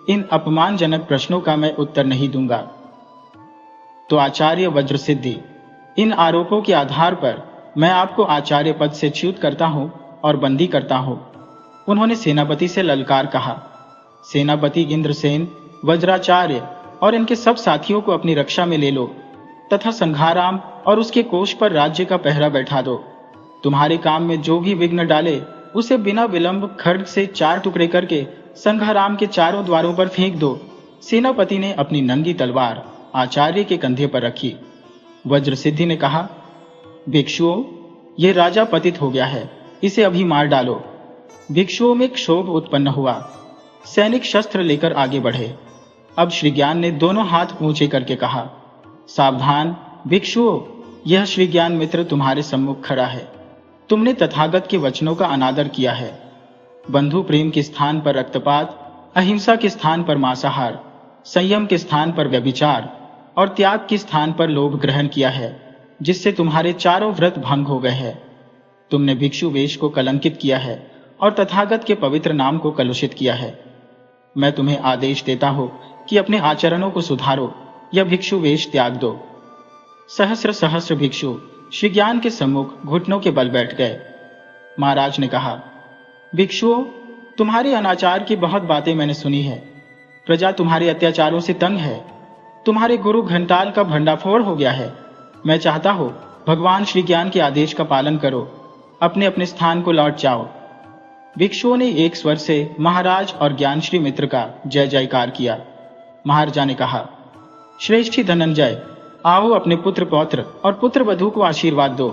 इन अपमानजनक प्रश्नों का मैं उत्तर नहीं दूंगा। तो आचार्य वज्रसिद्धि, इन आरोपों के आधार पर मैं आपको आचार्य पद से च्युत करता हूं और बंदी करता हूं। उन्होंने सेनापति से ललकार कहा। सेनापति इंद्रसेन, वज्राचार्य और इनके सब साथियों को अपनी रक्षा में ले लो तथा संघाराम और उसके कोष पर राज्य का पहरा बैठा दो। तुम्हारे काम में जो भी विघ्न डाले उसे बिना विलंब खड्ग से 4 टुकड़े करके संघाराम के चारों द्वारों पर फेंक दो। सेनापति ने अपनी नंगी तलवार आचार्य के कंधे पर रखी। वज्रसिद्धि ने कहा, भिक्षुओं, यह राजा पतित हो गया है, इसे अभी मार डालो। भिक्षुओं में क्षोभ उत्पन्न हुआ। सैनिक शस्त्र लेकर आगे बढ़े। अब श्री ज्ञान ने दोनों हाथ ऊंचे करके कहा, सावधान भिक्षुओं, यह श्री ज्ञान मित्र तुम्हारे सम्मुख खड़ा है। तुमने तथागत के वचनों का अनादर किया है। बंधु प्रेम के स्थान पर रक्तपात, अहिंसा के स्थान पर मांसाहार, संयम के स्थान पर व्यभिचार और त्याग के स्थान पर लोभ ग्रहण किया है, जिससे तुम्हारे चारों व्रत भंग हो गए हैं। तुमने भिक्षु वेश को कलंकित किया है और तथागत के पवित्र नाम को कलुषित किया है। मैं तुम्हें आदेश देता हूं कि अपने आचरणों को सुधारो या भिक्षु वेश त्याग दो। सहस्र सहस्र भिक्षु श्री ज्ञान के सम्मुख घुटनों के बल बैठ गए। महाराज ने कहा, भिक्षुओं, तुम्हारे अनाचार की बहुत बातें मैंने सुनी है। प्रजा तुम्हारे अत्याचारों से तंग है। तुम्हारे गुरु घंटाल का भंडाफोड़ हो गया है। मैं चाहता हूं भगवान श्री ज्ञान के आदेश का पालन करो, अपने अपने स्थान को लौट जाओ। भिक्षुओं ने एक स्वर से महाराज और ज्ञानश्री मित्र का जय जयकार किया। महाराजा ने कहा, श्रेष्ठी धनंजय, आओ अपने पुत्र पौत्र और पुत्र वधू को आशीर्वाद दो।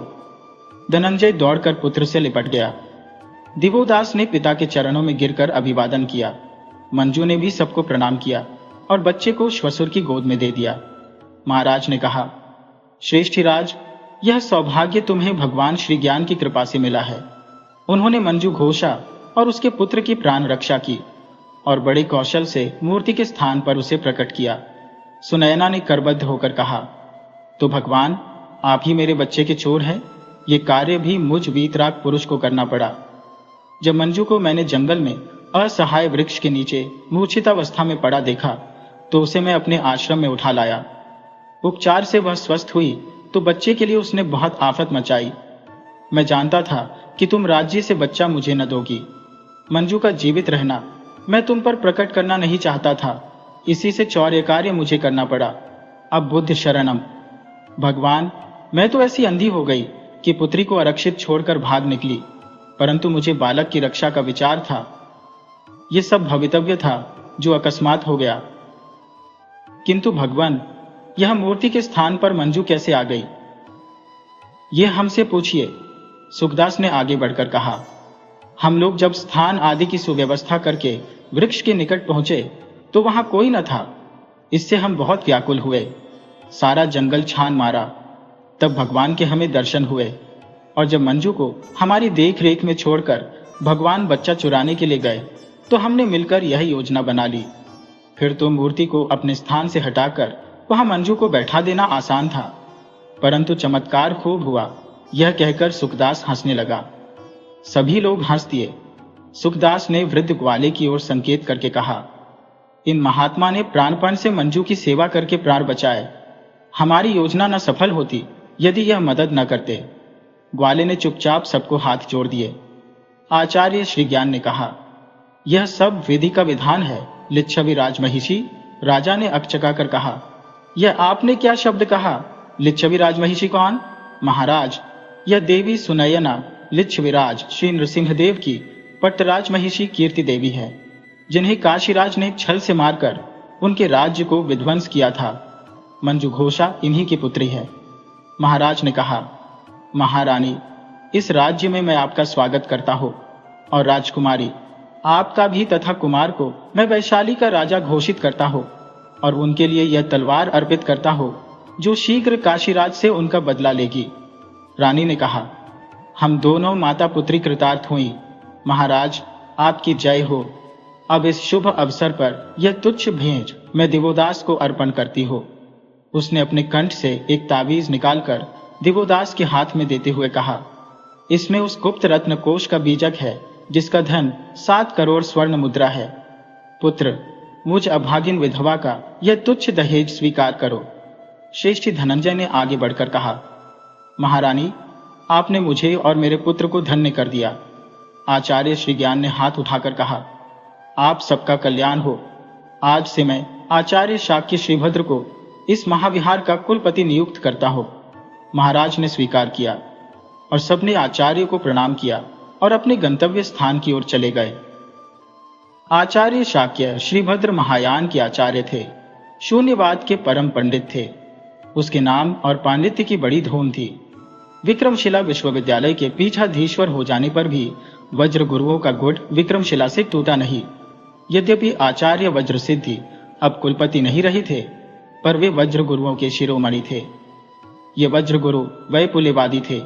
धनंजय दौड़कर पुत्र से लिपट गया। दिवोदास ने पिता के चरणों में गिरकर अभिवादन किया। मंजू ने भी सबको प्रणाम किया और बच्चे को श्वशुर की गोद में दे दिया। महाराज ने कहा, श्रेष्ठीराज, यह सौभाग्य तुम्हें भगवान श्री ज्ञान की कृपा से मिला है। उन्होंने मंजू घोषा और उसके पुत्र की प्राण रक्षा की और बड़े कौशल से मूर्ति के स्थान पर उसे प्रकट किया। सुनयना ने करबद्ध होकर कहा, तो भगवान, आप ही मेरे बच्चे के चोर हैं। ये कार्य भी मुझ वीतराग पुरुष को करना पड़ा। जब मंजू को मैंने जंगल में असहाय वृक्ष के नीचे मूर्छितावस्था में पड़ा देखा तो उसे मैं अपने आश्रम में उठा लाया। उपचार से वह स्वस्थ हुई तो बच्चे के लिए उसने बहुत आफत मचाई। मैं जानता था कि तुम राज्य से बच्चा मुझे न दोगी। मंजू का जीवित रहना मैं तुम पर प्रकट करना नहीं चाहता था, इसी से चौर्य कार्य मुझे करना पड़ा। अब बुद्ध शरणम। भगवान, मैं तो ऐसी अंधी हो गई कि पुत्री को आरक्षित छोड़कर भाग निकली, परंतु मुझे बालक की रक्षा का विचार था। यह सब भवितव्य था जो अकस्मात हो गया। किंतु भगवान, यह मूर्ति के स्थान पर मंजू कैसे आ गई, यह हमसे पूछिए। सुखदास ने आगे बढ़कर कहा, हम लोग जब स्थान आदि की सुव्यवस्था करके वृक्ष के निकट पहुंचे तो वहां कोई न था। इससे हम बहुत व्याकुल हुए, सारा जंगल छान मारा। तब भगवान के हमें दर्शन हुए और जब मंजू को हमारी देख रेख में छोड़कर भगवान बच्चा चुराने के लिए गए तो हमने मिलकर यह योजना बना ली। फिर तो मूर्ति को अपने स्थान से हटाकर वहां मंजू को बैठा देना आसान था, परंतु चमत्कार खूब हुआ। यह कहकर सुखदास हंसने लगा। सभी लोग हंस दिए। सुखदास ने वृद्ध ग्वाले की ओर संकेत करके कहा, इन महात्मा ने प्राणपण से मंजू की सेवा करके प्राण बचाए। हमारी योजना न सफल होती यदि यह मदद न करते। ग्वाले ने चुपचाप सबको हाथ जोड़ दिए। आचार्य श्री ज्ञान ने कहा, यह सब विधि का विधान है लिच्छवि राजमहिषी। राजा ने अकचकाकर कहा, यह आपने क्या शब्द कहा? लिच्छवि राजमहिषी कौन? महाराज, यह देवी सुनयना लिच्छविराज श्री नृसिंहदेव की पट्टराज महिषी कीर्ति देवी है, जिन्हें काशीराज ने छल से मारकर उनके राज्य को विध्वंस किया था। मंजू घोषा इन्हीं की पुत्री है। महाराज ने कहा, महारानी, इस राज्य में मैं आपका स्वागत करता हूं, और राजकुमारी, आपका भी तथा कुमार को मैं वैशाली का राजा घोषित करता हूं, और उनके लिए यह तलवार अर्पित करता हूं जो शीघ्र काशीराज से उनका बदला लेगी। रानी ने कहा, हम दोनों माता पुत्री कृतार्थ हुई। महाराज, आपकी जय हो। अब इस शुभ अवसर पर यह तुच्छ भेंट मैं दिवोदास को अर्पण करती हूँ। उसने अपने कंठ से एक तावीज निकालकर दिवोदास के हाथ में देते हुए कहा, इसमें उस गुप्त रत्न कोश का बीजक है जिसका धन 7 करोड़ स्वर्ण मुद्रा है। पुत्र, मुझ अभागिन विधवा का यह तुच्छ दहेज स्वीकार करो। श्रेष्ठी धनंजय ने आगे बढ़कर कहा, महारानी, आपने मुझे और मेरे पुत्र को धन्य कर दिया। आचार्य श्री ज्ञान ने हाथ उठाकर कहा, आप सबका कल्याण हो। आज से मैं आचार्य शाक्य श्रीभद्र को इस महाविहार का कुलपति नियुक्त करता हूं। महाराज ने स्वीकार किया और सबने आचार्य को प्रणाम किया और अपने गंतव्य स्थान की ओर चले गए। आचार्य शाक्य श्रीभद्र महायान के आचार्य थे, शून्यवाद के परम पंडित थे। उसके नाम और पांडित्य की बड़ी धूम थी। विक्रमशिला विश्वविद्यालय के पीठाधीश्वर हो जाने पर भी वज्र गुरुओं का गुट विक्रमशिला से टूटा नहीं। यद्यपि आचार्य वज्र सिद्धि अब कुलपति नहीं रहे थे, पर वे वज्र गुरुओं के शिरोमणि थे। ये वज्र गुरु वैपुल्यवादी थे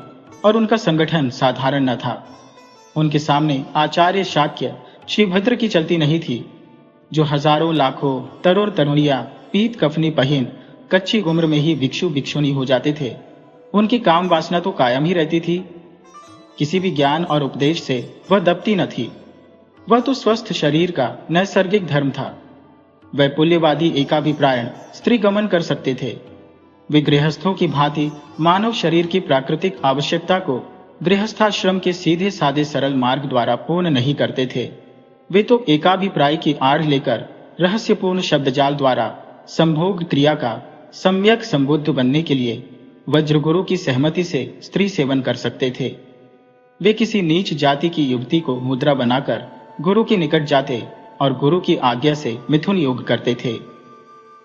और उनका संगठन साधारण न था। उनके सामने आचार्य शाक्य श्रीभद्र की चलती नहीं थी, जो हजारों लाखों तरुण तरुणियां पीत कफनी पहन कच्ची उम्र में ही भिक्षु भिक्षुणी हो जाते थे। उनकी काम वासना तो कायम ही रहती थी। किसी भी ज्ञान और उपदेश से वह दबती न थी। वह तो स्वस्थ शरीर का नैसर्गिक धर्म था। वैपुल्यवादी एकाभिप्रायण स्त्री गमन कर सकते थे। वे गृहस्थों की भांति मानव शरीर की प्राकृतिक आवश्यकता को गृहस्थाश्रम के सीधे साधे सरल मार्ग द्वारा पूर्ण नहीं करते थे। वे तो एकाभिप्राय की आड़ लेकर रहस्यपूर्ण शब्दजाल द्वारा संभोग क्रिया का सम्यक संबुद्ध बनने के लिए वज्रगुरु की सहमति से स्त्री सेवन कर सकते थे। वे किसी नीच जाति की युवती को मुद्रा बनाकर गुरु के निकट जाते और गुरु की आज्ञा से मिथुन योग करते थे।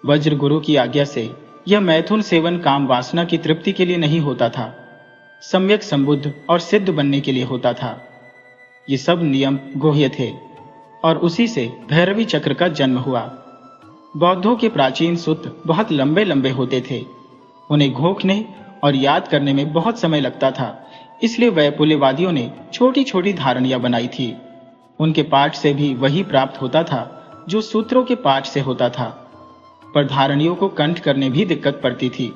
वज्र गुरु की आज्ञा से यह मैथुन सेवन काम वासना की तृप्ति के लिए नहीं होता था, सम्यक संबुद्ध और सिद्ध बनने के लिए होता था। ये सब नियम गुह्य थे और उसी से भैरवी चक्र का जन्म हुआ। बौद्धों के प्राचीन सूत्र बहुत लंबे लंबे होते थे। उन्हें घोंकने और याद करने में बहुत समय लगता था, इसलिए वैपुल्यवादियों ने छोटी छोटी धारणियां बनाई थी। उनके पाठ से भी वही प्राप्त होता था जो सूत्रों के पाठ से होता था, पर धारणियों को कंठ करने भी दिक्कत पड़ती थी।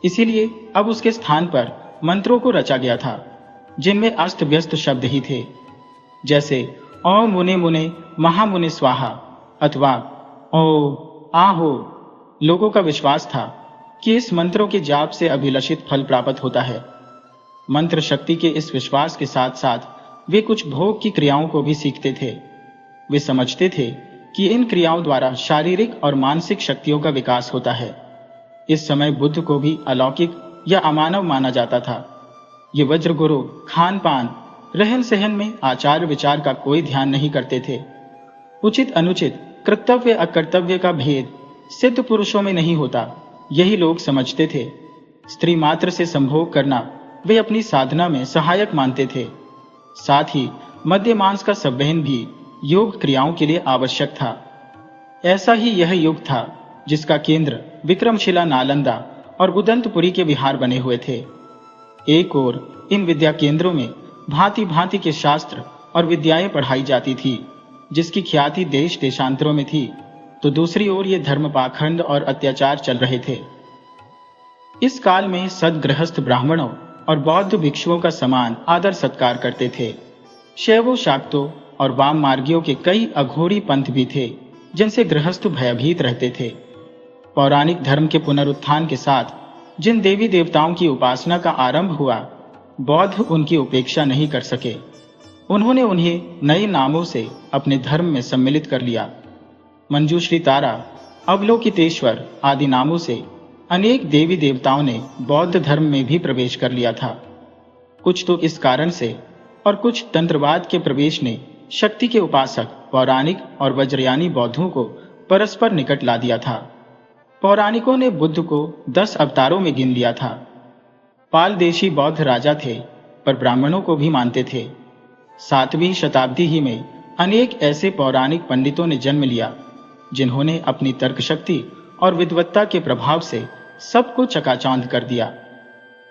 इसीलिए अब उसके स्थान पर मंत्रों को रचा गया था, जिनमें अस्त व्यस्त शब्द ही थे, जैसे ओ मुने मुने महामुने स्वाहा अथवा ओ आहो। लोगों का विश्वास था कि इस मंत्रों के जाप से अभिलषित फल प्राप्त होता है। मंत्र शक्ति के इस विश्वास के साथ साथ वे कुछ भोग की क्रियाओं को भी सीखते थे। वे समझते थे कि इन क्रियाओं द्वारा शारीरिक और मानसिक शक्तियों का विकास होता है। इस समय बुद्ध को भी अलौकिक या अमानव माना जाता था। ये वज्र गुरु खान पान रहन सहन में आचार विचार का कोई ध्यान नहीं करते थे। उचित अनुचित कर्तव्य अकर्तव्य का भेद सिद्ध पुरुषों में नहीं होता, यही लोग समझते थे। स्त्री मात्र से संभोग करना वे अपनी साधना में सहायक मानते थे। साथ ही मध्य मांस का संवहन भी योग क्रियाओं के लिए आवश्यक था। ऐसा ही यह युग था जिसका केंद्र विक्रमशिला, नालंदा और उदंतपुरी के विहार बने हुए थे। एक ओर इन विद्या केंद्रों में भांति भांति के शास्त्र और विद्याएं पढ़ाई जाती थी, जिसकी ख्याति देश देशांतरों में थी, तो दूसरी ओर ये धर्म पाखंड और अत्याचार चल रहे थे। इस काल में सदगृहस्थ ब्राह्मणों और बौद्ध भिक्षुओं का समान आदर सत्कार करते थे। शैवों, शाक्तों और वाम मार्गियों के कई अघोरी पंथ भी थे, जिनसे गृहस्थ भयभीत रहते थे। पौराणिक धर्म के पुनरुत्थान के साथ जिन देवी देवताओं की उपासना का आरंभ हुआ, बौद्ध उनकी उपेक्षा नहीं कर सके। उन्होंने उन्हें नए नामों से अपने धर्म में सम्मिलित कर लिया। मंजूश्री तारा, अवलोकितेश्वर आदि नामों से अनेक देवी देवताओं ने बौद्ध धर्म में भी प्रवेश कर लिया था। कुछ तो इस कारण से और कुछ तंत्रवाद के प्रवेश ने शक्ति के उपासक पौराणिक और वज्रयानी बौद्धों को परस्पर निकट ला दिया था। पौराणिकों ने बुद्ध को 10 अवतारों में गिन लिया था। पाल देशी बौद्ध राजा थे, पर ब्राह्मणों को भी मानते थे। 7वीं शताब्दी ही में अनेक ऐसे पौराणिक पंडितों ने जन्म लिया, जिन्होंने अपनी तर्क शक्ति और विद्वत्ता के प्रभाव से सबको चकाचौंध कर दिया।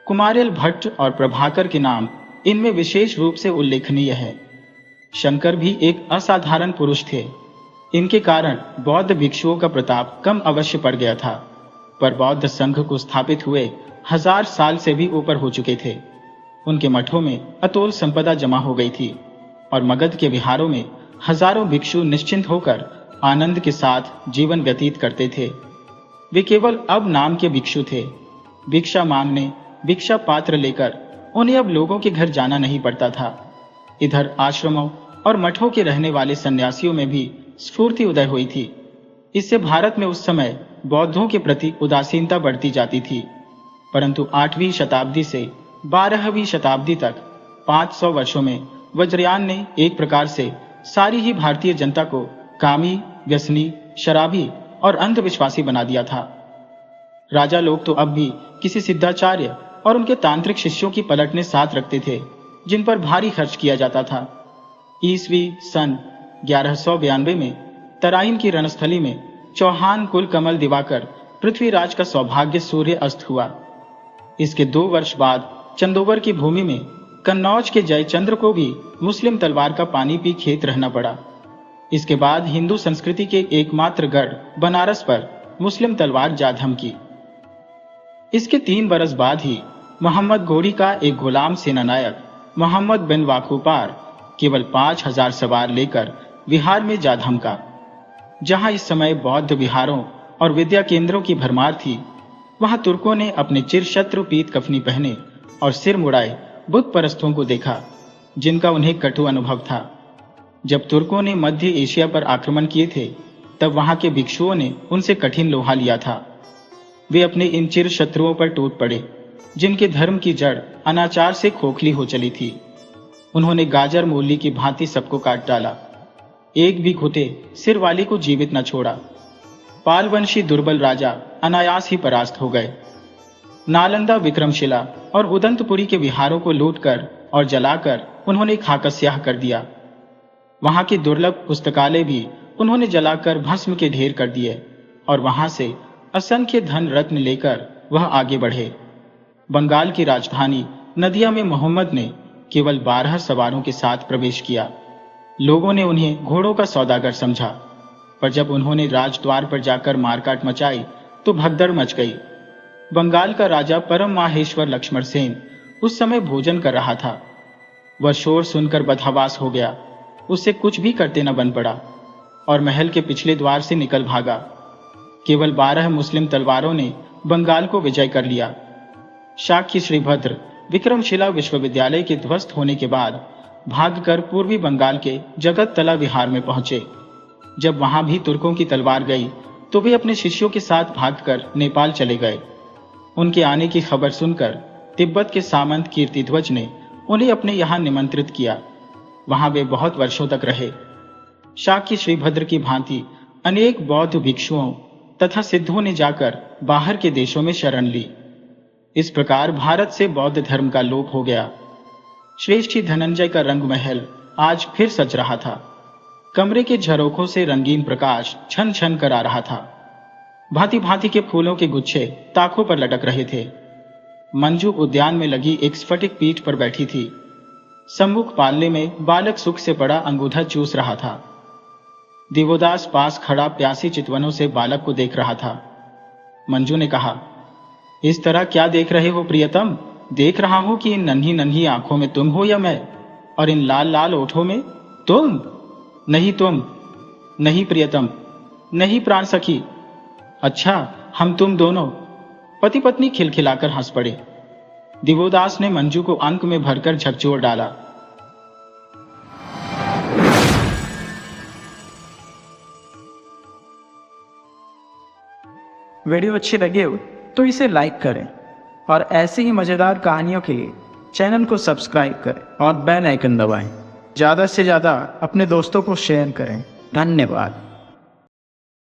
कुमारिल भट्ट और प्रभाकर के नाम इनमें विशेष रूप से उल्लेखनीय है। शंकर भी एक असाधारण पुरुष थे। इनके कारण बौद्ध भिक्षुओं का प्रताप कम अवश्य पड़ गया था, पर बौद्ध संघ को स्थापित हुए 1000 साल से भी ऊपर हो चुके थे। उनके मठों में अतोल संपदा जमा हो गई थी और मगध के विहारों में हजारों भिक्षु निश्चिंत होकर आनंद के साथ जीवन व्यतीत करते थे। वे केवल अब नाम के भिक्षु थे। भिक्षा मांगने, भिक्षा पात्र लेकर उन्हें अब लोगों के घर जाना नहीं पड़ता था। इधर आश्रमों और मठों के रहने वाले सन्यासियों में भी स्फूर्ति उदय हुई थी। इससे भारत में उस समय बौद्धों के प्रति उदासीनता बढ़ती जाती थी। परंतु 8वीं शताब्दी से 12वीं शताब्दी तक 500 वर्षों में वज्रयान ने एक प्रकार से सारी ही भारतीय जनता को कामी, व्यसनी, शराबी और अंधविश्वासी बना दिया था। राजा लोग तो अब भी किसी सिद्धाचार्य और उनके तांत्रिक शिष्यों की पलटने साथ रखते थे, जिन पर भारी खर्च किया जाता था। ईस्वी सन 1192 में तराइन की रणस्थली में चौहान कुल कमल दिवाकर पृथ्वीराज का सौभाग्य सूर्य अस्त हुआ। इसके 2 वर्ष बाद चंदोबर की भूमि में कन्नौज के जयचंद्र को भी मुस्लिम तलवार का पानी पी खेत रहना पड़ा। इसके बाद हिंदू संस्कृति के एकमात्र गढ़ बनारस पर मुस्लिम तलवार जा धमकी। इसके 3 बरस बाद ही मोहम्मद घोरी का एक गुलाम सेनानायक मोहम्मद बिन वाकुपार केवल 5000 सवार लेकर विहार में जा धमका। जहां इस समय बौद्ध विहारों और विद्या केंद्रों की भरमार थी, वहां तुर्कों ने अपने चिरशत्रु पीत कफनी पहने और सिर मुड़ाए बुद्ध परस्तों को देखा, जिनका उन्हें कटु अनुभव था। जब तुर्कों ने मध्य एशिया पर आक्रमण किए थे, तब वहां के भिक्षुओं ने उनसे कठिन लोहा लिया था। वे अपने इन चिर शत्रुओं पर टूट पड़े, जिनके धर्म की जड़ अनाचार से खोखली हो चली थी। उन्होंने गाजर मूली की भांति सबको काट डाला। एक भी घुटे सिर वाली को जीवित न छोड़ा। पालवंशी दुर्बल राजा अनायास ही परास्त हो गए। नालंदा, विक्रमशिला और उदंतपुरी के विहारों को लूटकर और जलाकर उन्होंने खाकस्याह कर दिया। वहां के दुर्लभ पुस्तकालय भी उन्होंने जलाकर भस्म के ढेर कर दिए और वहां से असंख्य धन रत्न लेकर वह आगे बढ़े। बंगाल की राजधानी नदिया में मोहम्मद ने केवल 12 सवारों के साथ प्रवेश किया। लोगों ने उन्हें घोड़ों का सौदागर समझा, पर जब उन्होंने राजद्वार पर जाकर मारकाट मचाई तो भगदड़ मच गई। बंगाल का राजा परम माहेश्वर लक्ष्मण सेन उस समय भोजन कर रहा था। वह शोर सुनकर बदहवास हो गया। उससे कुछ भी करते न बन पड़ा और महल के पिछले द्वार से निकल भागा। केवल 12 मुस्लिम तलवारों ने बंगाल को विजय कर लिया। शाक्य श्रीभद्र विक्रमशिला विश्वविद्यालय के ध्वस्त होने के बाद भागकर पूर्वी बंगाल के जगततला विहार में पहुंचे। जब वहां भी तुर्कों की तलवार गई तो वे अपने शिष्यों के साथ भागकर नेपाल चले गए। उनके आने की खबर सुनकर तिब्बत के सामंत कीर्तिध्वज ने उन्हें अपने यहां निमंत्रित किया। वहां वे बहुत वर्षों तक रहे। शाक्य श्रीभद्र की भांति अनेक बौद्ध भिक्षुओं तथा सिद्धों ने जाकर बाहर के देशों में शरण ली। इस प्रकार भारत से बौद्ध धर्म का लोप हो गया। श्रेष्ठी धनंजय का रंग महल आज फिर सज रहा था। कमरे के झरोखों से रंगीन प्रकाश छन छन कर आ रहा था। भांति भांति के फूलों के गुच्छे ताकों पर लटक रहे थे। मंजू उद्यान में लगी एक स्फटिक पीठ पर बैठी थी। सम्मुख पालने में बालक सुख से पड़ा अंगूठा चूस रहा था। दिवोदास पास खड़ा प्यासी चितवनों से बालक को देख रहा था। मंजू ने कहा, इस तरह क्या देख रहे हो प्रियतम? देख रहा हूं कि इन नन्ही नन्ही आंखों में तुम हो या मैं, और इन लाल लाल ओठों में तुम? नहीं तुम, नहीं प्रियतम, नहीं प्राण सखी। अच्छा, हम तुम दोनों। पति पत्नी खिलखिलाकर हंस पड़े। दिवोदास ने मंजू को अंक में भरकर झकझोर डाला। वीडियो अच्छी लगी हो तो इसे लाइक करें और ऐसी ही मज़ेदार कहानियों के लिए चैनल को सब्सक्राइब करें और बेल आइकन दबाएं। ज़्यादा से ज़्यादा अपने दोस्तों को शेयर करें। धन्यवाद।